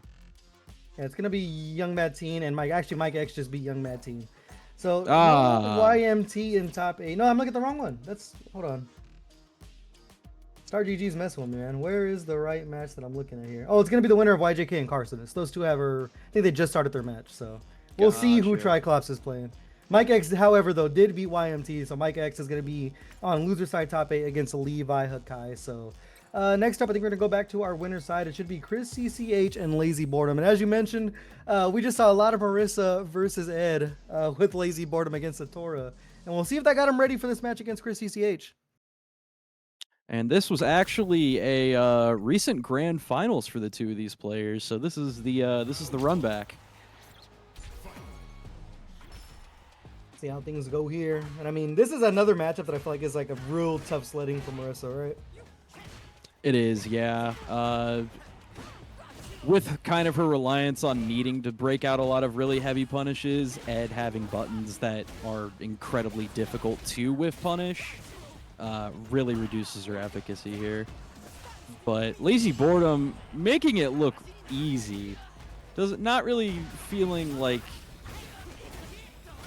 Yeah, it's gonna be Young Mad Teen and Mike. Actually, Mike X just beat Young Mad Teen. So YMT in top 8. No, I'm looking at the wrong one. Hold on. Star GG's messing with me, man. Where is the right match that I'm looking at here? Oh, it's gonna be the winner of YJK and Carson. Those two have I think they just started their match, so we'll see who Triclops is playing. Mike X, however, though, did beat YMT, so Mike X is gonna be on loser side top 8 against Levi Hakai. So next up, I think we're gonna go back to our winner side. It should be Chris CCH and Lazy Boredom. And as you mentioned, we just saw a lot of Marissa versus Ed with Lazy Boredom against Satora, and we'll see if that got him ready for this match against Chris CCH. And this was actually a recent grand finals for the two of these players, so this is the run back. See how things go here. And I mean, this is another matchup that I feel like is like a real tough sledding for Marissa, right? It is, yeah. With kind of her reliance on needing to break out a lot of really heavy punishes, Ed having buttons that are incredibly difficult to whiff punish, really reduces her efficacy here. But Lazy Boredom making it look easy. Not really feeling like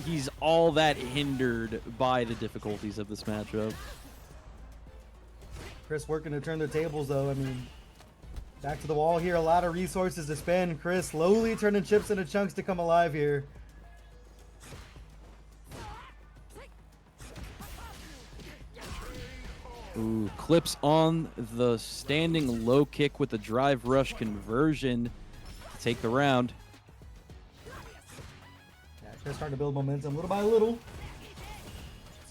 he's all that hindered by the difficulties of this matchup. Chris working to turn their tables, though. I mean, back to the wall here. A lot of resources to spend. Chris slowly turning chips into chunks to come alive here. Ooh, clips on the standing low kick with the drive rush conversion to take the round. Yeah, Chris starting to build momentum little by little.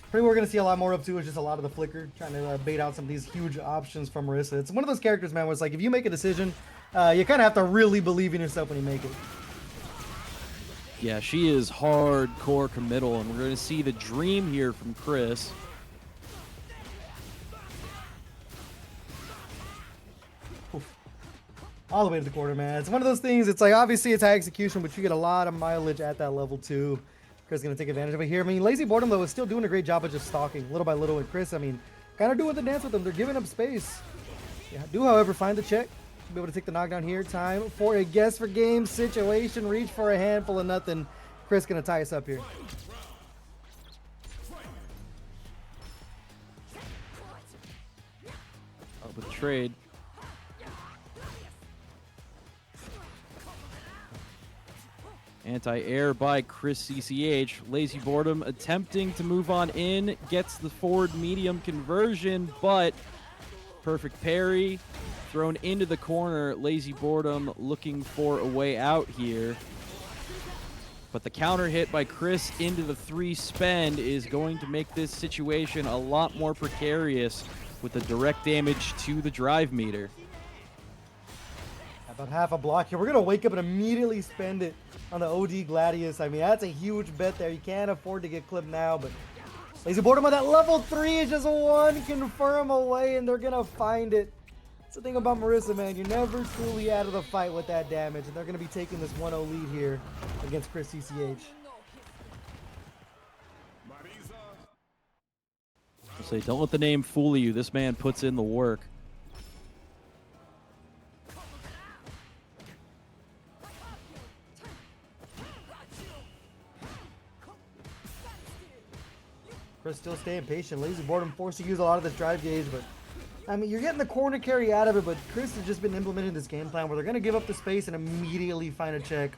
Pretty we're going to see a lot more of too is just a lot of the flicker, trying to bait out some of these huge options from Marissa. It's one of those characters, man, where it's like if you make a decision, you kind of have to really believe in yourself when you make it. Yeah, she is hardcore committal, and we're going to see the dream here from Chris. All the way to the corner, man. It's one of those things, it's like obviously it's high execution, but you get a lot of mileage at that level too. Chris is going to take advantage of it here. I mean, Lazy Boredom, though, is still doing a great job of just stalking little by little. And Chris, I mean, kind of doing the dance with them. They're giving up space. Yeah, do, however, find the check. Be able to take the knockdown here. Time for a guess for game situation. Reach for a handful of nothing. Chris going to tie us up here. Up with the trade. Anti-air by Chris CCH. Lazy Boredom attempting to move on in. Gets the forward medium conversion, but perfect parry. Thrown into the corner. Lazy Boredom looking for a way out here. But the counter hit by Chris into the 3 spend is going to make this situation a lot more precarious with the direct damage to the drive meter. About half a block here. We're going to wake up and immediately spend it on the OD Gladius. I mean, that's a huge bet there. You can't afford to get clipped now, but Lazy Boredom on that level 3 is just one confirm away, and they're going to find it. That's the thing about Marissa, man. You're never truly out of the fight with that damage, and they're going to be taking this 1-0 lead here against Chris CCH. I'll say, don't let the name fool you. This man puts in the work. Chris still staying patient. Lazy Boredom forced to use a lot of this drive gauge, but I mean, you're getting the corner carry out of it, but Chris has just been implementing this game plan where they're going to give up the space and immediately find a check.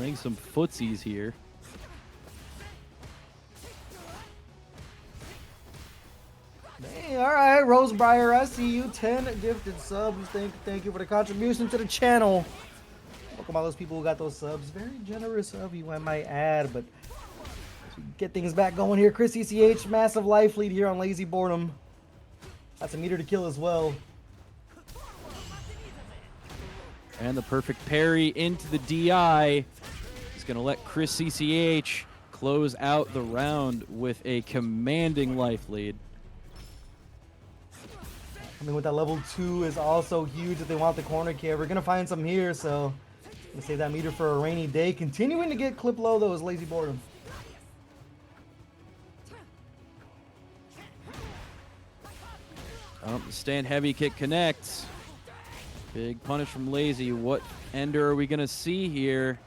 Playing some footsies here. Hey, all right, Rosebriar, I see you. 10 gifted subs. Thank you for the contribution to the channel. Welcome all those people who got those subs. Very generous of you, I might add. But as we get things back going here, Chris ECH, massive life lead here on Lazy Boredom. That's a meter to kill as well. And the perfect parry into the DI is going to let Chris CCH close out the round with a commanding life lead. Coming with that level 2 is also huge if they want the corner kick. We're going to find some here, so I'm going to save that meter for a rainy day. Continuing to get clip low, though, is Lazy Boredom. Oh, the stand heavy kick connects. Big punish from Lazy. What ender are we going to see here?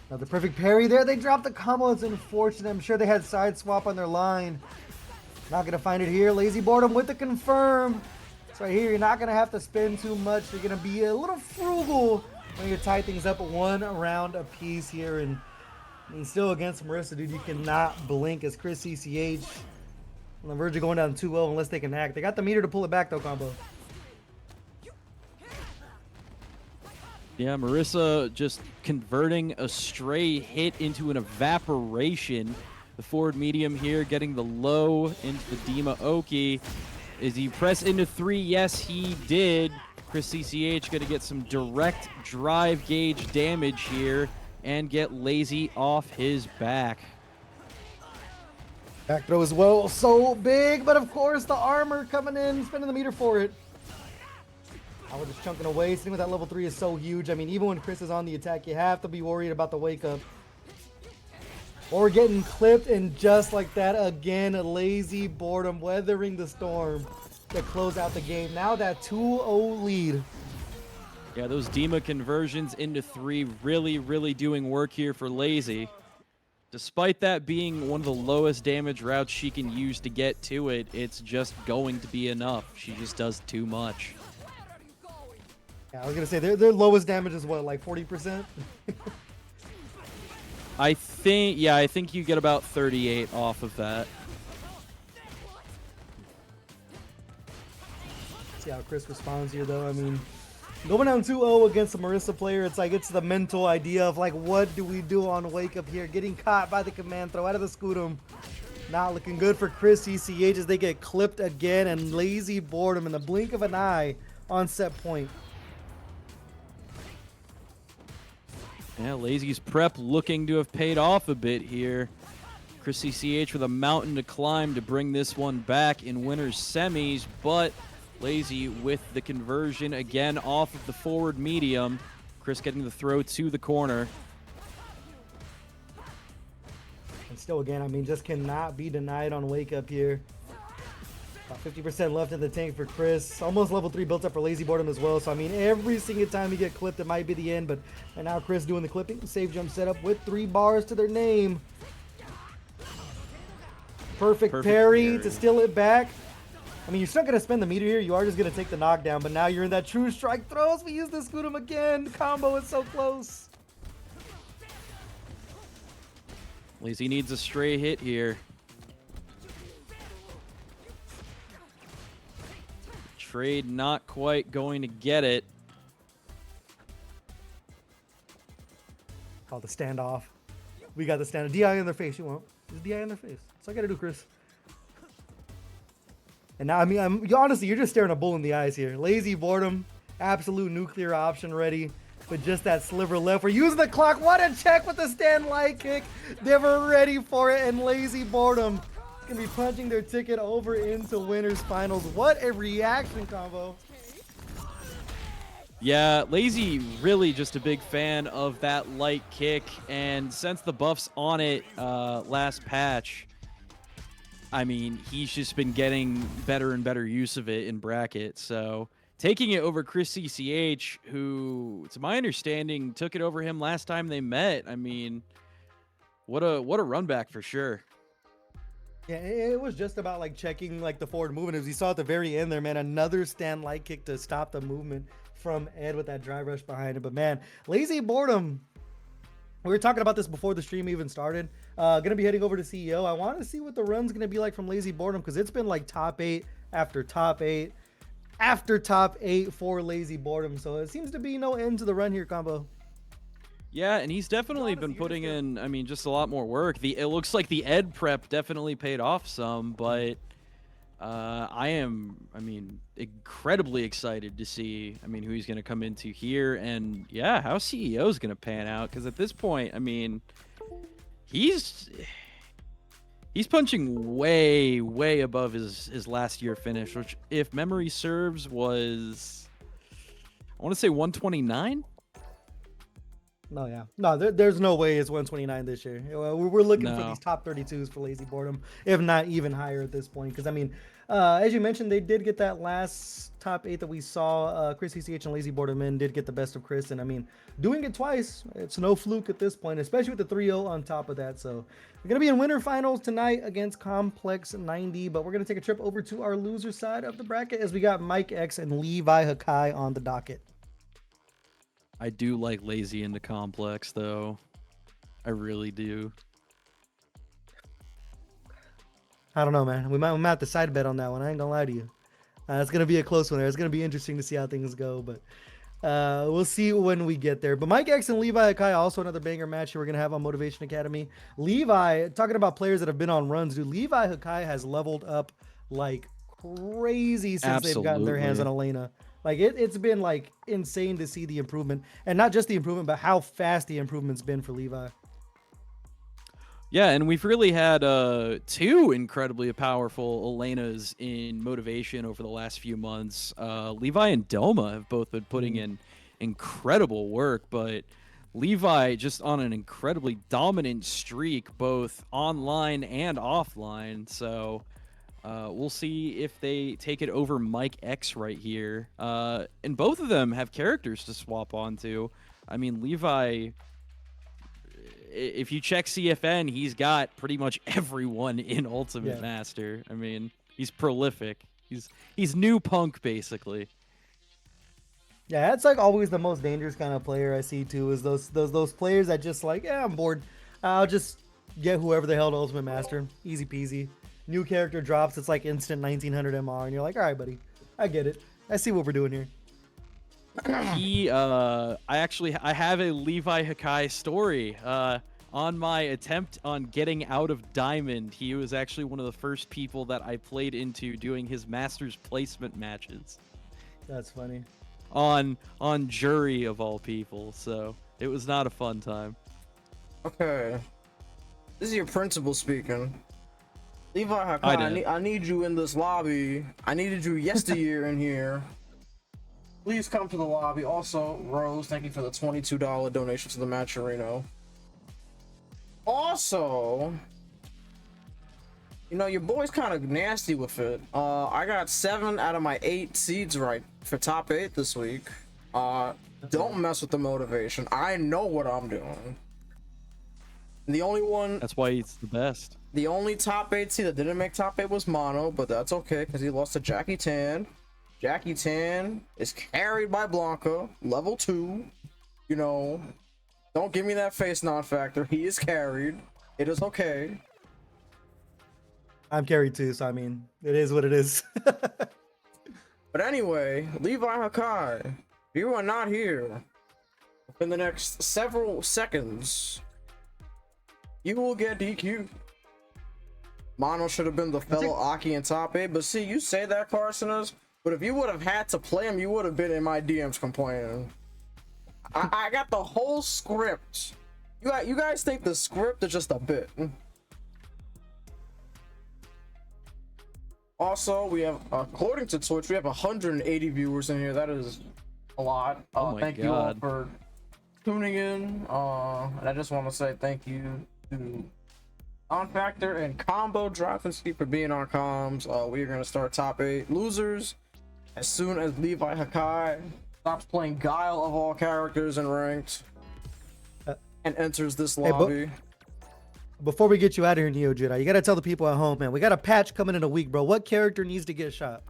Now the perfect parry there. They dropped the combo. It's unfortunate. I'm sure they had side swap on their line. Not going to find it here. Lazy Boredom with the confirm. So right here, you're not going to have to spend too much. You're going to be a little frugal when you tie things up 1 round apiece here. And I mean, still against Marissa, dude, you cannot blink as Chris CCH on the verge of going down 2-0 unless they can hack. They got the meter to pull it back, though, combo. Yeah, Marissa just converting a stray hit into an evaporation. The forward medium here getting the low into the Dima Oki. Is he press into 3? Yes, he did. Chris CCH going to get some direct drive gauge damage here and get Lazy off his back. Back throw as well, so big, but of course the armor coming in, spending the meter for it. I was just chunking away. Sitting with that level 3 is so huge. I mean, even when Chris is on the attack, you have to be worried about the wake up. Or we're getting clipped, and just like that, again, Lazy Boredom weathering the storm to close out the game. Now that 2-0 lead. Yeah, those Dima conversions into 3 really doing work here for Lazy. Despite that being one of the lowest damage routes she can use to get to it, it's just going to be enough. She just does too much. Yeah, I was going to say, their lowest damage is what, like 40%? I think you get about 38 off of that. See how Chris responds here, though. I mean, going down 2-0 against a Marissa player, it's like, it's the mental idea of like, what do we do on wake up here? Getting caught by the command throw out of the Scutum. Not looking good for Chris ECH as they get clipped again, and Lazy Boredom in the blink of an eye on set point. Yeah, Lazy's prep looking to have paid off a bit here. Chris CCH with a mountain to climb to bring this one back in winner's semis, but Lazy with the conversion again off of the forward medium. Chris getting the throw to the corner. And still, again, I mean, just cannot be denied on wake up here. About 50% left in the tank for Chris. Almost level 3 built up for Lazy Boredom as well. So, I mean, every single time you get clipped, it might be the end. But and now Chris doing the clipping. Save jump setup with 3 bars to their name. Perfect parry to steal it back. I mean, you're still going to spend the meter here. You are just going to take the knockdown. But now you're in that true strike throws. We use the Scutum again. Combo is so close. Lazy needs a stray hit here. Trade not quite going to get it. Called the standoff. We got the standoff. DI in their face. You won't. Just DI in their face. That's all I got to do, Chris. And now, I mean, honestly, you're just staring a bull in the eyes here. Lazy Boredom, absolute nuclear option ready. But just that sliver left. We're using the clock. What a check with the stand light kick. They were ready for it. And Lazy Boredom is going to be punching their ticket over into winners finals. What a reaction combo. Yeah, Lazy really just a big fan of that light kick. And since the buff's on it last patch, I mean, he's just been getting better and better use of it in bracket. So taking it over Chris CCH, who, to my understanding, took it over him last time they met. I mean, what a run back for sure. Yeah, it was just about like checking like the forward movement. As you saw at the very end there, man, another stand light kick to stop the movement from Ed with that drive rush behind him. But man, lazy boredom. We were talking about this before the stream even started. Gonna be heading over to CEO. I want to see what the run's gonna be like from lazy boredom because it's been like top 8 after top 8 after top 8 for lazy boredom. So it seems to be no end to the run here, combo. Yeah, and he's definitely been putting in, I mean, just a lot more work. It looks like the Ed prep definitely paid off some, but I mean, incredibly excited to see, I mean, who he's going to come into here, and yeah, how CEO is going to pan out, because at this point, I mean, he's punching way, way above his last year finish, which, if memory serves, was, I want to say 129? No, yeah. No, there's no way it's 129 this year. We're looking for No. these top 32s for lazy boredom, if not even higher at this point. Because, I mean, as you mentioned, they did get that last top 8 that we saw. Chris ECH and lazy boredom in did get the best of Chris. And, I mean, doing it twice, it's no fluke at this point, especially with the 3-0 on top of that. So, we're going to be in winter finals tonight against Complex 90. But we're going to take a trip over to our loser side of the bracket as we got Mike X and Levi Hakai on the docket. I do like lazy into complex though. I really do. I don't know, man. We might have to side bet on that one. I ain't gonna lie to you. It's gonna be a close one there. It's gonna be interesting to see how things go, but we'll see when we get there. But Mike X and Levi Akai, also another banger match here we're gonna have on Motivation Academy. Levi, talking about players that have been on runs, dude. Levi Hakai has leveled up like crazy since they've gotten their hands on Elena. Like it's been like insane to see the improvement, and not just the improvement, but how fast the improvement's been for Levi. Yeah, and we've really had 2 incredibly powerful Elenas in motivation over the last few months. Levi and Doma have both been putting in incredible work, but Levi just on an incredibly dominant streak, both online and offline. So we'll see if they take it over Mike X right here. And both of them have characters to swap onto. I mean, Levi, if you check CFN, he's got pretty much everyone in Ultimate Master. I mean, he's prolific. He's new Punk, basically. Yeah, that's like always the most dangerous kind of player I see too, is those players that just like, yeah, I'm bored. I'll just get whoever the hell to Ultimate Master. Easy peasy. New character drops, it's like instant 1900 MR, and you're like, all right, buddy, I get it. I see what we're doing here. I have a Levi Hakai story. On my attempt on getting out of Diamond, he was actually one of the first people that I played into doing his Masters placement matches. That's funny. On Jury of all people, so it was not a fun time. Okay, this is your principal speaking. Levi Hakai, I need you in this lobby. I needed you yesteryear in here. Please come to the lobby. Also, Rose, thank you for the $22 donation to the match arena. Also, you know, your boy's kind of nasty with it. I got 7 out of my 8 seeds right for top 8 this week. Don't mess with the motivation. I know what I'm doing. The only one... That's why he's the best. The only top 8 seed that didn't make top 8 was Mono, but that's okay because he lost to Jackie Tan. Jackie Tan is carried by Blanca, level 2. You know, don't give me that face non-factor. He is carried. It is okay. I'm carried too, so I mean, it is what it is. But anyway, Levi Hakai, you are not here. In the next several seconds, you will get DQ. Mono should have been the fellow Aki in top 8, but see, you say that, Carsonas, but if you would have had to play him, you would have been in my DMs complaining. I got the whole script. You guys think the script is just a bit. Also, we have, according to Twitch, we have 180 viewers in here. That is a lot. Thank you all for tuning in. And I just want to say thank you to On Factor and Combo Dropinski for being on comms. We are gonna start top 8 losers as soon as Levi Hakai stops playing Guile of all characters and ranked and enters this lobby. Before we get you out of here, Neo Jedi, you gotta tell the people at home, man. We got a patch coming in a week, bro. What character needs to get shot?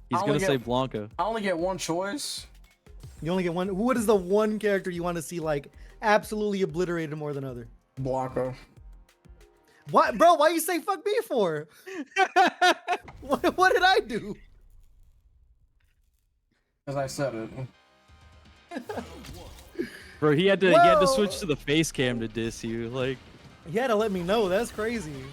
He's gonna say Blanca. I only get one choice. You only get one. What is the one character you want to see like absolutely obliterated more than other? Blanca. What, bro? Why you say fuck me for? What did I do? As I said it. Bro, he had to switch to the face cam to diss you. Like, He had to let me know. That's crazy.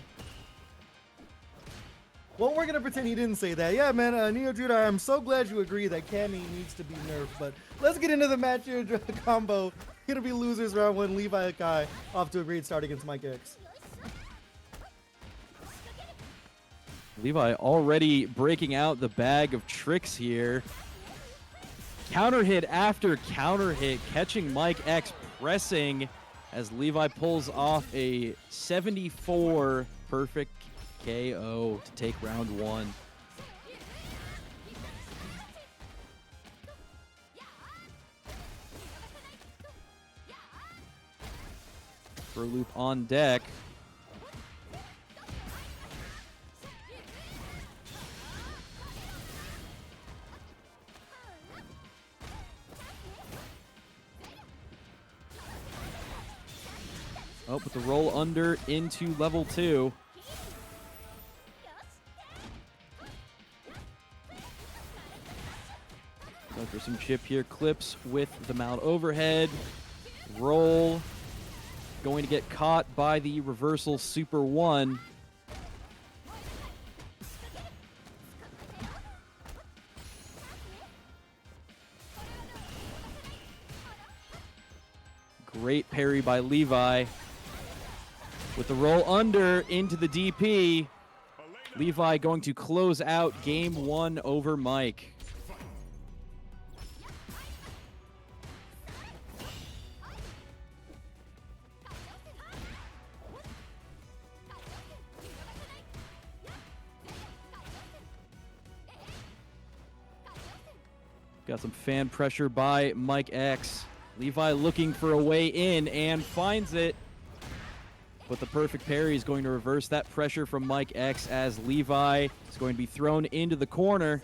Well, we're gonna pretend he didn't say that. Yeah, man, Neo Judah, I'm so glad you agree that Cammy needs to be nerfed. But let's get into the match here. Combo. Gonna be losers round one. Levi Hakai off to a great start against Mike X. Levi already breaking out the bag of tricks here. Counter hit after counter hit, catching Mike X pressing as Levi pulls off a 74 perfect KO to take round one. For loop on deck. Oh, but the roll under into level 2. Go for some chip here. Clips with the mount overhead. Roll. Going to get caught by the reversal Super 1. Great parry by Levi. With the roll under into the DP. Levi going to close out game 1 over Mike. Got some fan pressure by Mike X. Levi looking for a way in and finds it. But the perfect parry is going to reverse that pressure from Mike X as Levi is going to be thrown into the corner.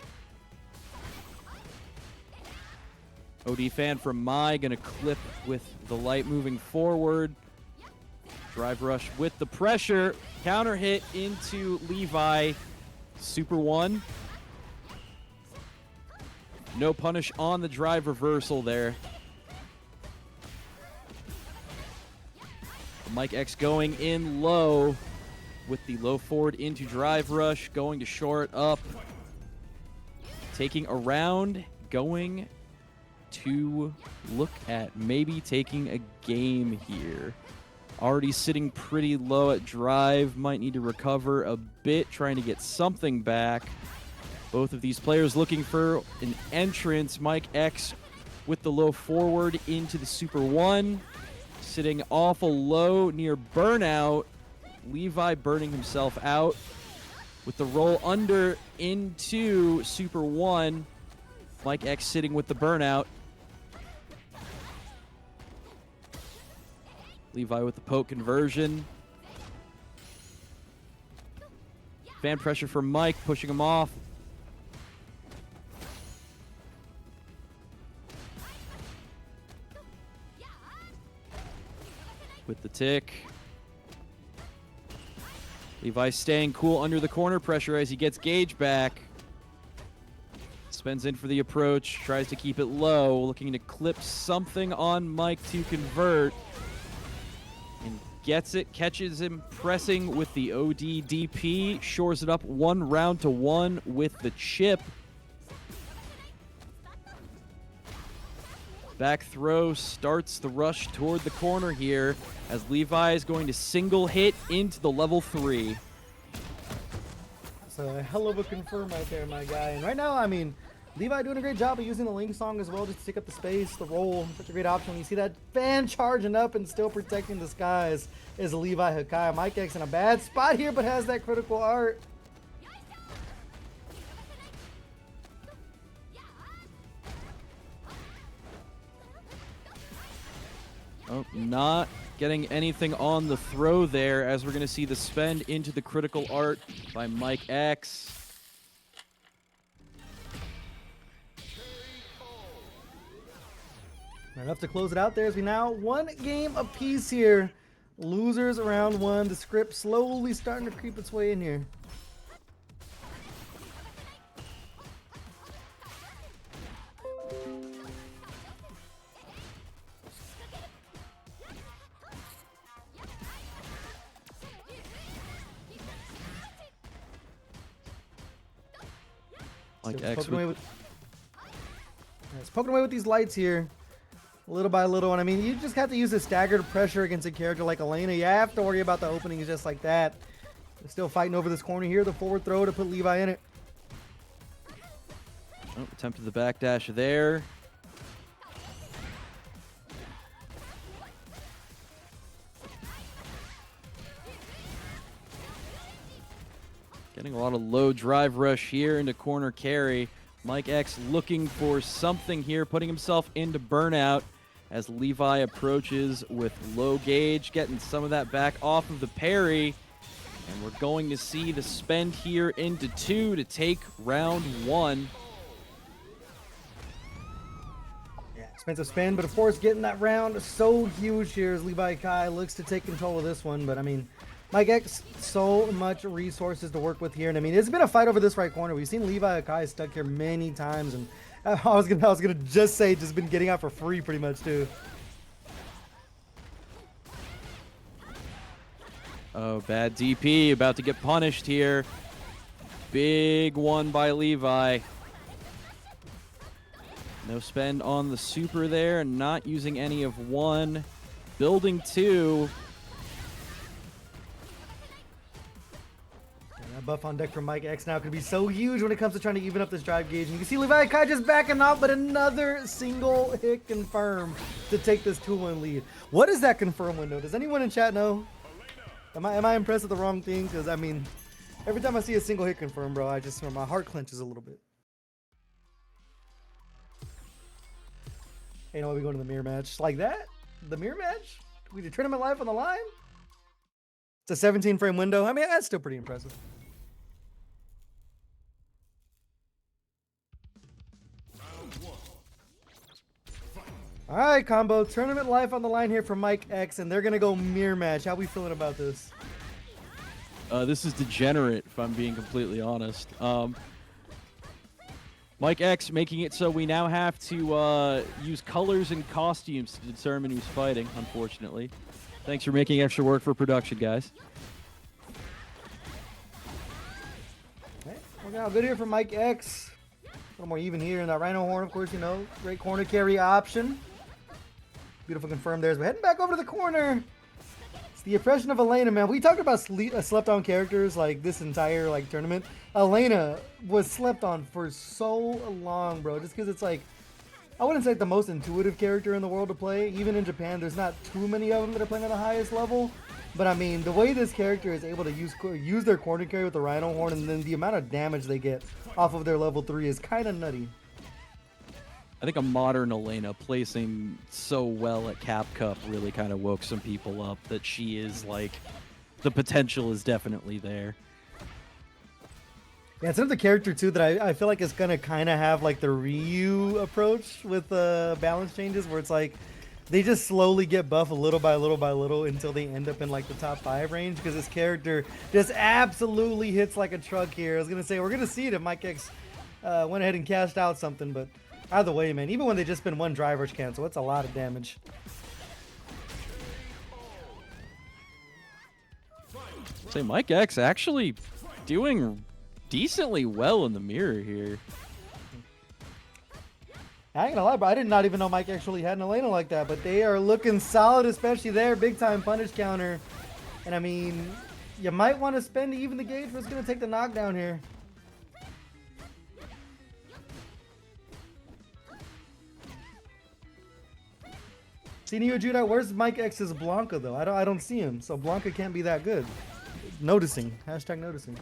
OD fan from Mai going to clip with the light moving forward. Drive rush with the pressure. Counter hit into Levi. Super 1. No punish on the drive reversal there. Mike X going in low with the low forward into drive rush, going to short up. Taking around, going to look at maybe taking a game here. Already sitting pretty low at drive, might need to recover a bit, trying to get something back. Both of these players looking for an entrance. Mike X with the low forward into the Super 1. Sitting awful low near burnout. Levi burning himself out. With the roll under into Super 1. Mike X sitting with the burnout. Levi with the poke conversion. Fan pressure from Mike, pushing him off. With the tick. Levi staying cool under the corner pressure as he gets Gage back. Spends in for the approach, tries to keep it low, looking to clip something on Mike to convert. And gets it, catches him pressing with the OD DP, shores it up 1 round to 1 with the chip. Back throw starts the rush toward the corner here as Levi is going to single hit into the level 3. That's a hell of a confirm right there, my guy. And right now, I mean, Levi doing a great job of using the Link song as well, just to take up the space, the roll. Such a great option. You see that fan charging up and still protecting the skies is Levi Hakai. Mike X in a bad spot here, but has that critical art. Oh, not getting anything on the throw there, as we're going to see the spend into the critical art by Mike X. Enough to close it out there as we now one game apiece here. Losers around one. The script slowly starting to creep its way in here. Mike So X poking away with it's poking away with these lights here. Little by little, and I mean, you just have to use a staggered pressure against a character like Elena. You have to worry about the openings just like that. They're still fighting over this corner here. The forward throw to put Levi in it. oh, attempted the backdash there. Getting a lot of low drive rush here into corner carry. Mike X looking for something here, putting himself into burnout as Levi approaches with low gauge, getting some of that back off of the parry. And we're going to see the spend here into 2 to take round 1. Yeah, expensive spin, but of course getting that round so huge here as Levi Kai looks to take control of this one. But I mean, Mike X, so much resources to work with here, and I mean, it's been a fight over this right corner. We've seen Levi Kai stuck here many times, and I was gonna just say just been getting out for free pretty much too. Oh, bad DP, about to get punished here. Big one by Levi. No spend on the super there, not using any of 1. Building 2. That buff on deck from Mike X now could be so huge when it comes to trying to even up this drive gauge. And you can see Levi Kai just backing off, but another single hit confirm to take this 2-1 lead. What is that confirm window? Does anyone in chat know? Am I impressed with the wrong things? Because I mean, every time I see a single hit confirm, bro, my heart clenches a little bit. Hey, you know what? We go to the mirror match like that? The mirror match? We do tournament life on the line? It's a 17 frame window. I mean, that's still pretty impressive. All right, combo. Tournament life on the line here for Mike X, and they're going to go mirror match. How we feeling about this? This is degenerate, if I'm being completely honest. Mike X making it so we now have to use colors and costumes to determine who's fighting, unfortunately. Thanks for making extra work for production, guys. Okay, working out good here for Mike X. A little more even here in that Rhino Horn, of course, you know. Great corner carry option. Beautiful confirm there as we're heading back over to the corner. It's the oppression of Elena, man. We talked about slept on characters like this entire like tournament. Elena was slept on for so long, bro. Just because it's like, I wouldn't say the most intuitive character in the world to play. Even in Japan, there's not too many of them that are playing at the highest level. But I mean, the way this character is able to use their corner carry with the Rhino Horn, and then the amount of damage they get off of their level 3 is kind of nutty. I think a modern Elena placing so well at Cap Cup really kind of woke some people up that she is like, the potential is definitely there. Yeah, it's another character too that I feel like it's gonna kind of have like the Ryu approach with balance changes, where it's like they just slowly get buff little by little by little until they end up in like the top 5 range, because this character just absolutely hits like a truck here. I was gonna say we're gonna see it if Mike X went ahead and cashed out something, but either way, man, even when they just spend 1 drive rush cancel, it's a lot of damage. Say Mike X actually doing decently well in the mirror here. I ain't gonna lie, bro. I did not even know Mike actually had an Elena like that, but they are looking solid, especially there. Big time punish counter. And I mean, you might want to spend to even the gauge, but it's gonna take the knockdown here. See, Neo Judah, where's Mike X's Blanca though? I don't see him, so Blanca can't be that good. Noticing. Hashtag noticing.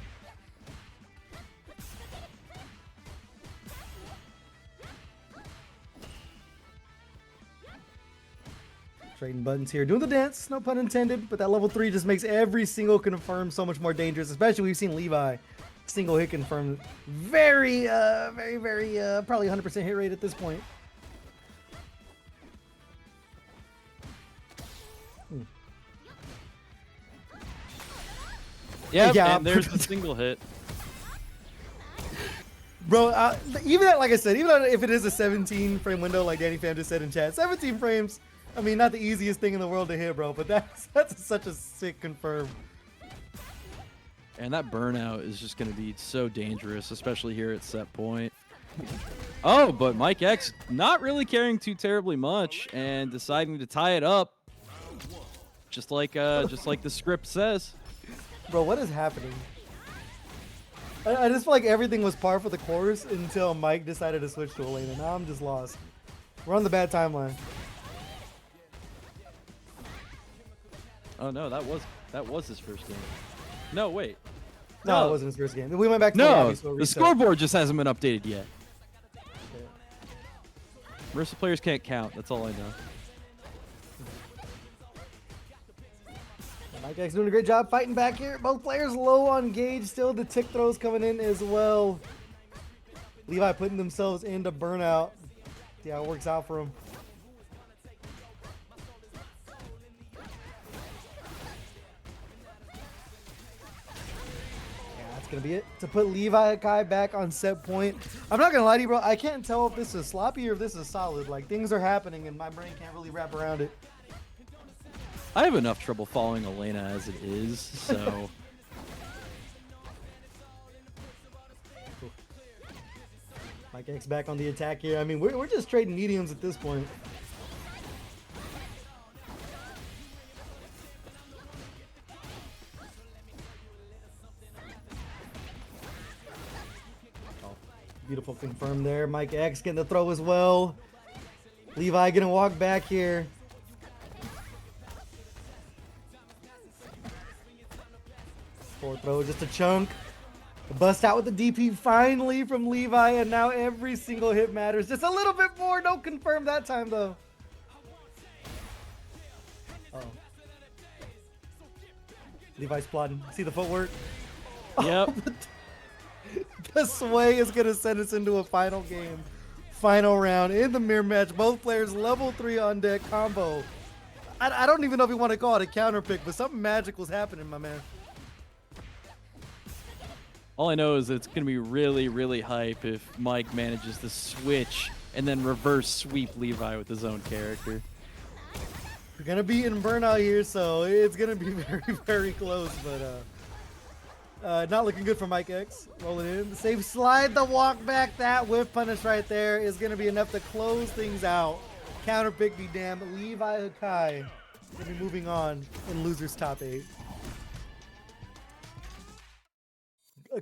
Trading buttons here, doing the dance, no pun intended, but that level 3 just makes every single confirm so much more dangerous, especially we've seen Levi single hit confirm very, probably 100% hit rate at this point. Yep, Yeah. and there's the single hit. Bro, even at, like I said, even if it is a 17 frame window, like Danny Pham just said in chat, 17 frames, I mean, not the easiest thing in the world to hit, bro, but that's such a sick confirm. And that burnout is just going to be so dangerous, especially here at set point. Oh, but Mike X not really caring too terribly much and deciding to tie it up, just like the script says. Bro, what is happening? I just feel like everything was par for the course until Mike decided to switch to Elena. Now I'm just lost. We're on the bad timeline. Oh no, that was his first game. No, wait. No, it wasn't his first game. We went back to the No, lobby, so the reset. scoreboard just hasn't been updated yet. Mercy players can't count. That's all I know. Mike X doing a great job fighting back here. Both players low on gauge. Still the tick throws coming in as well. Levi putting themselves into burnout. See how it works out for him. Yeah, that's going to be it. To put Levi Akai back on set point. I'm not going to lie to you, bro. I can't tell if this is sloppy or if this is solid. Like, things are happening and my brain can't really wrap around it. I have enough trouble following Elena as it is, so. Mike X back on the attack here. I mean, we're just trading mediums at this point. Oh, beautiful confirm there. Mike X getting the throw as well. Levi gonna walk back here. Forward throw, just a chunk. A bust out with the DP finally from Levi, and now every single hit matters. Just a little bit more. Don't confirm that time, though. Oh. Levi's plotting. See the footwork? Yep. The sway is going to send us into a final game. Final round in the mirror match. Both players level 3 on deck combo. I don't even know if you want to call it a counter pick, but something magic was happening, my man. All I know is that it's going to be really, really hype if Mike manages to switch and then reverse sweep Levi with his own character. We're going to be in burnout here, so it's going to be very, very close, but not looking good for Mike X. Rolling in. The safe slide, the walk back, that whiff punish right there is going to be enough to close things out. Counter pick be damned. Levi Akai going to be moving on in loser's top 8.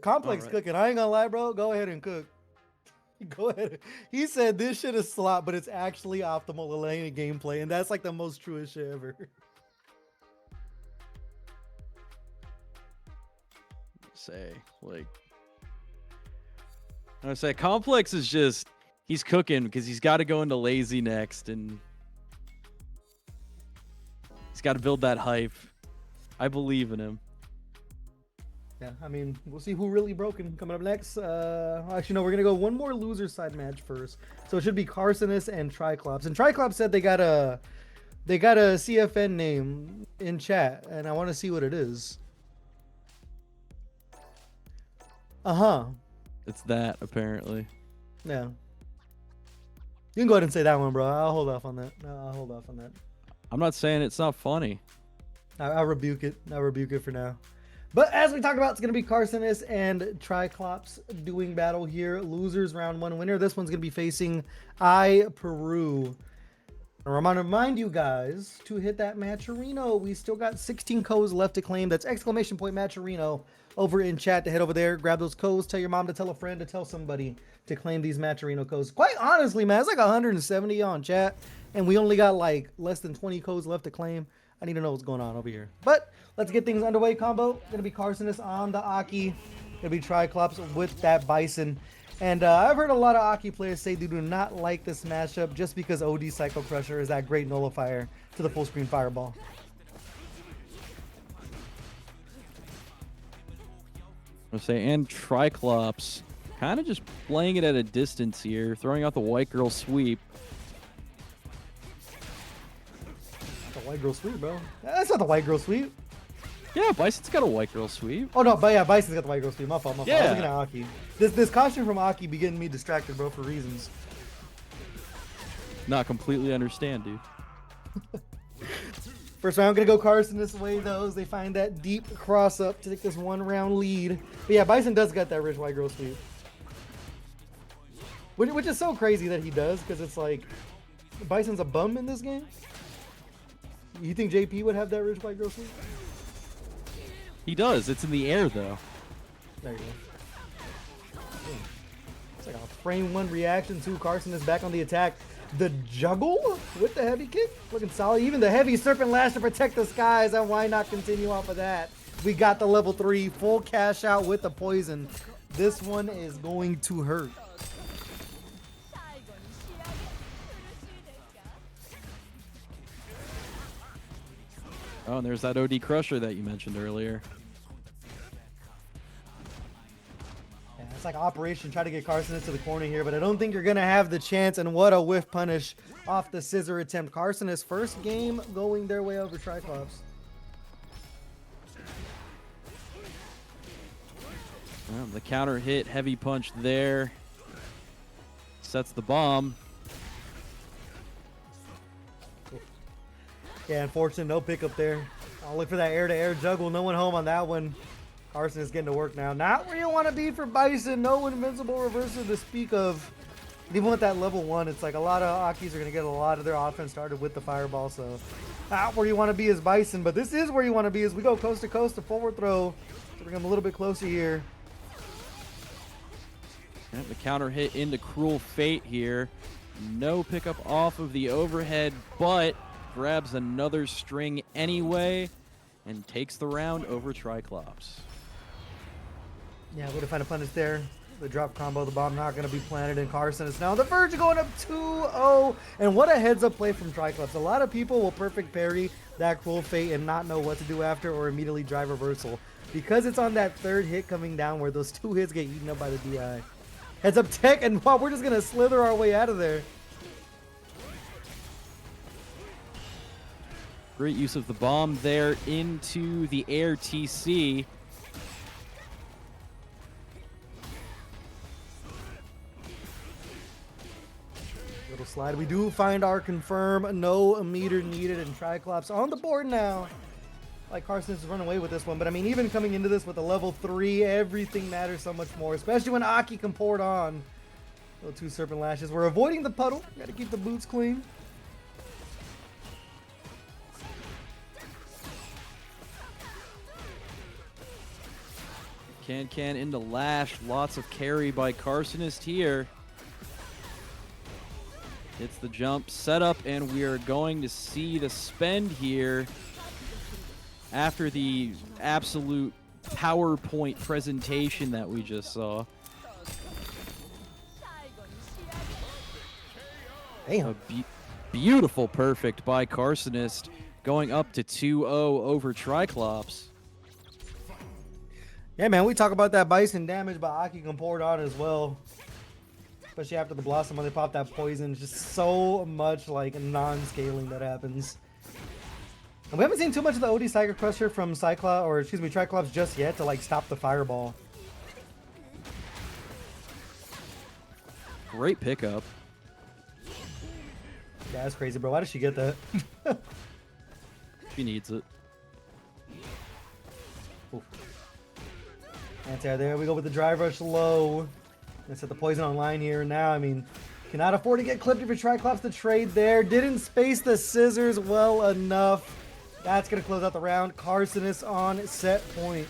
Complex All right. cooking. I ain't gonna lie, bro. Go ahead and cook. Go ahead. He said this shit is slop, but it's actually optimal Elena gameplay, and that's like the most truest shit ever. I say Complex is just, he's cooking because he's got to go into lazy next, and he's got to build that hype. I believe in him. Yeah, I mean, we'll see who really broken coming up next. Actually, no, we're gonna go one more loser side match first. So it should be Carcinus and Triclops. And Triclops said they got a CFN name in chat, and I want to see what it is. It's that, apparently. Yeah. You can go ahead and say that one, bro. I'll hold off on that. I'll hold off on that. I'm not saying it's not funny. I'll rebuke it. I'll rebuke it for now. But as we talked about, it's going to be Carcinus and Triclops doing battle here. Losers round 1 winner. This one's going to be facing Peru. And I want to remind you guys to hit that Matcherino. We still got 16 codes left to claim. That's exclamation point Matcherino over in chat. To head over there, grab those codes, tell your mom to tell a friend to tell somebody to claim these Matcherino codes. Quite honestly, man, it's like 170 on chat, and we only got like less than 20 codes left to claim. I need to know what's going on over here. But let's get things underway. Combo gonna be Carcinus on the Aki. Gonna be Triclops with that Bison. And I've heard a lot of Aki players say they do not like this matchup just because OD Psycho Crusher is that great nullifier to the full screen fireball. I'll say, and Triclops kind of just playing it at a distance here, throwing out the white girl sweep. The white girl sweep, bro. That's not the white girl sweep. Yeah, Bison's got a white girl sweep. Oh no, but yeah, Bison's got the white girl sweep. My fault, my fault. I was Yeah. looking at Aki. This caution from Aki be getting me distracted, bro, for reasons. Not completely understand, dude. First round, gonna go Carson this way, though, as they find that deep cross up to take this 1-round lead. But yeah, Bison does got that rich white girl sweep. Which is so crazy that he does, because it's like, Bison's a bum in this game? You think JP would have that rich white girl sweep? He does. It's in the air, though. There you go. It's like a frame one reaction to Carson is back on the attack. The juggle with the heavy kick, looking solid. Even the heavy serpent lash to protect the skies, and why not continue off of that? We got the level 3 full cash out with the poison. This one is going to hurt. Oh, and there's that OD Crusher that you mentioned earlier. Yeah, it's like Operation try to get Carson into the corner here, but I don't think you're going to have the chance. And what a whiff punish off the scissor attempt. Carson, his first game going their way over Triclops. The counter hit, heavy punch there. Sets the bomb. Yeah, unfortunate, no pickup there. I'll look for that air-to-air juggle. No one home on that one. Carson is getting to work now. Not where you want to be for Bison. No invincible reversal to speak of. Even with that level 1, it's like a lot of Akis are going to get a lot of their offense started with the fireball. So not where you want to be as Bison, but this is where you want to be as we go coast to coast, a forward throw to bring him a little bit closer here. And the counter hit into Cruel Fate here. No pickup off of the overhead, but grabs another string anyway and takes the round over Triclops. Yeah, way to find a punish there. The drop combo, the bomb not going to be planted, and Carson is now on the verge of going up 2-0. And what a heads-up play from Triclops. A lot of people will perfect parry that Cruel Fate and not know what to do after or immediately drive reversal. Because it's on that third hit coming down where those 2 hits get eaten up by the DI. Heads up tech, and wow, we're just going to slither our way out of there. Great use of the bomb there into the air TC. Little slide. We do find our confirm. No meter needed, and Triclops on the board now. Like Carson is running away with this one, but I mean, even coming into this with a level 3, everything matters so much more, especially when Aki can pour it on. Little 2 serpent lashes. We're avoiding the puddle. Got to keep the boots clean. Can into lash. Lots of carry by Carsonist here. Hits the jump setup, and we are going to see the spend here after the absolute PowerPoint presentation that we just saw. Damn. A beautiful perfect by Carsonist, going up to 2-0 over Triclops. Yeah, man, we talk about that Bison damage, but Aki can pour it on as well. Especially after the Blossom when they pop that poison. It's just so much like non-scaling that happens. And we haven't seen too much of the OD Psycho Crusher from Triclops just yet to like stop the fireball. Great pickup. Yeah, that's crazy, bro. Why did she get that? She needs it. Anti there we go with the drive rush low. Let's set the poison online here now. I mean, cannot afford to get clipped if your Triclops to trade there. Didn't space the scissors well enough. That's going to close out the round. Carsonist on set point.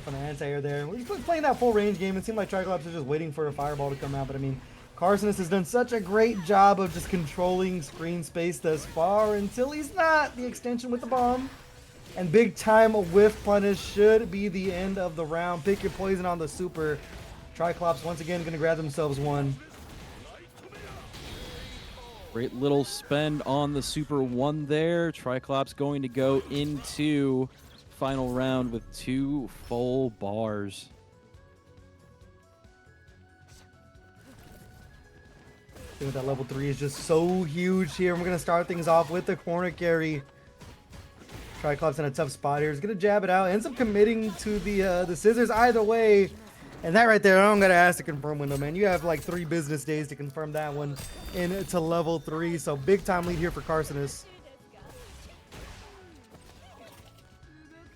on the anti-air there. We're just playing that full range game. It seemed like Triclops was just waiting for a fireball to come out, but I mean, Carcinus has done such a great job of just controlling screen space thus far until he's not. The extension with the bomb. And big time whiff punish should be the end of the round. Pick your poison on the super. Triclops once again going to grab themselves one. Great little spend on the Super 1 there. Triclops going to go into final round with 2 full bars. I think that level 3 is just so huge here. We're going to start things off with the corner carry. Triclops in a tough spot here. He's going to jab it out. Ends up committing to the scissors either way. And that right there, I don't got to ask to confirm window, man. You have like 3 business days to confirm that one into level 3. So big time lead here for Carcinus.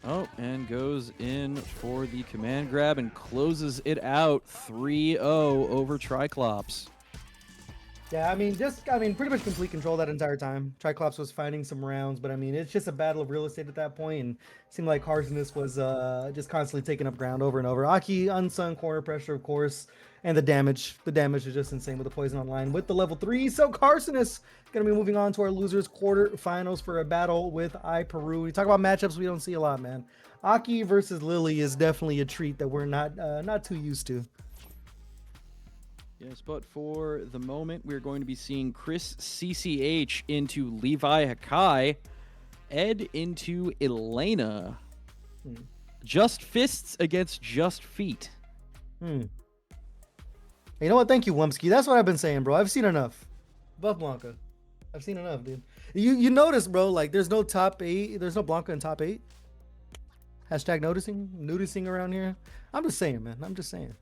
Oh, and goes in for the command grab and closes it out 3-0 over Triclops. Yeah, I mean, pretty much complete control that entire time. Triclops was finding some rounds, but I mean, it's just a battle of real estate at that point, and it seemed like Carcinus was just constantly taking up ground over and over. Aki, unsung corner pressure, of course, and the damage. The damage is just insane with the poison online with the level 3. So Carcinus going to be moving on to our losers quarterfinals for a battle with Peru. We talk about matchups we don't see a lot, man. Aki versus Lily is definitely a treat that we're not too used to. Yes, but for the moment, we're going to be seeing Chris CCH into Levi Hakai, Ed into Elena. Just fists against just feet. You know what? Thank you, Wumpsky. That's what I've been saying, bro. I've seen enough. Buff Blanca. I've seen enough, dude. You notice, bro, like there's no top 8. There's no Blanca in top 8. Hashtag noticing around here. I'm just saying, man. I'm just saying.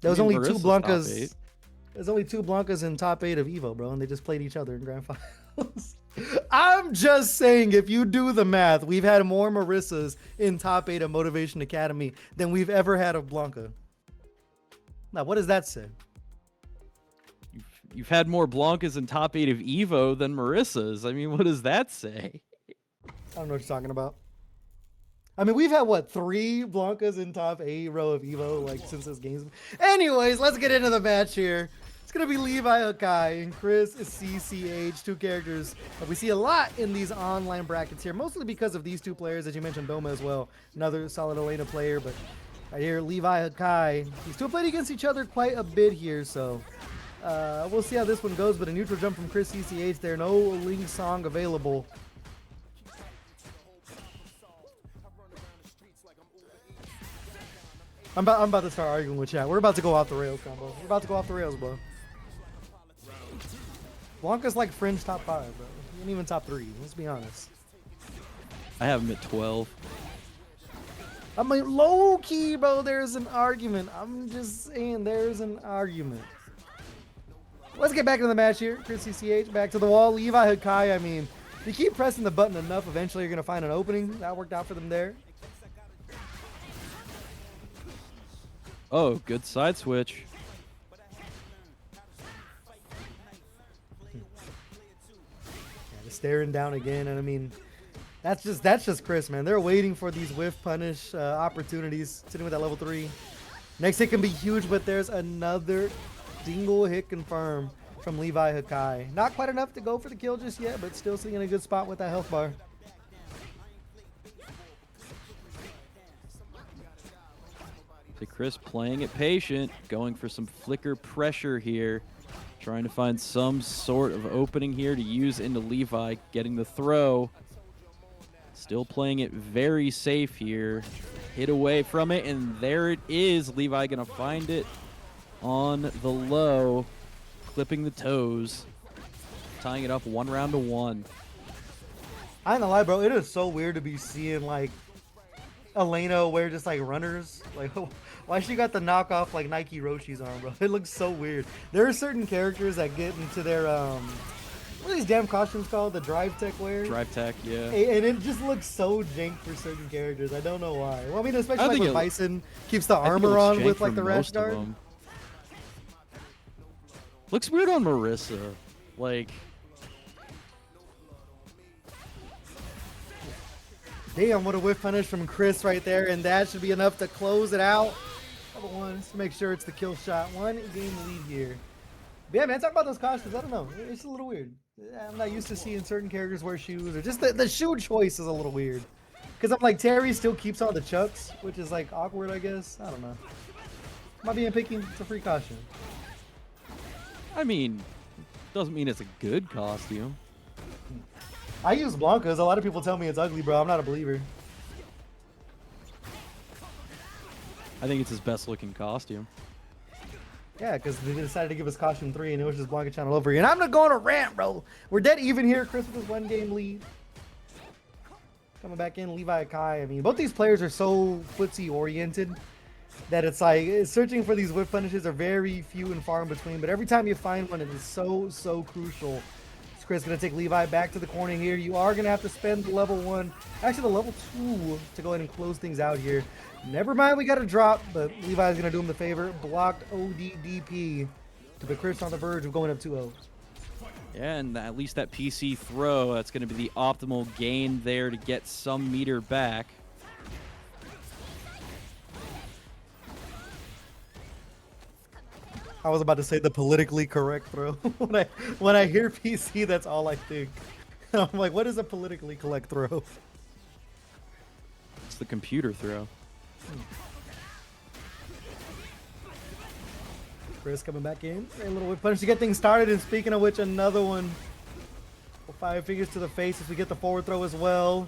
There was only 2 Blancas. There's only 2 Blancas in top 8 of Evo, bro, and they just played each other in grand finals. I'm just saying, if you do the math, we've had more Marissas in top 8 of Motivation Academy than we've ever had of Blanca. Now, what does that say? You've had more Blancas in top 8 of Evo than Marissas. I mean, what does that say? I don't know what you're talking about. I mean, we've had, what, 3 Blancas in top 8 row of Evo, like, since this game's... Anyways, let's get into the match here. It's going to be Levi Hakai and Chris CCH, 2 characters that we see a lot in these online brackets here, mostly because of these 2 players, as you mentioned, Doma as well, another solid Elena player, but right here, Levi Hakai. These 2 played against each other quite a bit here, so we'll see how this one goes, but a neutral jump from Chris CCH there, no Ling Song available. I'm about to start arguing with chat. We're about to go off the rails, combo. We're about to go off the rails, bro. Blanca's like fringe top 5, bro. He ain't even top 3. Let's be honest. I have him at 12. I'm like, low key, bro. There's an argument. I'm just saying, there's an argument. Let's get back into the match here. Chris CCH back to the wall. Levi Hakai. I mean, if you keep pressing the button enough, eventually you're gonna find an opening. That worked out for them there. Oh, good side switch. Yeah, staring down again, and I mean, that's just Chris, man. They're waiting for these whiff punish opportunities. Sitting with that level 3. Next hit can be huge, but there's another single hit confirmed from Levi Hakai. Not quite enough to go for the kill just yet, but still sitting in a good spot with that health bar. Chris playing it patient, going for some flicker pressure here, trying to find some sort of opening here to use into Levi, getting the throw. Still playing it very safe here. Hit away from it, and there it is. Levi gonna find it on the low, clipping the toes, tying it up 1 round to 1. I ain't gonna lie, bro. It is so weird to be seeing like Elena wear just like runners. Like, why she got the knockoff like Nike Roshi's on, bro? It looks so weird. There are certain characters that get into their what are these damn costumes called? The Drive Tech wear? Drive Tech, yeah. And it just looks so jank for certain characters. I don't know why. Well, I mean, especially like when Bison keeps the armor on with like the rash guard. Looks weird on Marissa. Like, Damn, what a whiff punish from Chris right there, and that should be enough to close it out. Level 1, just to make sure it's the kill shot. 1 game lead here. But yeah, man, talk about those costumes. I don't know. It's a little weird. I'm not used to seeing certain characters wear shoes, or just the shoe choice is a little weird. Because I'm like, Terry still keeps on the chucks, which is like awkward, I guess. I don't know. Am I being picky? It's a free costume. I mean, doesn't mean it's a good costume. I use Blanca's. A lot of people tell me it's ugly, bro. I'm not a believer. I think it's his best looking costume. Yeah, because they decided to give us costume 3, and it was just Blanca channel over here. And I'm not going to rant, bro. We're dead even here. Chris with his 1 game lead. Coming back in, Levi Kai. I mean, both these players are so footsie oriented that it's like searching for these whip punishes are very few and far in between. But every time you find one, it is so crucial. Chris gonna take Levi back to the corner here. You are gonna have to spend the level 1, actually the level 2, to go ahead and close things out here. Never mind, we got a drop, but Levi's gonna do him the favor. Blocked ODDP to put Chris on the verge of going up 2-0. Yeah, and at least that PC throw, that's going to be the optimal gain there to get some meter back. I was about to say the politically correct throw. when I hear PC, that's all I think. I'm like, what is a politically correct throw? It's the computer throw. Chris coming back in. A little whip punch to get things started. And speaking of which, another one. 5 fingers to the face as we get the forward throw as well.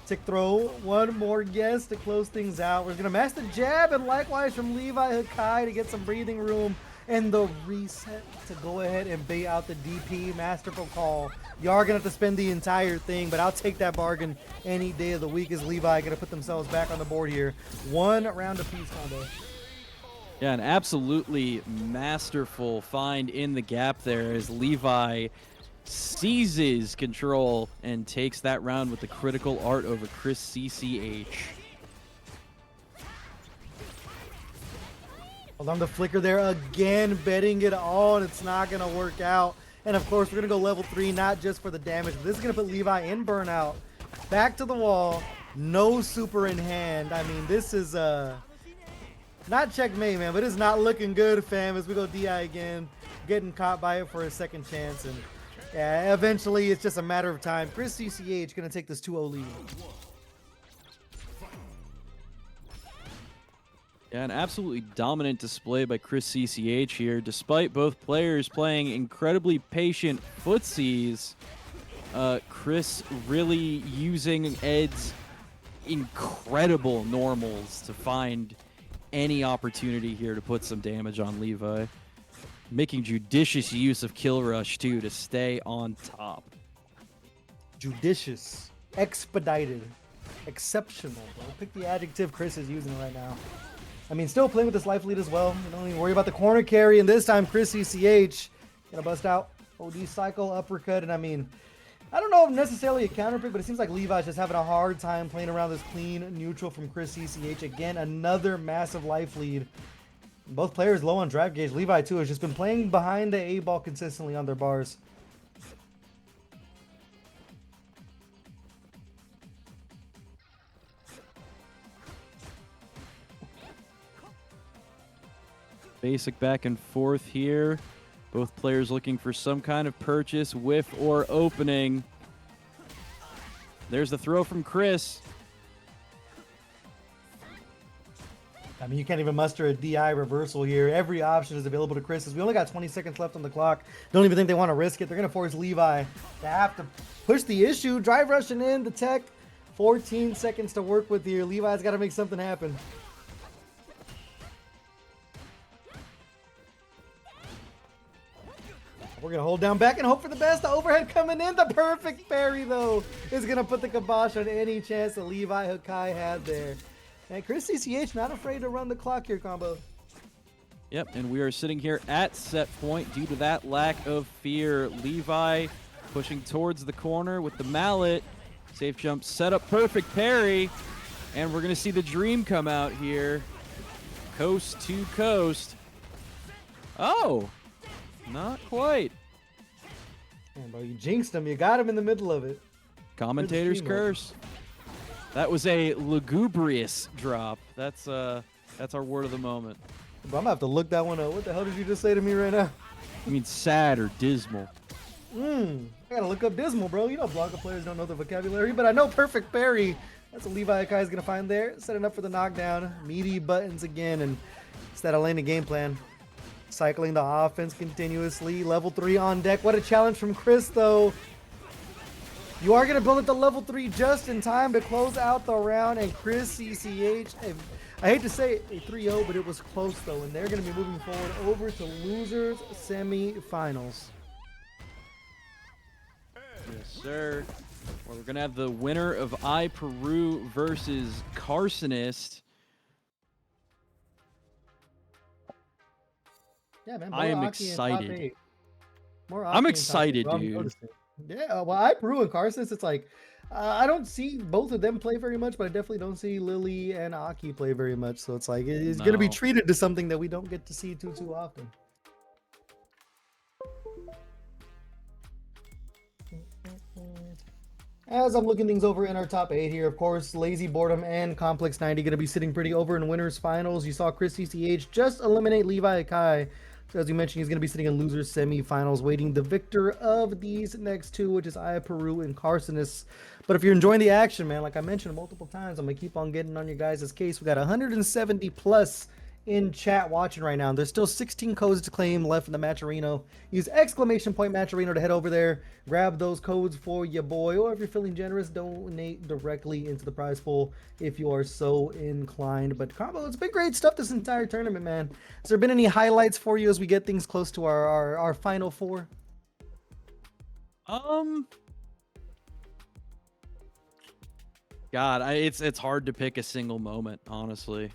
Tick throw. One more guess to close things out. We're going to match the jab, and likewise from Levi Hakai to get some breathing room. And the reset to go ahead and bait out the DP. Masterful call. You are going to have to spend the entire thing, but I'll take that bargain any day of the week as Levi going to put themselves back on the board here. 1 round apiece combo. Yeah, an absolutely masterful find in the gap there as Levi seizes control and takes that round with the critical art over Chris CCH. Hold on the flicker there again, betting it all, and it's not going to work out. And of course, we're going to go level 3, not just for the damage, but this is going to put Levi in burnout. Back to the wall, no super in hand. I mean, this is not checkmate, man, but it's not looking good, fam, as we go DI again, getting caught by it for a second chance. And yeah, eventually it's just a matter of time. Chris CCH going to take this 2-0 lead. Yeah, an absolutely dominant display by Chris CCH here, despite both players playing incredibly patient footsies. Chris really using Ed's incredible normals to find any opportunity here to put some damage on Levi. Making judicious use of kill rush too to stay on top. Judicious, expedited, exceptional, bro. Pick the adjective Chris is using right now. I mean, still playing with this life lead as well. You don't even worry about the corner carry, and this time Chris CCH gonna bust out OD cycle uppercut. And I mean, I don't know if necessarily a counter pick, but it seems like Levi's just having a hard time playing around this clean neutral from Chris CCH. Again, another massive life lead. Both players low on drive gauge. Levi, too, has just been playing behind the A-ball consistently on their bars. Basic back and forth here. Both players looking for some kind of purchase, whiff, or opening. There's the throw from Chris. I mean, you can't even muster a DI reversal here. Every option is available to Chris. As we only got 20 seconds left on the clock. Don't even think they want to risk it. They're going to force Levi to have to push the issue. Drive rushing in, the tech. 14 seconds to work with here. Levi's got to make something happen. We're going to hold down back and hope for the best. The overhead coming in. The perfect parry, though, is going to put the kibosh on any chance that Levi Hakai had there. And Chris CCH not afraid to run the clock here, combo. Yep, and we are sitting here at set point due to that lack of fear. Levi pushing towards the corner with the mallet. Safe jump, set up, perfect parry. And we're going to see the dream come out here. Coast to coast. Oh, not quite. Man, bro, you jinxed him. You got him in the middle of it. Commentator's stream at? curse. That was a lugubrious drop. That's our word of the moment. Bro, I'm gonna have to look that one up. What the hell did you just say to me right now? I mean, sad or dismal. I gotta look up dismal, bro. You know Blanca players don't know the vocabulary, but I know perfect parry. That's what Levi Akai is gonna find there. Setting up for the knockdown. Meaty buttons again, and instead of laying the game plan. Cycling the offense continuously. Level 3 on deck. What a challenge from Chris, though. You are going to build up the level 3 just in time to close out the round. And Chris CCH, I hate to say it, a 3-0, but it was close, though. And they're going to be moving forward over to losers semi-finals. Yes, sir. Well, we're going to have the winner of I Peru versus Carsonist. Yeah, man. I am Aki in top excited. 8. More I'm Aki in top 8, excited, bro. I'm dude. noticing. Yeah, well, I Peru and Carson, it's like, I don't see both of them play very much, but I definitely don't see Lily and Aki play very much. So it's like, it's going to be No. treated to something that we don't get to see too often. As I'm looking things over in our top 8 here, of course, Lazy Boredom and Complex 90 going to be sitting pretty over in winners finals. You saw Chris CCH just eliminate Levi Akai. So as you mentioned, he's going to be sitting in losers semifinals, waiting the victor of these next two, which is Aya Peru and Carsonist. But if you're enjoying the action, man, like I mentioned multiple times, I'm going to keep on getting on your guys' case. We got 170 plus in chat watching right now. There's still 16 codes to claim left in the Matcherino. Use exclamation point Matcherino to head over there, grab those codes for your boy, or if you're feeling generous, donate directly into the prize pool if you are so inclined. But Combo, it's been great stuff this entire tournament, man. Has there been any highlights for you as we get things close to our final four? God, it's hard to pick a single moment, honestly.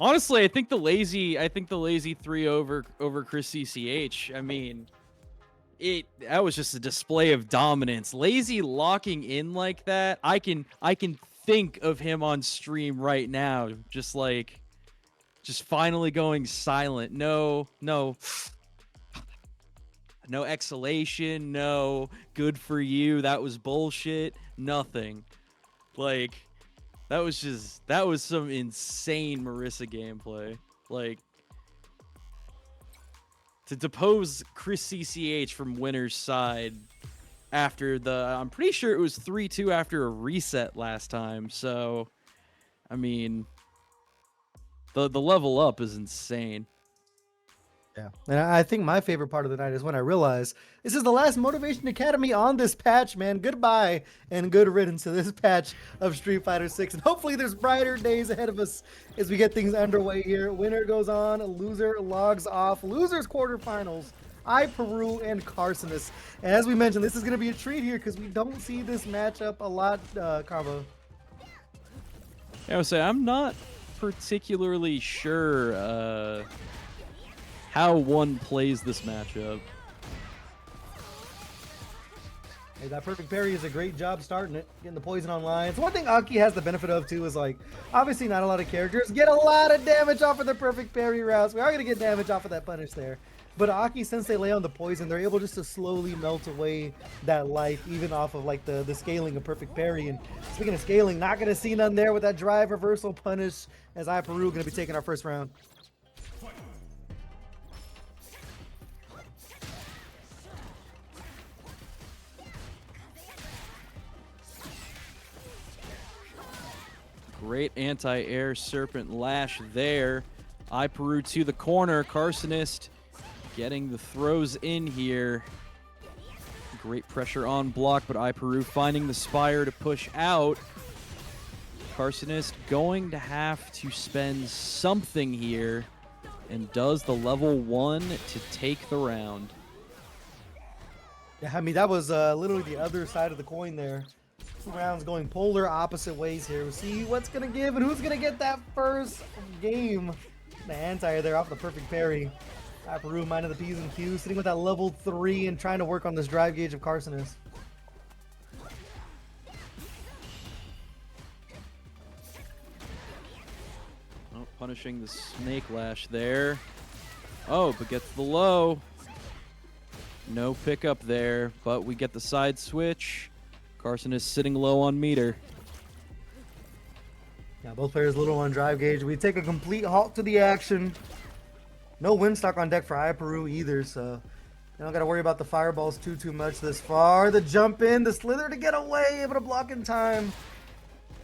Honestly, I think the lazy 3 over Chris CCH. I mean, that was just a display of dominance. Lazy locking in like that. I can think of him on stream right now, just finally going silent. No exhalation, no good for you, that was bullshit, nothing. Like, that was some insane Marissa gameplay. Like, to depose Chris CCH from winner's side after I'm pretty sure it was 3-2 after a reset last time. So, I mean, the level up is insane. Yeah, and I think my favorite part of the night is when I realized this is the last Motivation Academy on this patch, man. Goodbye and good riddance to this patch of Street Fighter 6. And hopefully there's brighter days ahead of us as we get things underway here. Winner goes on, loser logs off. Losers quarterfinals, I Peru and Carsonist. And as we mentioned, this is going to be a treat here because we don't see this matchup a lot, Carbo. Yeah, I would say I'm not particularly sure how one plays this matchup. Hey, that perfect parry is a great job starting it, getting the poison online. So one thing Aki has the benefit of too is, like, obviously not a lot of characters get a lot of damage off of the perfect parry routes. We are going to get damage off of that punish there. But Aki, since they lay on the poison, they're able just to slowly melt away that life, even off of like the scaling of perfect parry. And speaking of scaling, not going to see none there with that drive reversal punish, as I Peru going to be taking our first round. Great anti-air serpent lash there. I Peru to the corner. Carsonist getting the throws in here. Great pressure on block, but I Peru finding the spire to push out. Carsonist going to have to spend something here, and does the level 1 to take the round. Yeah, I mean, that was literally the other side of the coin there. 2 rounds going polar opposite ways here. We'll see what's going to give and who's going to get that first game. The anti-air there off the perfect parry. Peru minding the P's and Q's, sitting with that level 3 and trying to work on this drive gauge of Carsonist. Oh, punishing the snake lash there. Oh, but gets the low. No pickup there, but we get the side switch. Carson is sitting low on meter. Yeah, both players a little on drive gauge. We take a complete halt to the action. No win stock on deck for iPeru either, so you don't got to worry about the fireballs too much this far. The jump in, the slither to get away, able to block in time.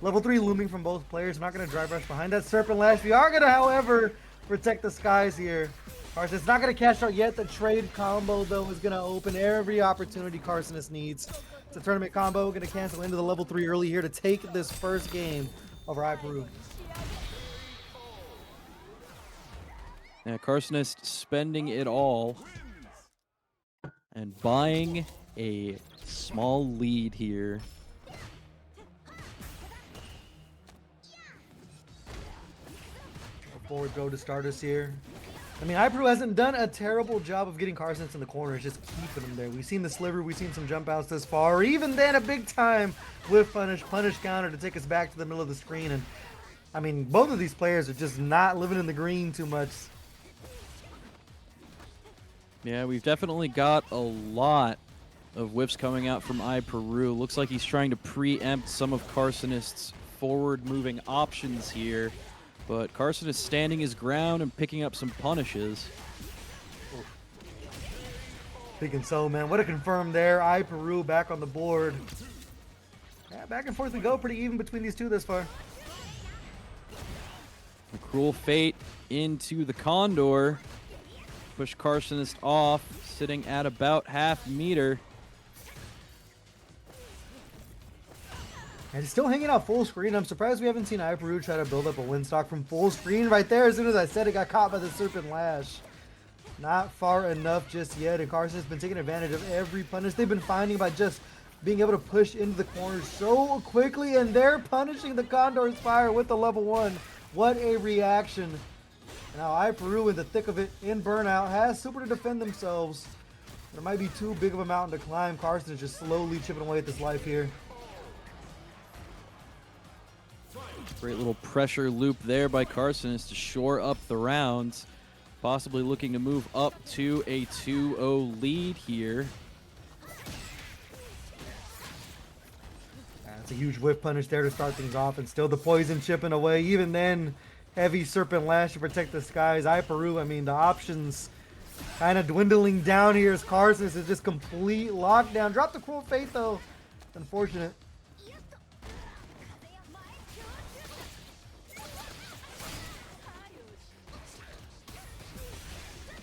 Level 3 looming from both players. Not going to drive rush behind that Serpent Lash. We are going to, however, protect the skies here. Carson is not going to cash out yet. The trade combo, though, is going to open every opportunity Carsonist needs. It's a tournament combo. Going to cancel into the level 3 early here to take this first game over iPeru. Yeah, Carsonist spending it all and buying a small lead here. Forward throw to start us here. I mean, iPeru hasn't done a terrible job of getting Carsonist in the corners, just keeping him there. We've seen the sliver, we've seen some jump outs this far. Even then, a big time with punish counter to take us back to the middle of the screen. And I mean, both of these players are just not living in the green too much. Yeah, we've definitely got a lot of whiffs coming out from iPeru. Looks like he's trying to preempt some of Carsonist's forward-moving options here. But Carson is standing his ground and picking up some punishes. Thinking so, man. What a confirm there. iPeru back on the board. Yeah, back and forth we go. Pretty even between these two this far. A cruel fate into the Condor. Push Carsonist off, sitting at about half meter. And he's still hanging out full screen. I'm surprised we haven't seen iPeru try to build up a win stock from full screen right there. As soon as I said it, got caught by the Serpent Lash. Not far enough just yet. And Carson has been taking advantage of every punish they've been finding by just being able to push into the corners so quickly. And they're punishing the Condor's fire with the level 1. What a reaction. And now iPeru in the thick of it in burnout has super to defend themselves. There might be too big of a mountain to climb. Carson is just slowly chipping away at this life here. Great little pressure loop there by Carsonist to shore up the rounds. Possibly looking to move up to a 2-0 lead here. That's a huge whiff punish there to start things off, and still the poison chipping away. Even then, heavy Serpent Lash to protect the skies. iPeru, I mean, the options kind of dwindling down here as Carsonist is just complete lockdown. Dropped the Cruel Fate, though. Unfortunate.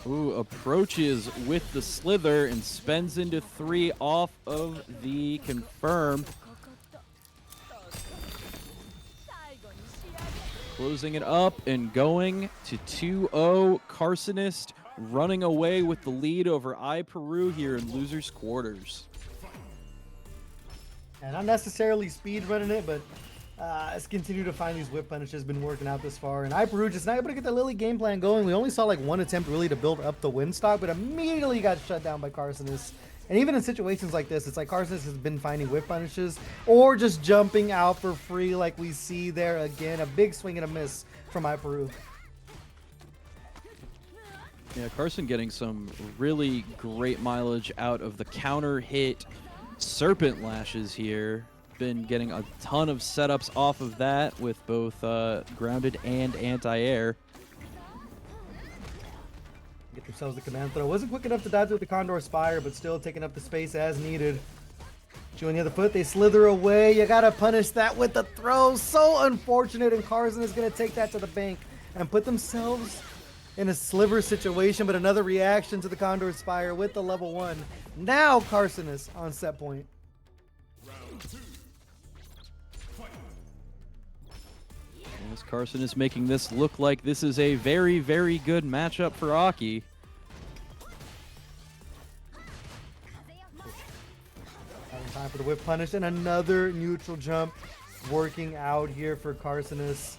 Ooh, approaches with the slither and spends into 3 off of the confirm. Closing it up and going to 2-0. Carsonist running away with the lead over iPeru here in losers quarters. And not necessarily speed running it, but let's continue to find these whip punishes. Been working out this far, and iPeru just not able to get the Lily game plan going. We only saw like one attempt really to build up the win stock, but immediately got shut down by Carsonist. And even in situations like this, it's like Carsonist has been finding whip punishes or just jumping out for free, like we see there again. A big swing and a miss from iPeru. Yeah, Carson getting some really great mileage out of the counter hit Serpent Lashes here. Been getting a ton of setups off of that with both grounded and anti-air. Get themselves the command throw. Wasn't quick enough to dodge with the Condor Spire, but still taking up the space as needed. Chewing the other foot, they slither away. You gotta punish that with the throw. So unfortunate, and Carson is gonna take that to the bank and put themselves in a sliver situation, but another reaction to the Condor Spire with the level 1. Now Carson is on set point. As Carson is making this look like this is a very, very good matchup for Aki. Time for the whip punish and another neutral jump working out here for Carsonist.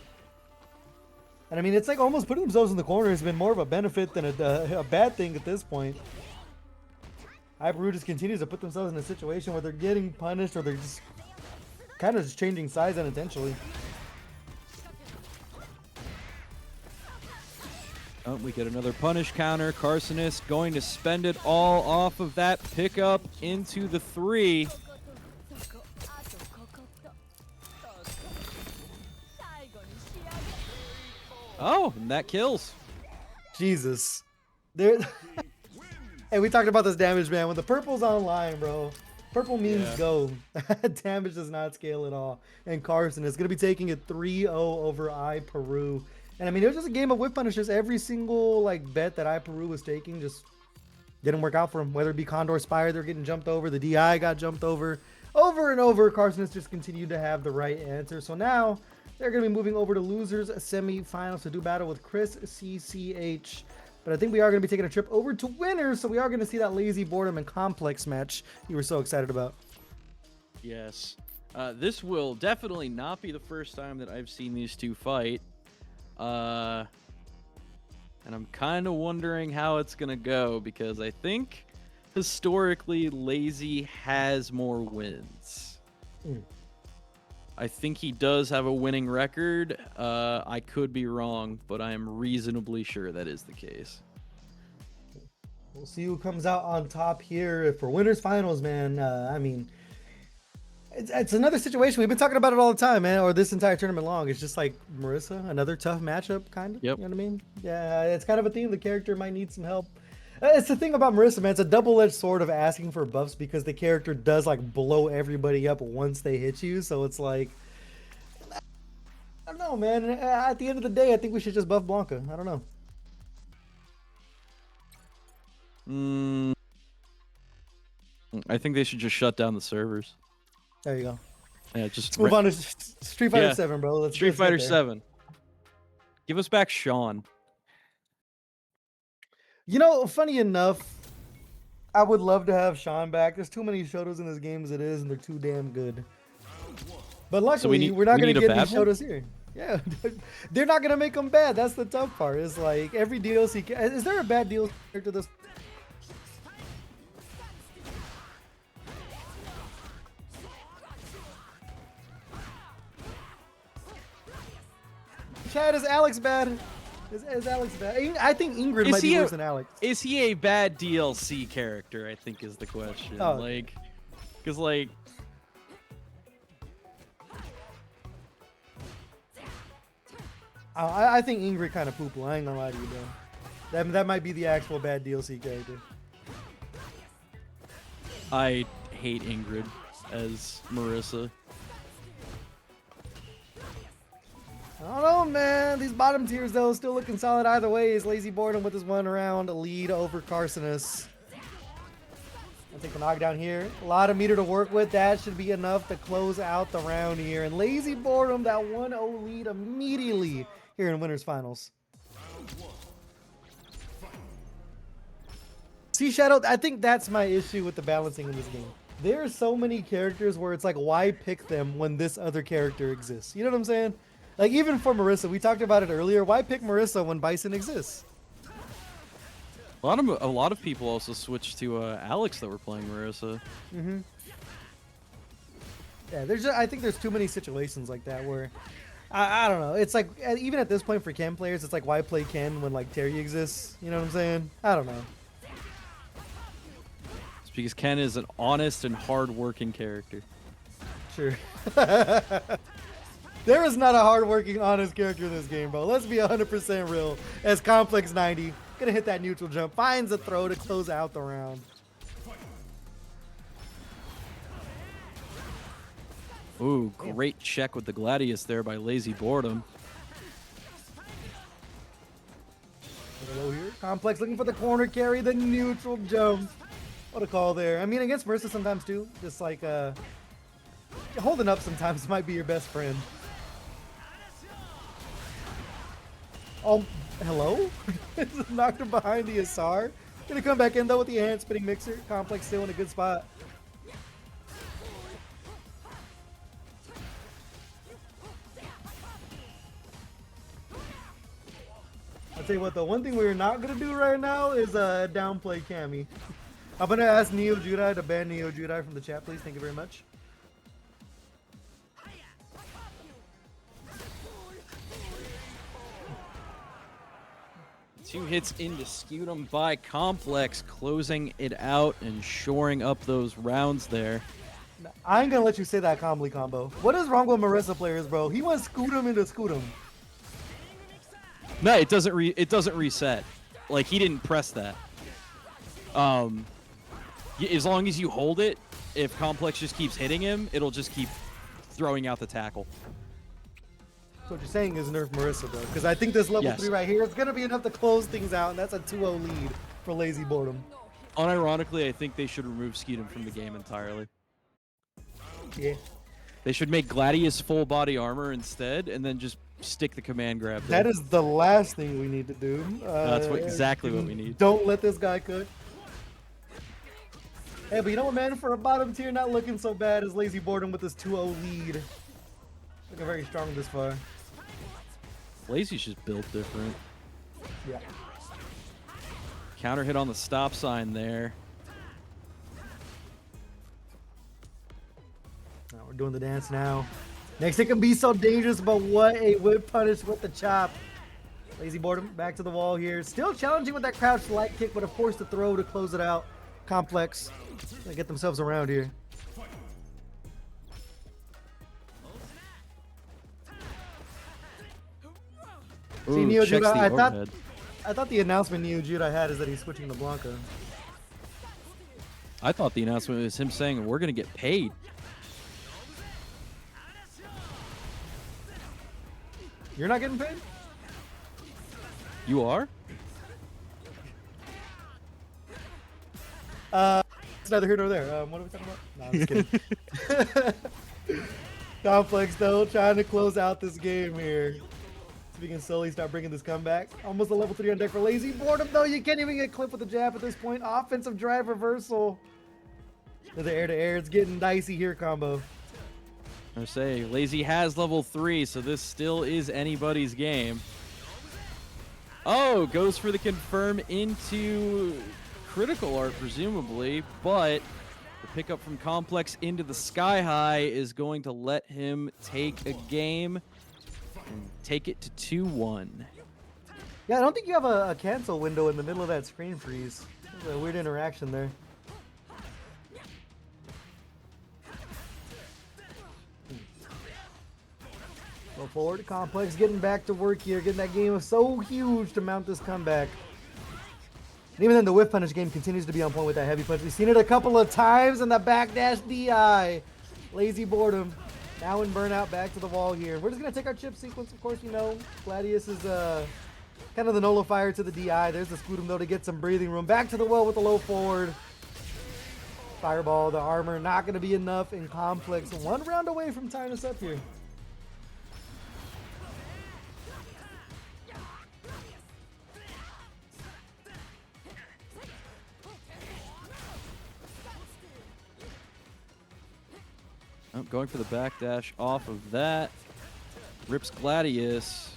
And I mean, it's like almost putting themselves in the corner has been more of a benefit than a bad thing at this point. iPeru just continues to put themselves in a situation where they're getting punished or they're just kind of just changing sides unintentionally. Oh, we get another punish counter. Carcinus going to spend it all off of that pickup into the 3. Oh, and that kills. Jesus. There. Hey, we talked about this damage, man. When the purple's online, bro, purple means go. Damage does not scale at all. And Carson is going to be taking it 3-0 over Peru. And I mean, it was just a game of whip punishes. Every single like bet that Peru was taking just didn't work out for him. Whether it be Condor Spire, they're getting jumped over. The DI got jumped over and over. Carson has just continued to have the right answer. So now they're going to be moving over to losers semifinals to do battle with Chris CCH. But I think we are going to be taking a trip over to winners, so we are going to see that lazy boredom and complex match you were so excited about. Yes. This will definitely not be the first time that I've seen these two fight. And I'm kind of wondering how it's going to go, because I think historically Lazy has more wins. I think he does have a winning record. I could be wrong, but I am reasonably sure that is the case. We'll see who comes out on top here for winners finals, man. I mean, it's another situation. We've been talking about it all the time, man, or this entire tournament long. It's just like Marissa, another tough matchup, kind of. Yep. You know what I mean? Yeah, it's kind of a theme. The character might need some help. It's the thing about Marissa, man. It's a double-edged sword of asking for buffs, because the character does like blow everybody up once they hit you. So it's like, I don't know, man. At the end of the day, I think we should just buff Blanca. I don't know. I think they should just shut down the servers. There you go. Yeah, just Let's move on to Street Fighter 7, bro. Let's Street get Fighter there. 7. Give us back Sean. You know, funny enough, I would love to have Sean back. There's too many Shotos in this game as it is, and they're too damn good. But luckily, we're not going to get any Shotos here. Yeah, they're not going to make them bad. That's the tough part. Is like every DLC. Is there a bad DLC character this? Chad, is Alex bad? Is Alex bad? I think Ingrid might be worse than Alex. Is he a bad DLC character? I think is the question. Oh. Like, because like. I think Ingrid kind of poo-poo. I ain't gonna lie to you, bro. That might be the actual bad DLC character. I hate Ingrid as Marissa. I don't know, man. These bottom tiers, though, still looking solid either way. Is Lazy Boredom with his 1 round lead over Carcinus. I'll take the knockdown here. A lot of meter to work with. That should be enough to close out the round here. And Lazy Boredom, that 1-0 lead immediately here in Winners Finals. See, Shadow, I think that's my issue with the balancing in this game. There are so many characters where it's like, why pick them when this other character exists? You know what I'm saying? Like, even for Marissa, we talked about it earlier. Why pick Marissa when Bison exists? A lot of people also switched to Alex that were playing Marissa. Mm-hmm. Yeah, I think there's too many situations like that where I don't know. It's like, even at this point for Ken players, it's like, why play Ken when like Terry exists? You know what I'm saying? I don't know. It's because Ken is an honest and hard-working character. Sure. There is not a hard-working, honest character in this game, bro. Let's be 100% real. As Complex 90, gonna hit that neutral jump, finds a throw to close out the round. Ooh, great check with the Gladius there by Lazy Boredom. Hello here. Complex looking for the corner carry, the neutral jump. What a call there. I mean, against Marissa sometimes too. Just like holding up sometimes might be your best friend. Oh, hello? Knocked him behind the SR. Gonna come back in though with the hand spinning mixer. Complex still in a good spot. I'll tell you what, the one thing we're not gonna do right now is downplay Cammy. I'm gonna ask Neo Judai to ban Neo Judai from the chat, please. Thank you very much. 2 hits into Scutum by Complex, closing it out and shoring up those rounds there. I ain't gonna let you say that calmly combo. What is wrong with Marissa players, bro? He went Scutum into Scutum. No, it doesn't reset. Like, he didn't press that. As long as you hold it, if Complex just keeps hitting him, it'll just keep throwing out the tackle. So what you're saying is nerf Marissa, bro. Because I think this level Yes. 3 right here is gonna be enough to close things out, and that's a 2-0 lead for Lazy Boredom. Unironically, I think they should remove Skeetum from the game entirely. Yeah. They should make Gladius full body armor instead, and then just stick the command grab there. That is the last thing we need to do. That's exactly what we need. Don't let this guy cook. Hey, but you know what, man? For a bottom tier, not looking so bad as Lazy Boredom with this 2-0 lead. Looking very strong this far. Lazy's just built different. Yeah. Counter hit on the stop sign there. Now we're doing the dance now. Next it can be so dangerous, but what a whip punish with the chop. Lazy Boredom back to the wall here. Still challenging with that crouch light kick, but of course the throw to close it out. Complex. They get themselves around here. See, Ooh, Neo checks Judah, the overhead. I thought the announcement Neo Judah had is that he's switching to Blanca. I thought the announcement was him saying we're gonna get paid. You're not getting paid? You are? It's neither here nor there. What are we talking about? No, I'm just kidding. Complex though, trying to close out this game here. So we can slowly start bringing this comeback. Almost a level 3 on deck for Lazy Boredom though. You can't even get clipped with the jab at this point. Offensive drive reversal. To the air to air. It's getting dicey here, combo. I say Lazy has level 3, so this still is anybody's game. Oh, goes for the confirm into critical art presumably, but the pickup from Complex into the sky high is going to let him take a game and take it to 2-1. Yeah, I don't think you have a cancel window in the middle of that screen freeze. There's a weird interaction there. Go forward, Complex getting back to work here, getting that game so huge to mount this comeback. And even then, the whiff punish game continues to be on point with that heavy punch. We've seen it a couple of times in the backdash DI. Lazy Boredom now in burnout, back to the wall here. We're just gonna take our chip sequence, of course. You know, Gladius is kind of the nullifier to the DI. There's the Scutum though to get some breathing room. Back to the well with the low forward. Fireball, the armor, not gonna be enough in Complex. 1 round away from tying us up here. Oh, going for the backdash off of that. Rips Gladius.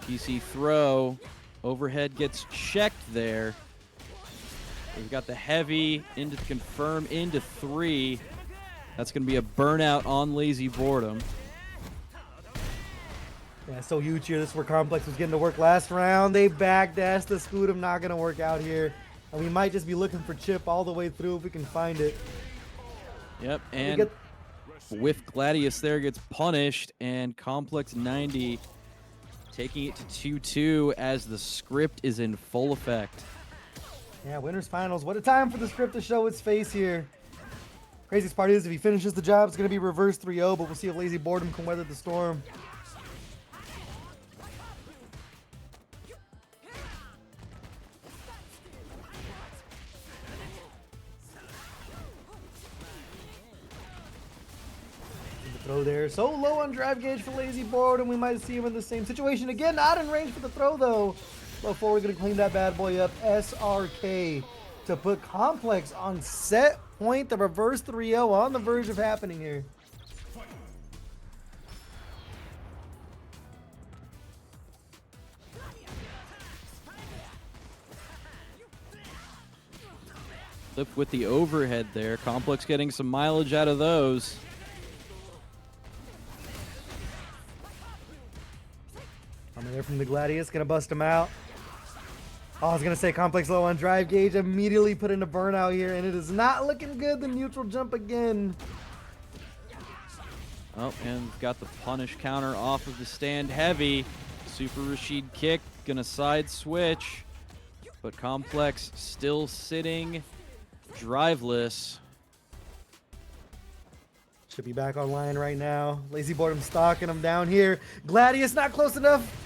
PC throw. Overhead gets checked there. We've got the heavy into the confirm into 3. That's going to be a burnout on Lazy Boredom. Yeah, so huge here. This is where Complex was getting to work last round. They backdash the Scutum, not going to work out here. And we might just be looking for chip all the way through if we can find it. Yep, and with Gladius there gets punished, and Complex 90 taking it to 2-2 as the script is in full effect. Yeah, winners finals. What a time for the script to show its face here. Craziest part is if he finishes the job, it's going to be reverse 3-0, but we'll see if Lazy Boredom can weather the storm. Throw there. So low on drive gauge for Lazy Boredom. We might see him in the same situation again. Not in range for the throw, though. Before we're going to clean that bad boy up. SRK to put Complex on set point. The reverse 3-0 on the verge of happening here. Flip with the overhead there. Complex getting some mileage out of those. Coming there from the Gladius, gonna bust him out. Oh, I was gonna say complex low on drive gauge, immediately put in a burnout here, and it is not looking good. The neutral jump again. Oh, and got the punish counter off of the stand heavy. Super Rashid kick, gonna side switch. But Complex still sitting driveless. Should be back online right now. Lazy Boredom stalking him down here. Gladius not close enough.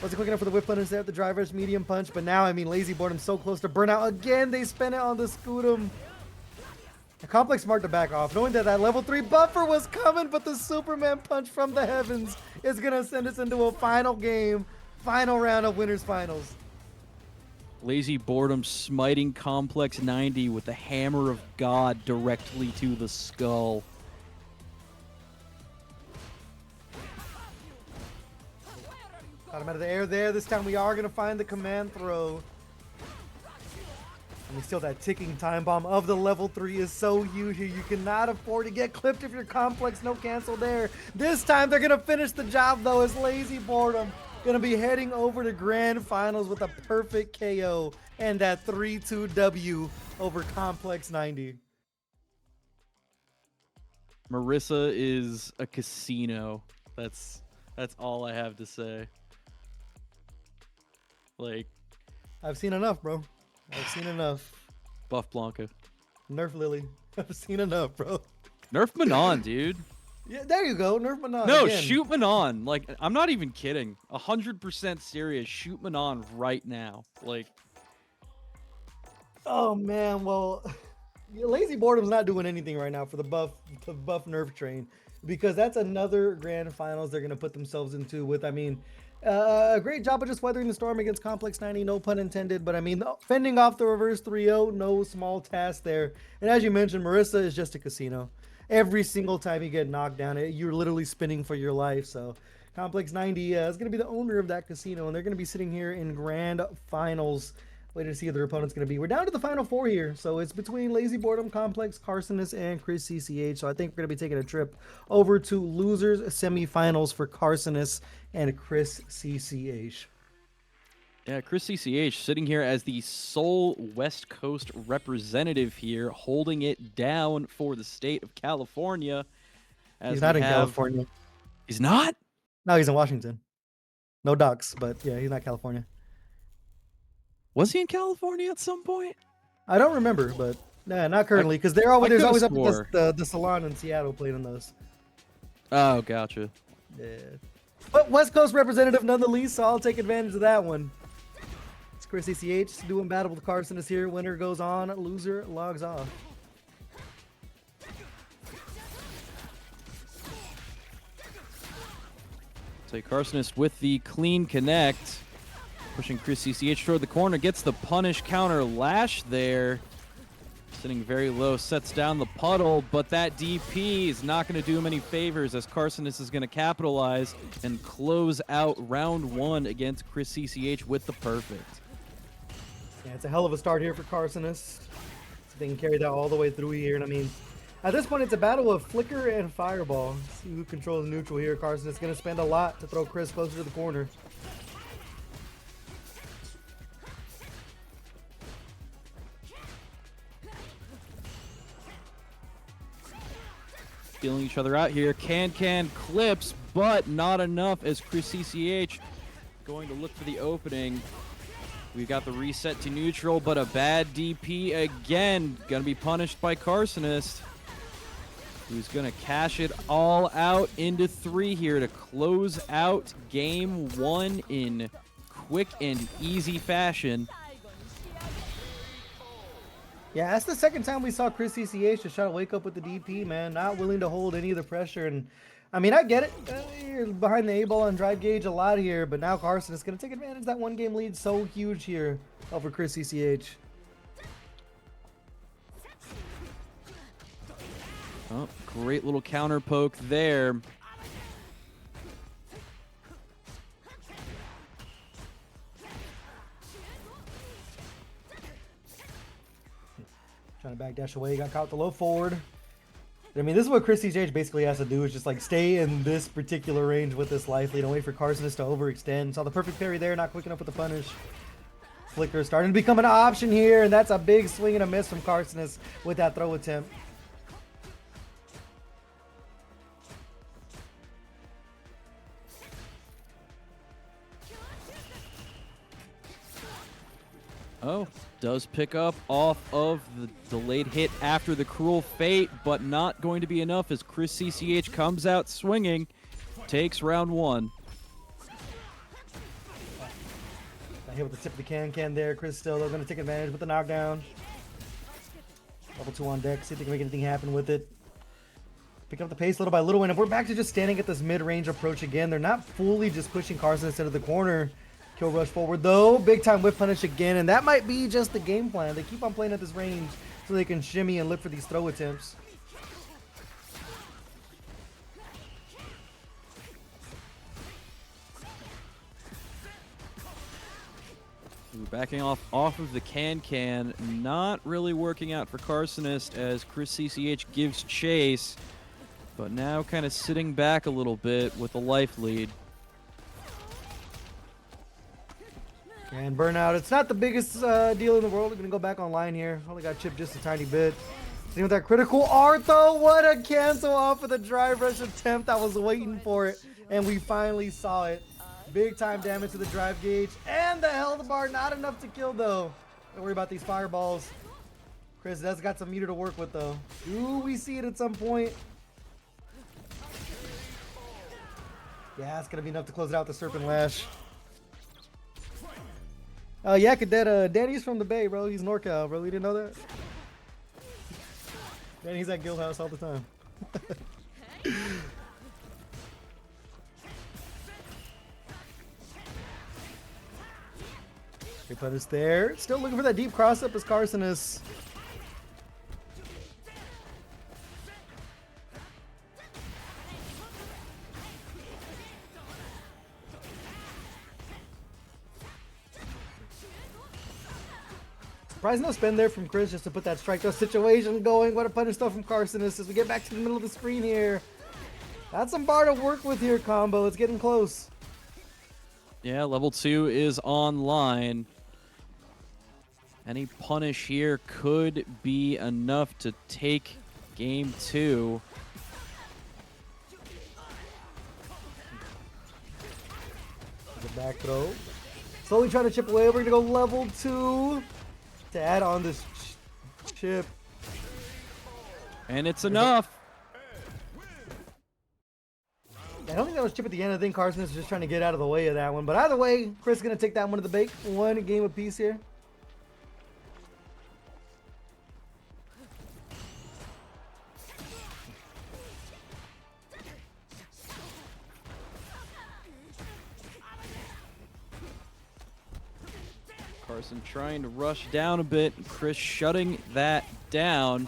Wasn't quick enough for the whip punish there at the driver's medium punch, but now, I mean, Lazy Boredom so close to burnout again. They spin it on the Scootum. The Complex smart to back off, knowing that that level 3 buffer was coming, but the Superman punch from the heavens is going to send us into a final game, final round of Winners Finals. Lazy Boredom smiting Complex 90 with the Hammer of God directly to the skull. Got him out of the air there. This time we are going to find the command throw. And still that ticking time bomb of the level 3 is so huge here. You cannot afford to get clipped if you're Complex. No cancel there. This time they're going to finish the job though, as Lazy Boredom going to be heading over to grand finals with a perfect KO and that 3-2 W over Complex 90. Marissa is a casino. That's all I have to say. Like, I've seen enough, bro. I've seen enough. Buff Blanca. Nerf Lily. I've seen enough, bro. Nerf Manon, dude. Yeah, there you go. Nerf Manon. No, again. shoot Manon. Like, I'm not even kidding. 100% serious. Shoot Manon right now. Like, Oh man, well, Lazy Boredom's not doing anything right now for the buff Nerf train, because that's another grand finals they're gonna put themselves into with, I mean, a great job of just weathering the storm against Complex 90, no pun intended, but I mean, fending off the reverse 3-0, no small task there. And as you mentioned, Marissa is just a casino. Every single time you get knocked down, you're literally spinning for your life. So Complex 90 is going to be the owner of that casino, and they're going to be sitting here in grand finals, waiting to see who their opponent's going to be. We're down to the final 4 here, so it's between Lazy Boredom, Complex, Carcinus, and Chris CCH. So I think we're going to be taking a trip over to losers semifinals for Carcinus and Chris CCH. yeah, Chris CCH sitting here as the sole West Coast representative here, holding it down for the state of California. As He's not we in have- California. He's not? No, he's in Washington. No ducks, but yeah, he's not California. Was he in California at some point? I don't remember, but nah, not currently, because there's always could've up swore. the salon in Seattle playing in those. Oh, gotcha. Yeah. But West Coast representative none the least, so I'll take advantage of that one. It's Chris CCH doing battle with Carcinus here. Winner goes on, loser logs off. So Carcinus with the clean connect. Pushing Chris CCH toward the corner, gets the punish counter lash there. Sitting very low, sets down the puddle, but that DP is not going to do him any favors as Carcinus is going to capitalize and close out round 1 against Chris CCH with the perfect. Yeah, it's a hell of a start here for Carcinus. So they can carry that all the way through here, and I mean, at this point, it's a battle of Flicker and Fireball. See who controls neutral here. Carcinus is going to spend a lot to throw Chris closer to the corner. Feeling each other out here. Can clips, but not enough as Chris CCH going to look for the opening. We got the reset to neutral, but a bad DP again. Gonna be punished by Carcinus, who's gonna cash it all out into 3 here to close out game 1 in quick and easy fashion. Yeah, that's the second time we saw Chris CCH just try to wake up with the DP, man. Not willing to hold any of the pressure. And I mean, I get it. You're behind the A-ball on drive gauge a lot here, but now Carson is going to take advantage of that 1-game lead so huge here over Chris CCH. Oh, great little counter poke there. Trying to backdash away, got caught with the low forward. I mean, this is what Chris CJ basically has to do, is just like stay in this particular range with this life lead and wait for Carcinus to overextend. Saw the perfect parry there, not quick enough with the punish. Flicker starting to become an option here, and that's a big swing and a miss from Carsonis with that throw attempt. Oh, does pick up off of the delayed hit after the Cruel Fate, but not going to be enough as Chris CCH comes out swinging, takes round 1. Got hit with the tip of the can there. Chris still going to take advantage with the knockdown. Level 2 on deck, see if they can make anything happen with it. Picking up the pace little by little, and if we're back to just standing at this mid-range approach again, they're not fully just pushing Carson instead of the corner. Kill rush forward though, big time whip punish again, and that might be just the game plan. They keep on playing at this range so they can shimmy and look for these throw attempts. Ooh, backing off of the can, not really working out for Carsonist as Chris CCH gives chase, but now kind of sitting back a little bit with a life lead. And burnout, it's not the biggest deal in the world. We're going to go back online here. Only got chipped just a tiny bit. See with that critical art though, what a cancel off of the drive rush attempt. I was waiting for it, and we finally saw it. Big time damage to the drive gauge and the health bar, not enough to kill though. Don't worry about these fireballs. Chris has got some meter to work with though. Do we see it at some point? Yeah, it's gonna be enough to close it out with the Serpent Lash. Yeah, Cadet, Danny's from the Bay, bro. He's NorCal, bro. You didn't know that? Danny's at Guild House all the time. They put us there. Still looking for that deep cross up as Carson is. Surprise no spin there from Chris just to put that strike throw situation going. What a punish though from Carsonis as we get back to the middle of the screen here. That's some bar to work with here, combo. It's getting close. Yeah, level 2 is online. Any punish here could be enough to take game 2. The back throw. Slowly trying to chip away. We're going to go level 2 to add on this chip. And it's enough. I don't think that was chip at the end. I think Carson is just trying to get out of the way of that one. But either way, Chris is going to take that one to the bank. One game apiece here. Carson trying to rush down a bit. Chris shutting that down.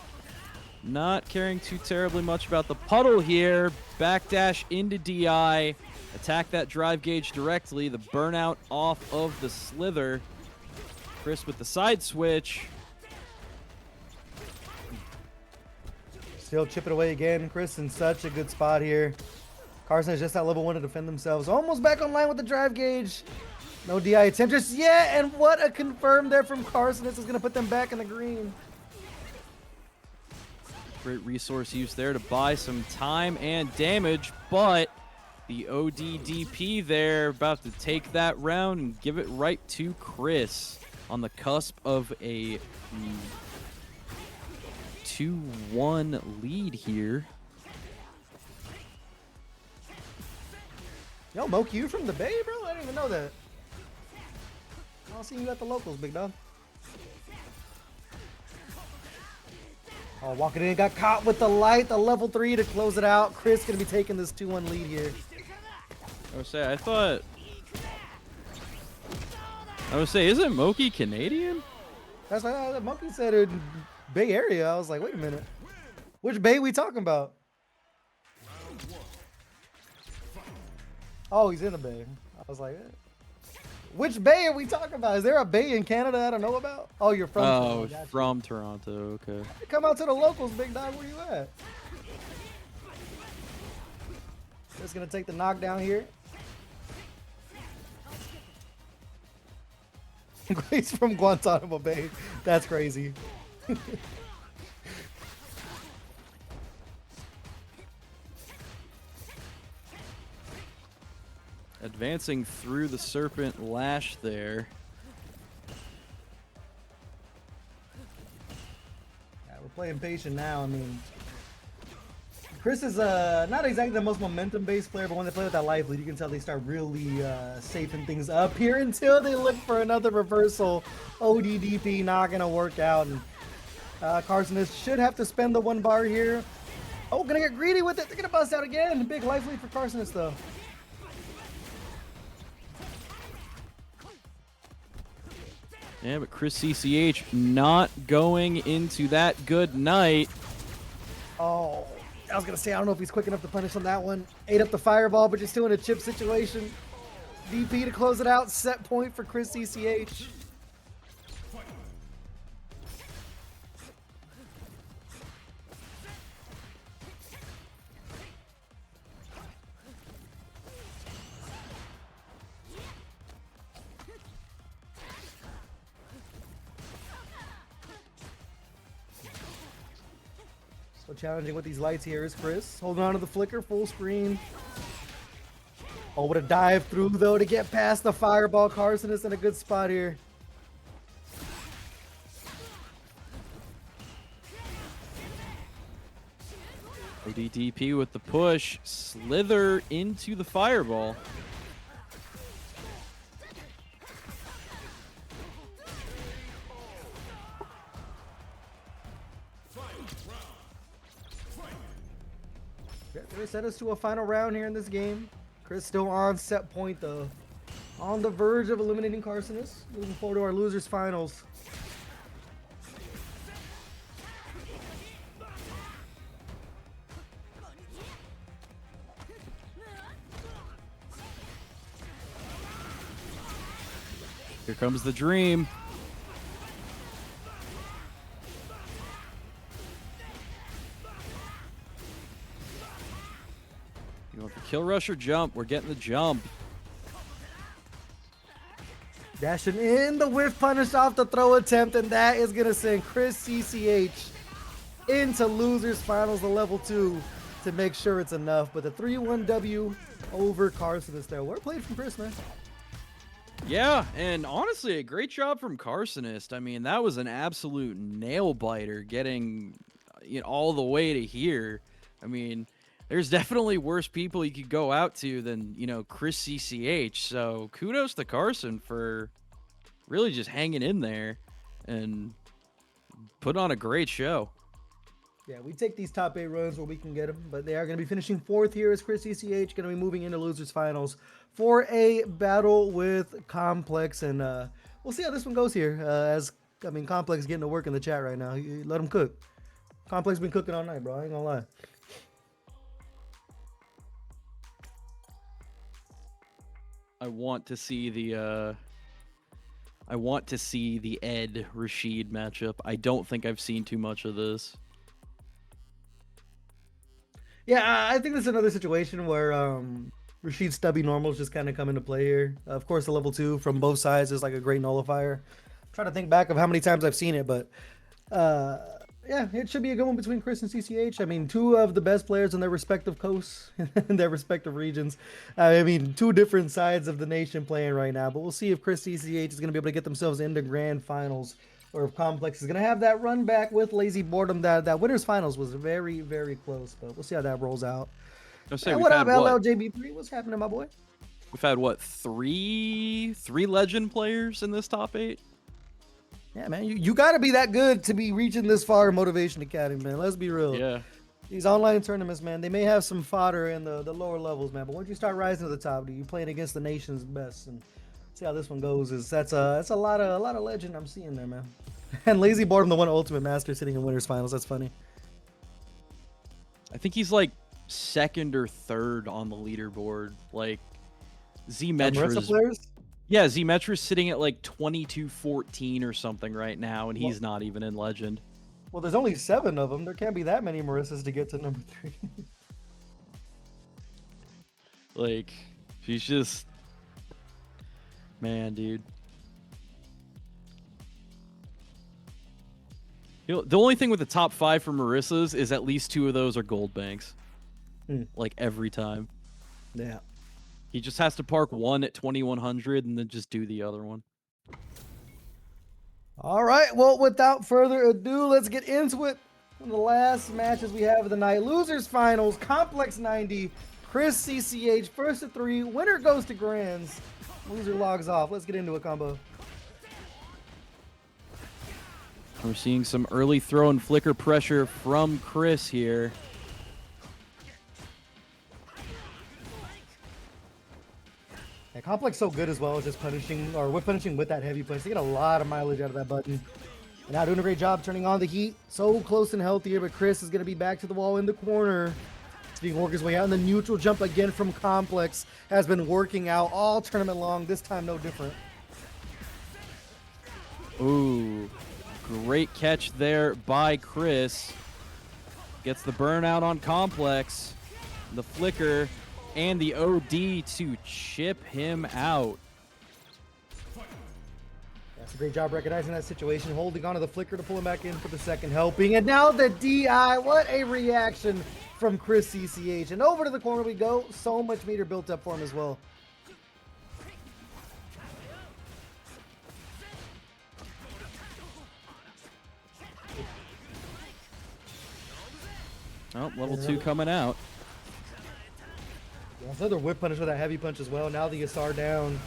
Not caring too terribly much about the puddle here. Backdash into DI. Attack that drive gauge directly. The burnout off of the slither. Chris with the side switch. Still chip it away again. Chris in such a good spot here. Carson is just at level 1 to defend themselves. Almost back online with the drive gauge. No DI attempt just yet. And what a confirm there from Carson. This is going to put them back in the green. Great resource use there to buy some time and damage, but the ODDP there about to take that round and give it right to Chris on the cusp of a 2-1 lead here. Yo, Moki, you from the Bay, bro? I didn't even know that. I'll see you at the locals, big dog. Oh, walking in, got caught with the light, the level 3 to close it out. Chris gonna be taking this 2-1 lead here. I would say, isn't Moki Canadian? That's why Monkey said in Bay Area. I was like, wait a minute. Which Bay we talking about? Oh, he's in the Bay. I was like, which Bay are we talking about? Is there a Bay in Canada I don't know about? Oh, you're from Toronto. Gotcha. From Toronto, okay. Come out to the locals, big dog. Where you at? Just gonna take the knockdown here. He's from Guantanamo Bay. That's crazy. Advancing through the Serpent Lash there. Yeah, we're playing patient now. I mean, Chris is not exactly the most momentum-based player, but when they play with that life lead, you can tell they start really safing things up here until they look for another reversal. ODDP not gonna work out, and Carsonis should have to spend the 1 bar here. Oh, gonna get greedy with it. They're gonna bust out again. Big life lead for Carsonis though. Yeah, but Chris CCH not going into that good night. Oh, I was gonna say I don't know if he's quick enough to punish on that one. Ate up the fireball, but just still in a chip situation. DP to close it out. Set point for Chris CCH. So challenging with these lights here is Chris. Holding on to the flicker, full screen. Oh, what a dive through though to get past the fireball. Carson is in a good spot here. ADDP with the push. Slither into the fireball. They set us to a final round here in this game. Chris still on set point though. On the verge of eliminating Carsonis. Moving forward to our losers finals. Here comes the dream. You want the kill rush or jump? We're getting the jump. Dashing in the whiff punish off the throw attempt, and that is going to send Chris CCH into losers finals, the level 2, to make sure it's enough. But the 3-1 W over Carsonis there. What a play from Chris, man. Yeah, and honestly, a great job from Carsonist. I mean, that was an absolute nail biter getting all the way to here. I mean, there's definitely worse people you could go out to than, Chris CCH. So kudos to Carson for really just hanging in there and put on a great show. Yeah, we take these top 8 runs where we can get them, but they are going to be finishing 4th here as Chris CCH, going to be moving into losers finals for a battle with Complex, and we'll see how this one goes here. Complex is getting to work in the chat right now. You let him cook. Complex been cooking all night, bro. I ain't gonna lie. I want to see the Ed Rashid matchup. I don't think I've seen too much of this. Yeah, I think this is another situation where Rashid's stubby normals just kind of come into play here. Of course, the level 2 from both sides is like a great nullifier. I'm trying to think back of how many times I've seen it, but yeah, it should be a good one between Chris and CCH. I mean, 2 of the best players in their respective coasts, in their respective regions. I mean, 2 different sides of the nation playing right now, but we'll see if Chris CCH is going to be able to get themselves into grand finals, or if Complex is going to have that run back with Lazy Boredom. That winners finals was very, very close, but we'll see how that rolls out. What up, LLJB3? What's happening, my boy? We've had what, three legend players in this top 8? Yeah, man, you got to be that good to be reaching this far in Motivation Academy, man. Let's be real. Yeah. These online tournaments, man, they may have some fodder in the lower levels, man, but once you start rising to the top, you're playing against the nation's best, and see how this one goes. That's a lot of legend I'm seeing there, man. And Lazy Boredom, the one ultimate master, sitting in winners finals. That's funny. I think he's like 2nd or 3rd on the leaderboard. Like Marissa Z-Metra's players? Yeah, Z-Metra's sitting at like 22-14 or something right now, and he's not even in legend. Well, there's only 7 of them. There can't be that many Marissas to get to number 3. Like, she's just, man, dude. You know, the only thing with the top 5 for Marissa's is at least 2 of those are gold banks. Like every time. Yeah. He just has to park one at 2100 and then just do the other one. All right. Well, without further ado, let's get into it. One of the last matches we have of the night. Losers finals, Complex 90, Chris CCH, first to 3. Winner goes to Grands. Loser logs off. Let's get into it, combo. We're seeing some early throw and flicker pressure from Chris here. Yeah, Complex so good as well as just punishing, or with punishing with that heavy punch. They get a lot of mileage out of that button. And now doing a great job turning on the heat. So close and healthy here, but Chris is going to be back to the wall in the corner. He's working his way out, and the neutral jump again from Complex has been working out all tournament long. This time no different. Ooh, great catch there by Chris. Gets the burnout on Complex. The flicker and the OD to chip him out. That's a great job recognizing that situation, holding onto the flicker to pull him back in for the second helping. And now the DI, what a reaction from Chris CCH. And over to the corner we go. So much meter built up for him as well. Oh, level 2 coming out. Yeah, another whip punish with that heavy punch as well. Now the Yasar down.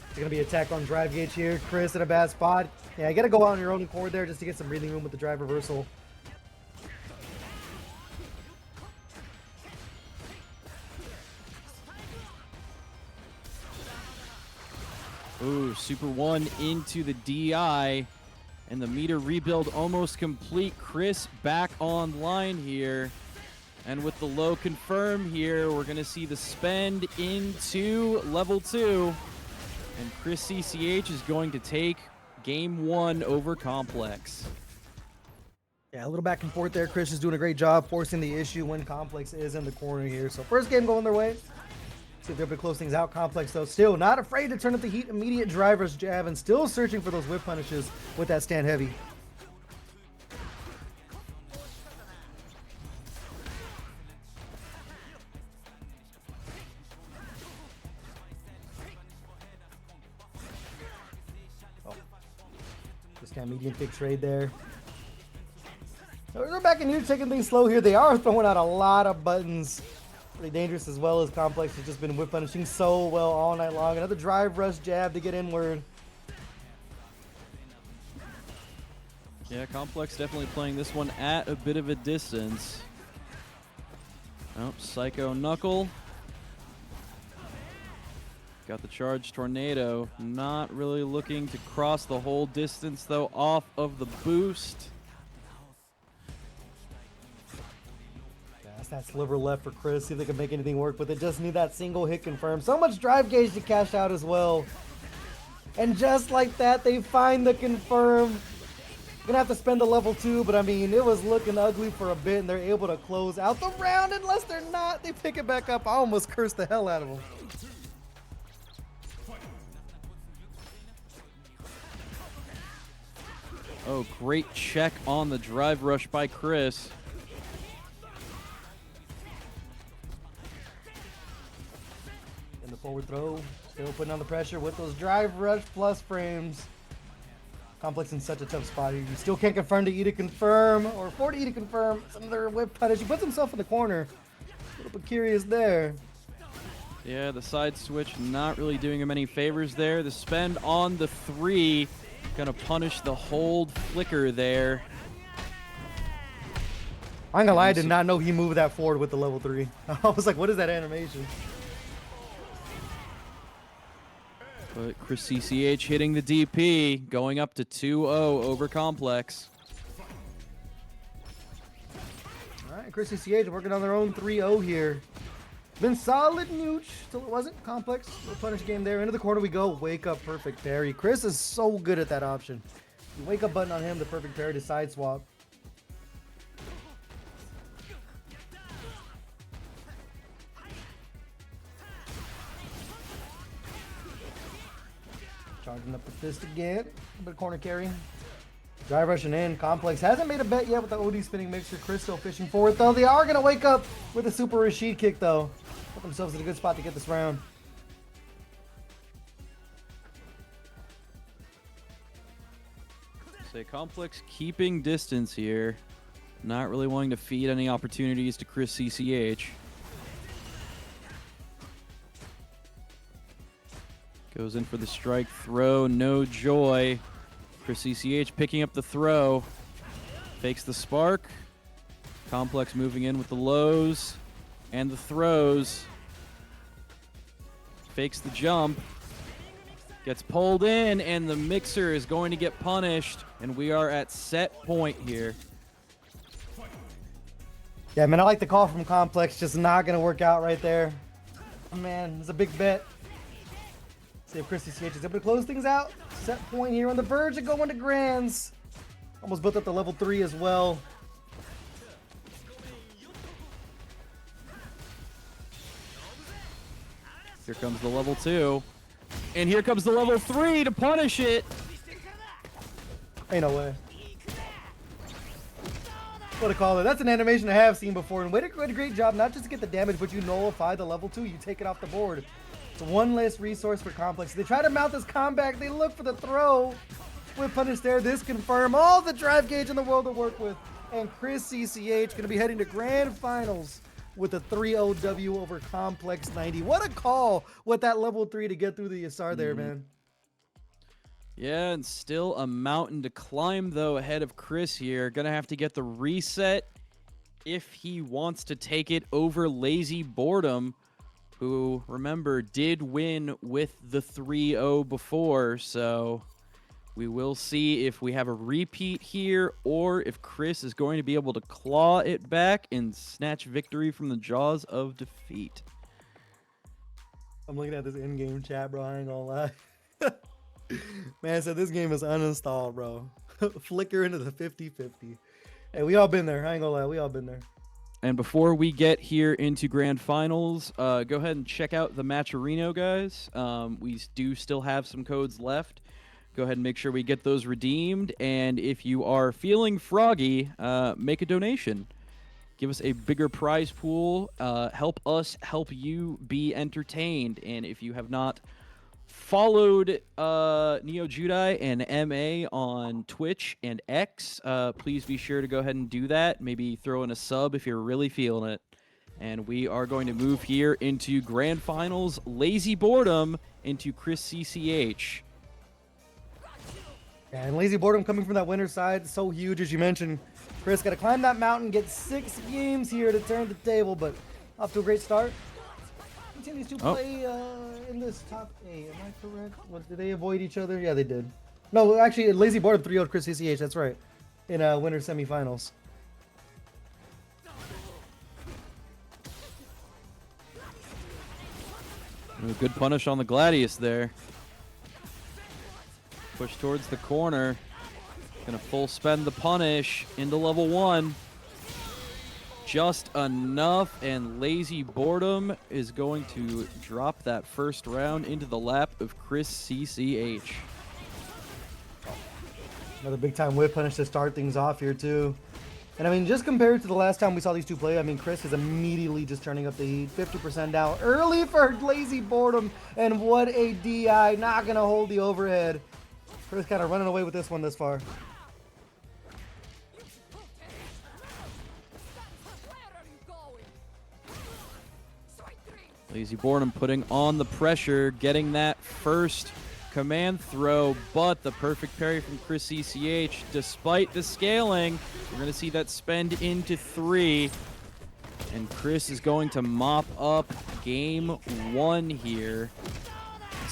It's going to be attack on drive gauge here. Chris in a bad spot. Yeah, you got to go out on your own accord there just to get some breathing room with the drive reversal. Ooh, Super 1 into the DI. And the meter rebuild almost complete. Chris back online here. And with the low confirm here, we're going to see the spend into level 2. And Chris CCH is going to take game 1 over Complex. Yeah, a little back and forth there. Chris is doing a great job forcing the issue when Complex is in the corner here. So first game going their way. See if they're able to close things out. Complex, though, still not afraid to turn up the heat. Immediate driver's jab and still searching for those whip punishes with that stand heavy. Just kind of medium kick trade there. They're back in here taking things slow here. They are throwing out a lot of buttons. Pretty dangerous as well as Complex has just been whip punishing so well all night long. Another drive rush jab to get inward. Yeah, Complex definitely playing this one at a bit of a distance. Oh, Psycho Knuckle. Got the charge tornado. Not really looking to cross the whole distance though off of the boost. That sliver left for Chris. See if they can make anything work with it. Just need that single hit confirmed. So much drive gauge to cash out as well. And just like that, they find the confirm. Gonna have to spend the level 2, but I mean, it was looking ugly for a bit, and they're able to close out the round. Unless they're not, they pick it back up. I almost cursed the hell out of them. Oh, great check on the drive rush by Chris. In the forward throw, still putting on the pressure with those drive rush plus frames. Complex in such a tough spot here. You still can't confirm to E to confirm, or for to E to confirm. It's another whip punish. He puts himself in the corner. A little precarious there. Yeah, the side switch not really doing him any favors there. The spend on the 3. Gonna punish the hold flicker there. I ain't gonna lie, I did not know he moved that forward with the level 3. I was like, what is that animation? But Chris CCH hitting the DP, going up to 2-0 over Complex. All right, Chris CCH working on their own 3-0 here. Been solid nooch till it wasn't. Complex, little punish game there. Into the corner we go. Wake up, perfect parry. Chris is so good at that option. You wake up button on him, the perfect parry to side swap. Charging up the fist again. Bit of corner carry. Drive rushing in. Complex hasn't made a bet yet with the OD spinning mixer. Chris still fishing for it, though. They are going to wake up with a super Rashid kick, though. Put themselves in a good spot to get this round. Say Complex keeping distance here. Not really wanting to feed any opportunities to Chris CCH. Goes in for the strike throw, no joy. Chris CCH picking up the throw. Fakes the spark. Complex moving in with the lows and the throws. Fakes the jump. Gets pulled in, and the mixer is going to get punished, and we are at set point here. Yeah, man, I like the call from Complex. Just not going to work out right there. Oh, man, it's a big bet. See if Chris CCH is able to close things out. Set point here on the verge of going to Grands. Almost built up to level 3 as well. Here comes the level 2. And here comes the level 3 to punish it. Ain't no way. What a call. That's an animation I have seen before. And way to do a great job, not just to get the damage, but you nullify the level 2. You take it off the board. It's one less resource for Complex. They try to mount this comeback. They look for the throw. With punish there. This confirm all the drive gauge in the world to work with. And Chris CCH going to be heading to grand finals with a 3-0 W over Complex 90. What a call with that level 3 to get through the Yasar there, man. Yeah, and still a mountain to climb, though, ahead of Chris here. Gonna have to get the reset if he wants to take it over Lazy Boredom, who, remember, did win with the 3-0 before. So we will see if we have a repeat here or if Chris is going to be able to claw it back and snatch victory from the jaws of defeat. I'm looking at this in-game chat, bro. I ain't gonna lie. Man said this game is uninstalled, bro. Flicker into the 50-50. Hey, we all been there. I ain't gonna lie. We all been there. And before we get here into grand finals, go ahead and check out the Matcherino, guys. We do still have some codes left. Go ahead and make sure we get those redeemed. And if you are feeling froggy, make a donation. Give us a bigger prize pool. Help us help you be entertained. And if you have not followed Neo Judai and MA on Twitch and X, please be sure to go ahead and do that. Maybe throw in a sub if you're really feeling it. And we are going to move here into grand finals. Lazy Boredom into Chris CCH. Yeah, and Lazy Boredom coming from that winner's side, so huge as you mentioned. Chris got to climb that mountain, get 6 games here to turn the table, but off to a great start. Continues to play in this top 8. Am I correct? Did they avoid each other? Yeah, they did. No, actually, Lazy Boredom 3-0 Chris CCH. That's right. In winter semifinals. A good punish on the Gladius there. Push towards the corner. Gonna full spend the punish into level 1. Just enough, and Lazy Boredom is going to drop that first round into the lap of Chris CCH. Another big time whip punish to start things off here too. And I mean, just compared to the last time we saw these two play, I mean, Chris is immediately just turning up the heat. 50% down early for Lazy Boredom, and what a DI, not gonna hold the overhead. Chris kind of running away with this one this far. Lazy Boredom putting on the pressure, getting that first command throw, but the perfect parry from Chris CCH. Despite the scaling, we're going to see that spend into 3. And Chris is going to mop up game 1 here.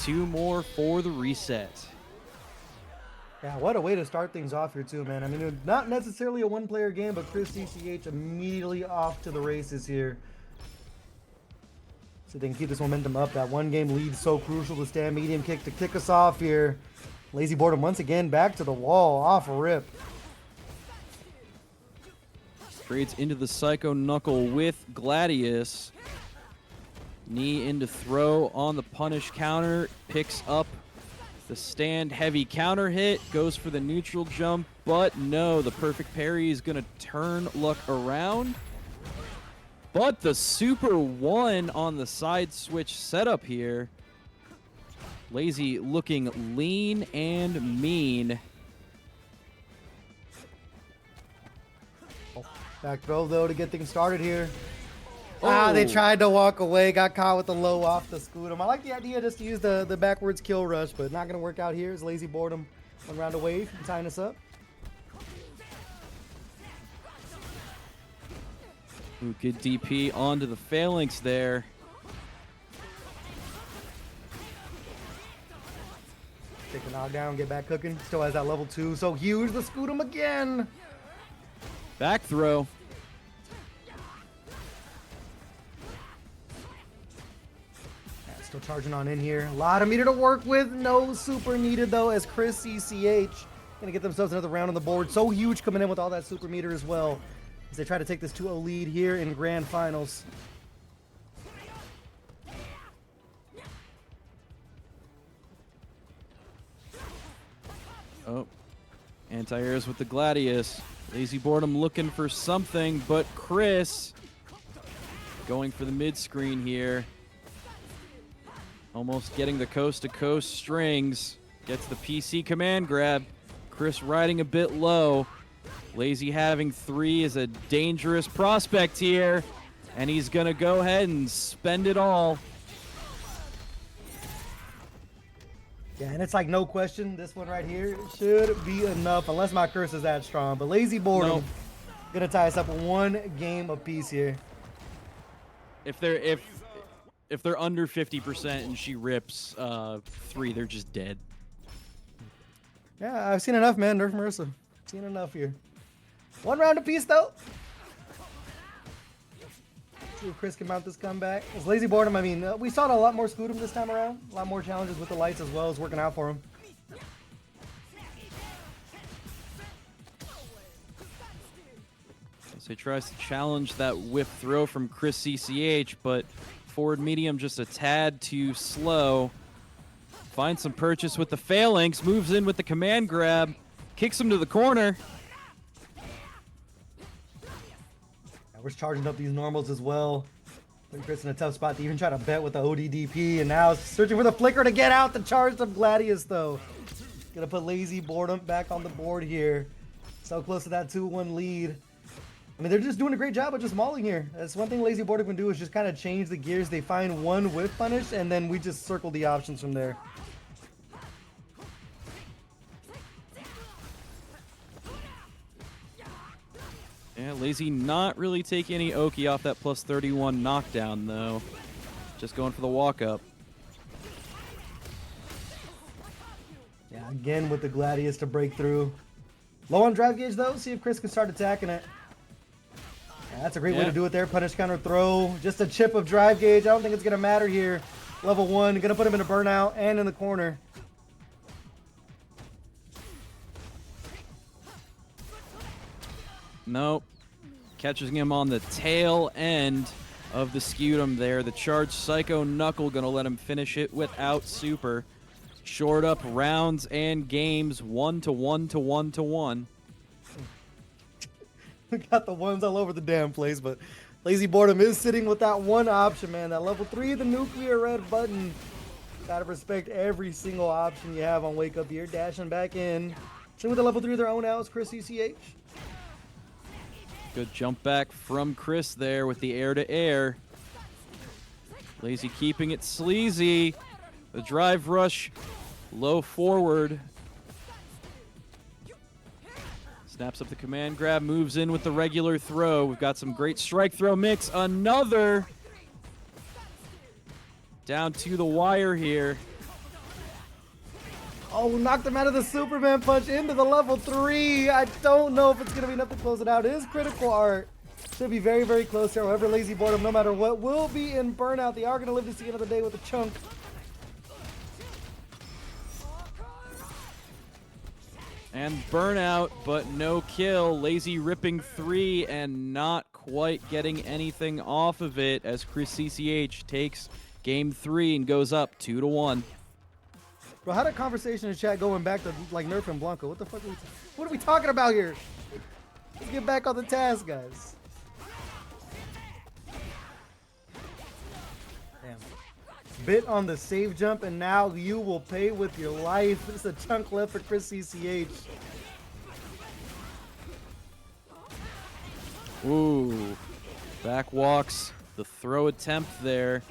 2 more for the reset. Yeah, what a way to start things off here too, man. I mean, not necessarily a one-player game, but Chris CCH immediately off to the races here. So they can keep this momentum up. That one-game lead is so crucial. The stand medium kick to kick us off here. Lazy Boredom once again back to the wall, off a rip. Trades into the Psycho Knuckle with Gladius. Knee into throw on the punish counter. Picks up The stand heavy counter hit goes for the neutral jump, but no, the perfect parry is going to turn luck around. But the super one on the side switch setup here. Lazy looking lean and mean. Back throw though to get things started here. They Oh. tried to walk away, got caught with the low off the Scootum. I like the idea just to use the backwards kill rush, but not gonna work out here as Lazy Boredom one round away from tying us up. Ooh, good DP onto the phalanx there. Take the knockdown, get back cooking. Still has that level 2, so huge. The Scootum again. Back throw. Yeah, still charging on in here. A lot of meter to work with. No super needed though, as Chris CCH gonna get themselves another round on the board. So huge coming in with all that super meter as well, as they try to take this 2-0 lead here in grand finals. Oh, anti-airs with the Gladius. Lazy Boredom looking for something, but Chris going for the mid screen here. Almost getting the coast-to-coast strings. Gets the PC command grab. Chris riding a bit low. Lazy having 3 is a dangerous prospect here, and he's going to go ahead and spend it all. Yeah, and it's like no question, this one right here should be enough, unless my curse is that strong. But Lazy Boredom Nope. gonna tie us up with 1 game apiece here. If they're under 50% and she rips 3, they're just dead. Yeah, I've seen enough, man. Nerf Marissa. Seen enough here. 1 round apiece, though. See if Chris can mount this comeback. It's Lazy Boredom. I mean, we saw a lot more Scootum this time around. A lot more challenges with the lights as well. It's working out for him. So he tries to challenge that whip throw from Chris CCH, but forward medium just a tad too slow. Finds some purchase with the phalanx, moves in with the command grab, kicks him to the corner. We're charging up these normals as well. Putting Chris in a tough spot to even try to bet with the ODDP, and now searching for the flicker to get out the charged up Gladius though. Gonna put Lazy Boredom back on the board here. So close to that 2-1 lead. I mean, they're just doing a great job of just mauling here. That's one thing Lazy Boredom can do, is just kind of change the gears. They find one whiff punish, and then we just circle the options from there. Yeah, Lazy not really taking any Oki off that plus 31 knockdown though. Just going for the walk up. Yeah, again with the Gladius to break through. Low on drive gauge though. See if Chris can start attacking it. Yeah, that's a great way to do it there. Punish, counter, throw. Just a chip of drive gauge. I don't think it's going to matter here. Level 1. Going to put him in a burnout and in the corner. Nope. Catches him on the tail end of the Scutum there. The charged Psycho Knuckle gonna let him finish it without super. Short up rounds and games 1-1 to 1-1. We got the ones all over the damn place, but Lazy Boredom is sitting with that one option, man. That level 3, the nuclear red button. Gotta respect every single option you have on Wake Up here. Dashing back in. Same with the level 3 of their own outs, Chris CCH. Good jump back from Chris there with the air to air. Lazy keeping it sleazy. The drive rush low forward. Snaps up the command grab, moves in with the regular throw. We've got some great strike throw mix. Another down to the wire here. Oh, knocked him out of the Superman punch into the level 3. I don't know if it's going to be enough to close it out. It is critical art. Should be very, very close here. However, Lazy Boredom, no matter what, will be in burnout. They are going to live to see another day with a chunk. And burnout, but no kill. Lazy ripping 3 and not quite getting anything off of it as Chris CCH takes game 3 and goes up 2-1. Bro, how did conversation in chat going back to like Nerf and Blanco? What the fuck? What are we talking about here? Let's get back on the task, guys. Damn. Bit on the save jump, and now you will pay with your life. There's a chunk left for Chris CCH. Ooh. Back walks. The throw attempt there.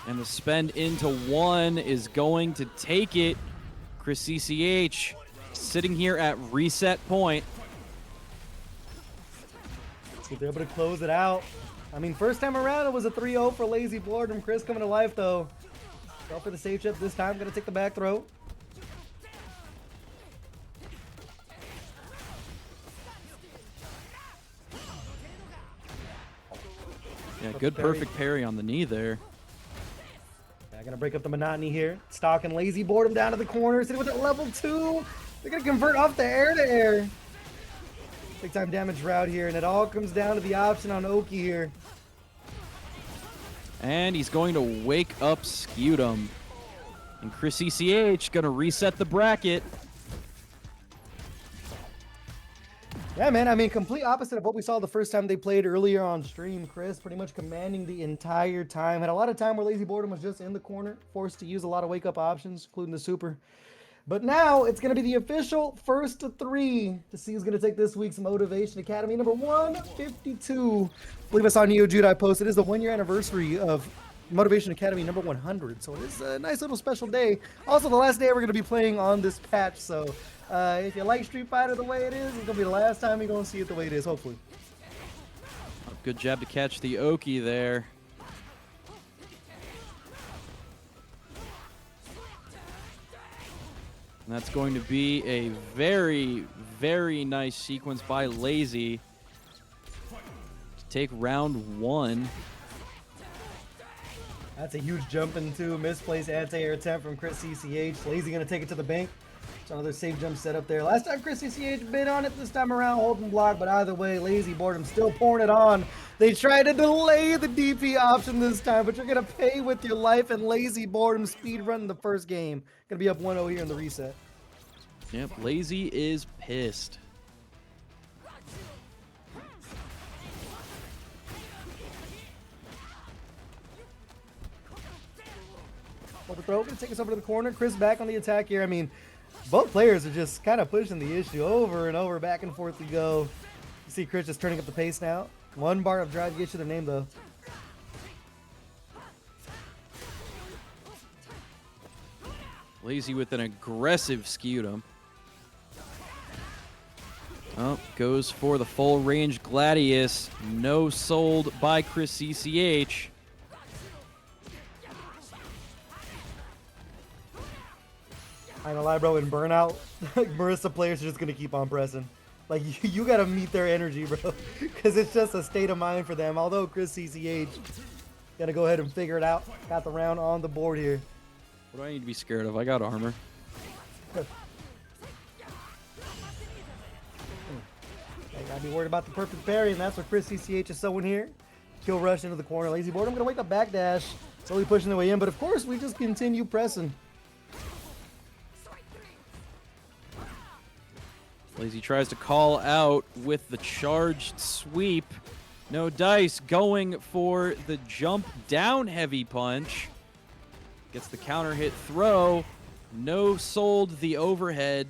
And the spend into one is going to take it. Chris CCH sitting here at reset point. See if they're able to close it out. I mean, first time around, it was a 3-0 for Lazy Boredom. Chris coming to life, though. Go for the save chip this time. Going to take the back throw. Yeah, good perfect parry on the knee there. Gonna break up the monotony here. Stalking Lazy Boredom down to the corner. Sitting with it level 2. They're gonna convert off the air to air. Big time damage route here, and it all comes down to the option on Oki here. And he's going to wake up Scutum. And Chris CCH gonna reset the bracket. Yeah, man, I mean, complete opposite of what we saw the first time they played earlier on stream. Chris pretty much commanding the entire time. Had a lot of time where Lazy Boredom was just in the corner, forced to use a lot of wake-up options, including the super. But now it's going to be the official first to 3 to see who's going to take this week's Motivation Academy number 152. I believe I saw Neo Jude I posted. It is the 1-year anniversary of Motivation Academy number 100. So it is a nice little special day. Also, the last day we're going to be playing on this patch. So if you like Street Fighter the way it is, it's going to be the last time you're going to see it the way it is, hopefully. Good jab to catch the Oki there. And that's going to be a very, very nice sequence by Lazy to take round 1. That's a huge jump into misplaced anti-air attempt from Chris CCH. Lazy going to take it to the bank. It's another safe jump set up there. Last time Chris CCH bid on it, this time around holding block, but either way, Lazy Boredom still pouring it on. They tried to delay the DP option this time, but you're going to pay with your life, and Lazy Boredom speed running the first game. Going to be up 1-0 here in the reset. Yep, Lazy is pissed. Overthrow, going to take us over to the corner. Chris back on the attack here. I mean, both players are just kind of pushing the issue over and over. Back and forth we go. You see Chris just turning up the pace now. 1 bar of drive gets you their name, though. Lazy with an aggressive Scutum. Oh, goes for the full range Gladius. No sold by Chris CCH. I ain't gonna lie, bro, in Burnout, Marissa players are just gonna keep on pressing. Like, you gotta meet their energy, bro, because it's just a state of mind for them. Although Chris CCH gotta go ahead and figure it out. Got the round on the board here. What do I need to be scared of? I got armor. I gotta be worried about the perfect parry, and that's what Chris CCH is sowing here. Kill rush into the corner. Lazy Boredom gonna wake up backdash, slowly pushing their way in, but of course we just continue pressing. Lazy tries to call out with the charged sweep. No dice, going for the jump down heavy punch. Gets the counter hit throw. No sold the overhead.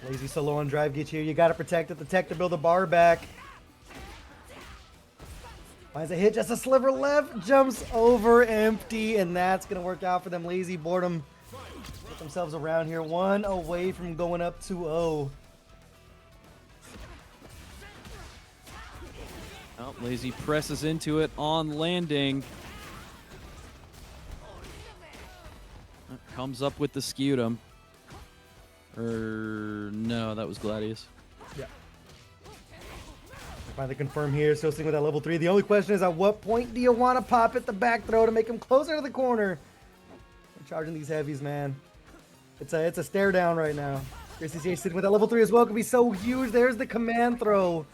Lazy solo on drive gets here. You gotta protect it. The tech to build the bar back. Finds a hit, just a sliver left, jumps over empty, and that's gonna work out for them. Lazy Boredom get themselves around here, 1 away from going up 2-0. Oh, Lazy presses into it on landing. Comes up with the Scutum. No, that was Gladius. Yeah. Finally confirm here, still sticking with that level 3. The only question is, at what point do you want to pop it the back throw to make him closer to the corner? I'm charging these heavies, man. It's a stare down right now. Chris CCH sitting with that level 3 as well. Could be so huge. There's the command throw.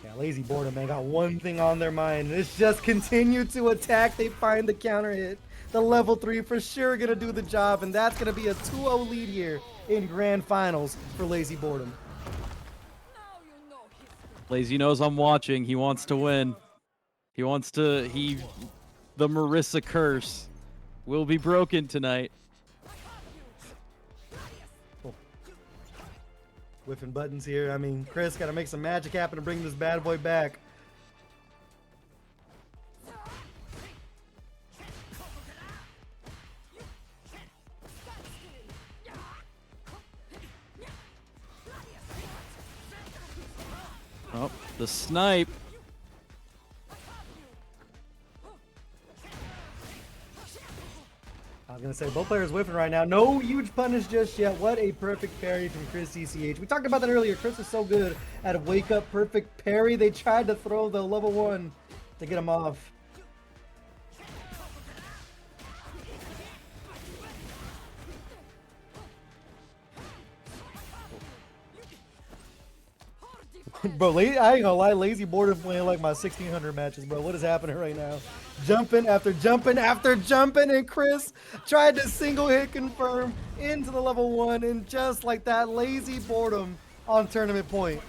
Yeah, lazy boredom, man. Got one thing on their mind. It's just continue to attack. They find the counter hit. The level 3 for sure gonna do the job, and that's gonna be a 2-0 lead here in grand finals for lazy boredom. Lazy knows I'm watching. He wants to win. He wants to. The Marissa curse will be broken tonight. Whiffing buttons here. I mean, Chris got to make some magic happen to bring this bad boy back. Oh, the snipe. I was going to say, both players whiffing right now. No huge punish just yet. What a perfect parry from Chris CCH. We talked about that earlier. Chris is so good at a wake-up perfect parry. They tried to throw the level 1 to get him off. Bro, I ain't gonna lie, lazy boredom playing like my 1600 matches, bro. What is happening right now? Jumping after jumping after jumping, and Chris tried to single hit confirm into the level 1, and just like that, lazy boredom on tournament point.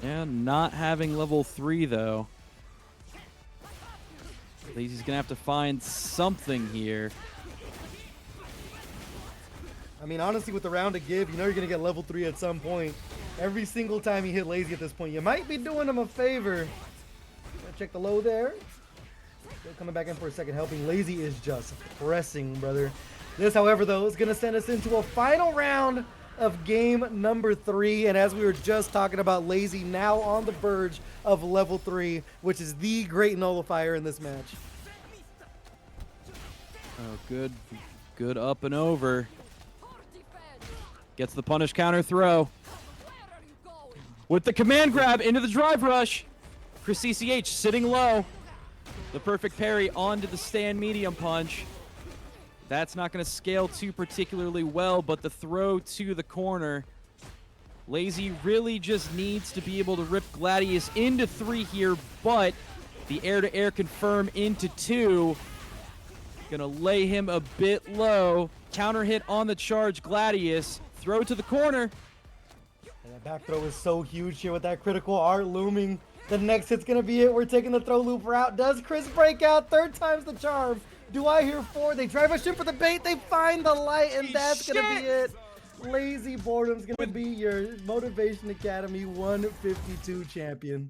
Yeah, not having level 3 though. Lazy's gonna have to find something here. I mean, honestly, with the round to give, you know you're going to get level 3 at some point. Every single time you hit lazy at this point, you might be doing him a favor. Check the low there. Still coming back in for a second helping. Lazy is just pressing, brother. This, however, though, is going to send us into a final round of game number 3. And as we were just talking about, lazy now on the verge of level 3, which is the great nullifier in this match. Oh, good up and over. Gets the punish counter throw. With the command grab into the drive rush. Chris CCH sitting low. The perfect parry onto the stand medium punch. That's not going to scale too particularly well, but the throw to the corner. Lazy really just needs to be able to rip Gladius into 3 here, but the air-to-air confirm into 2. Gonna lay him a bit low. Counter hit on the charge, Gladius. Throw to the corner. And that back throw is so huge here with that critical art looming. The next hit's gonna be it. We're taking the throw loop route. Does Chris break out? 3rd time's the charm. Do I hear 4? They drive us in for the bait. They find the light, and that's gonna be it. Lazy boredom's gonna be your Motivation Academy 152 champion.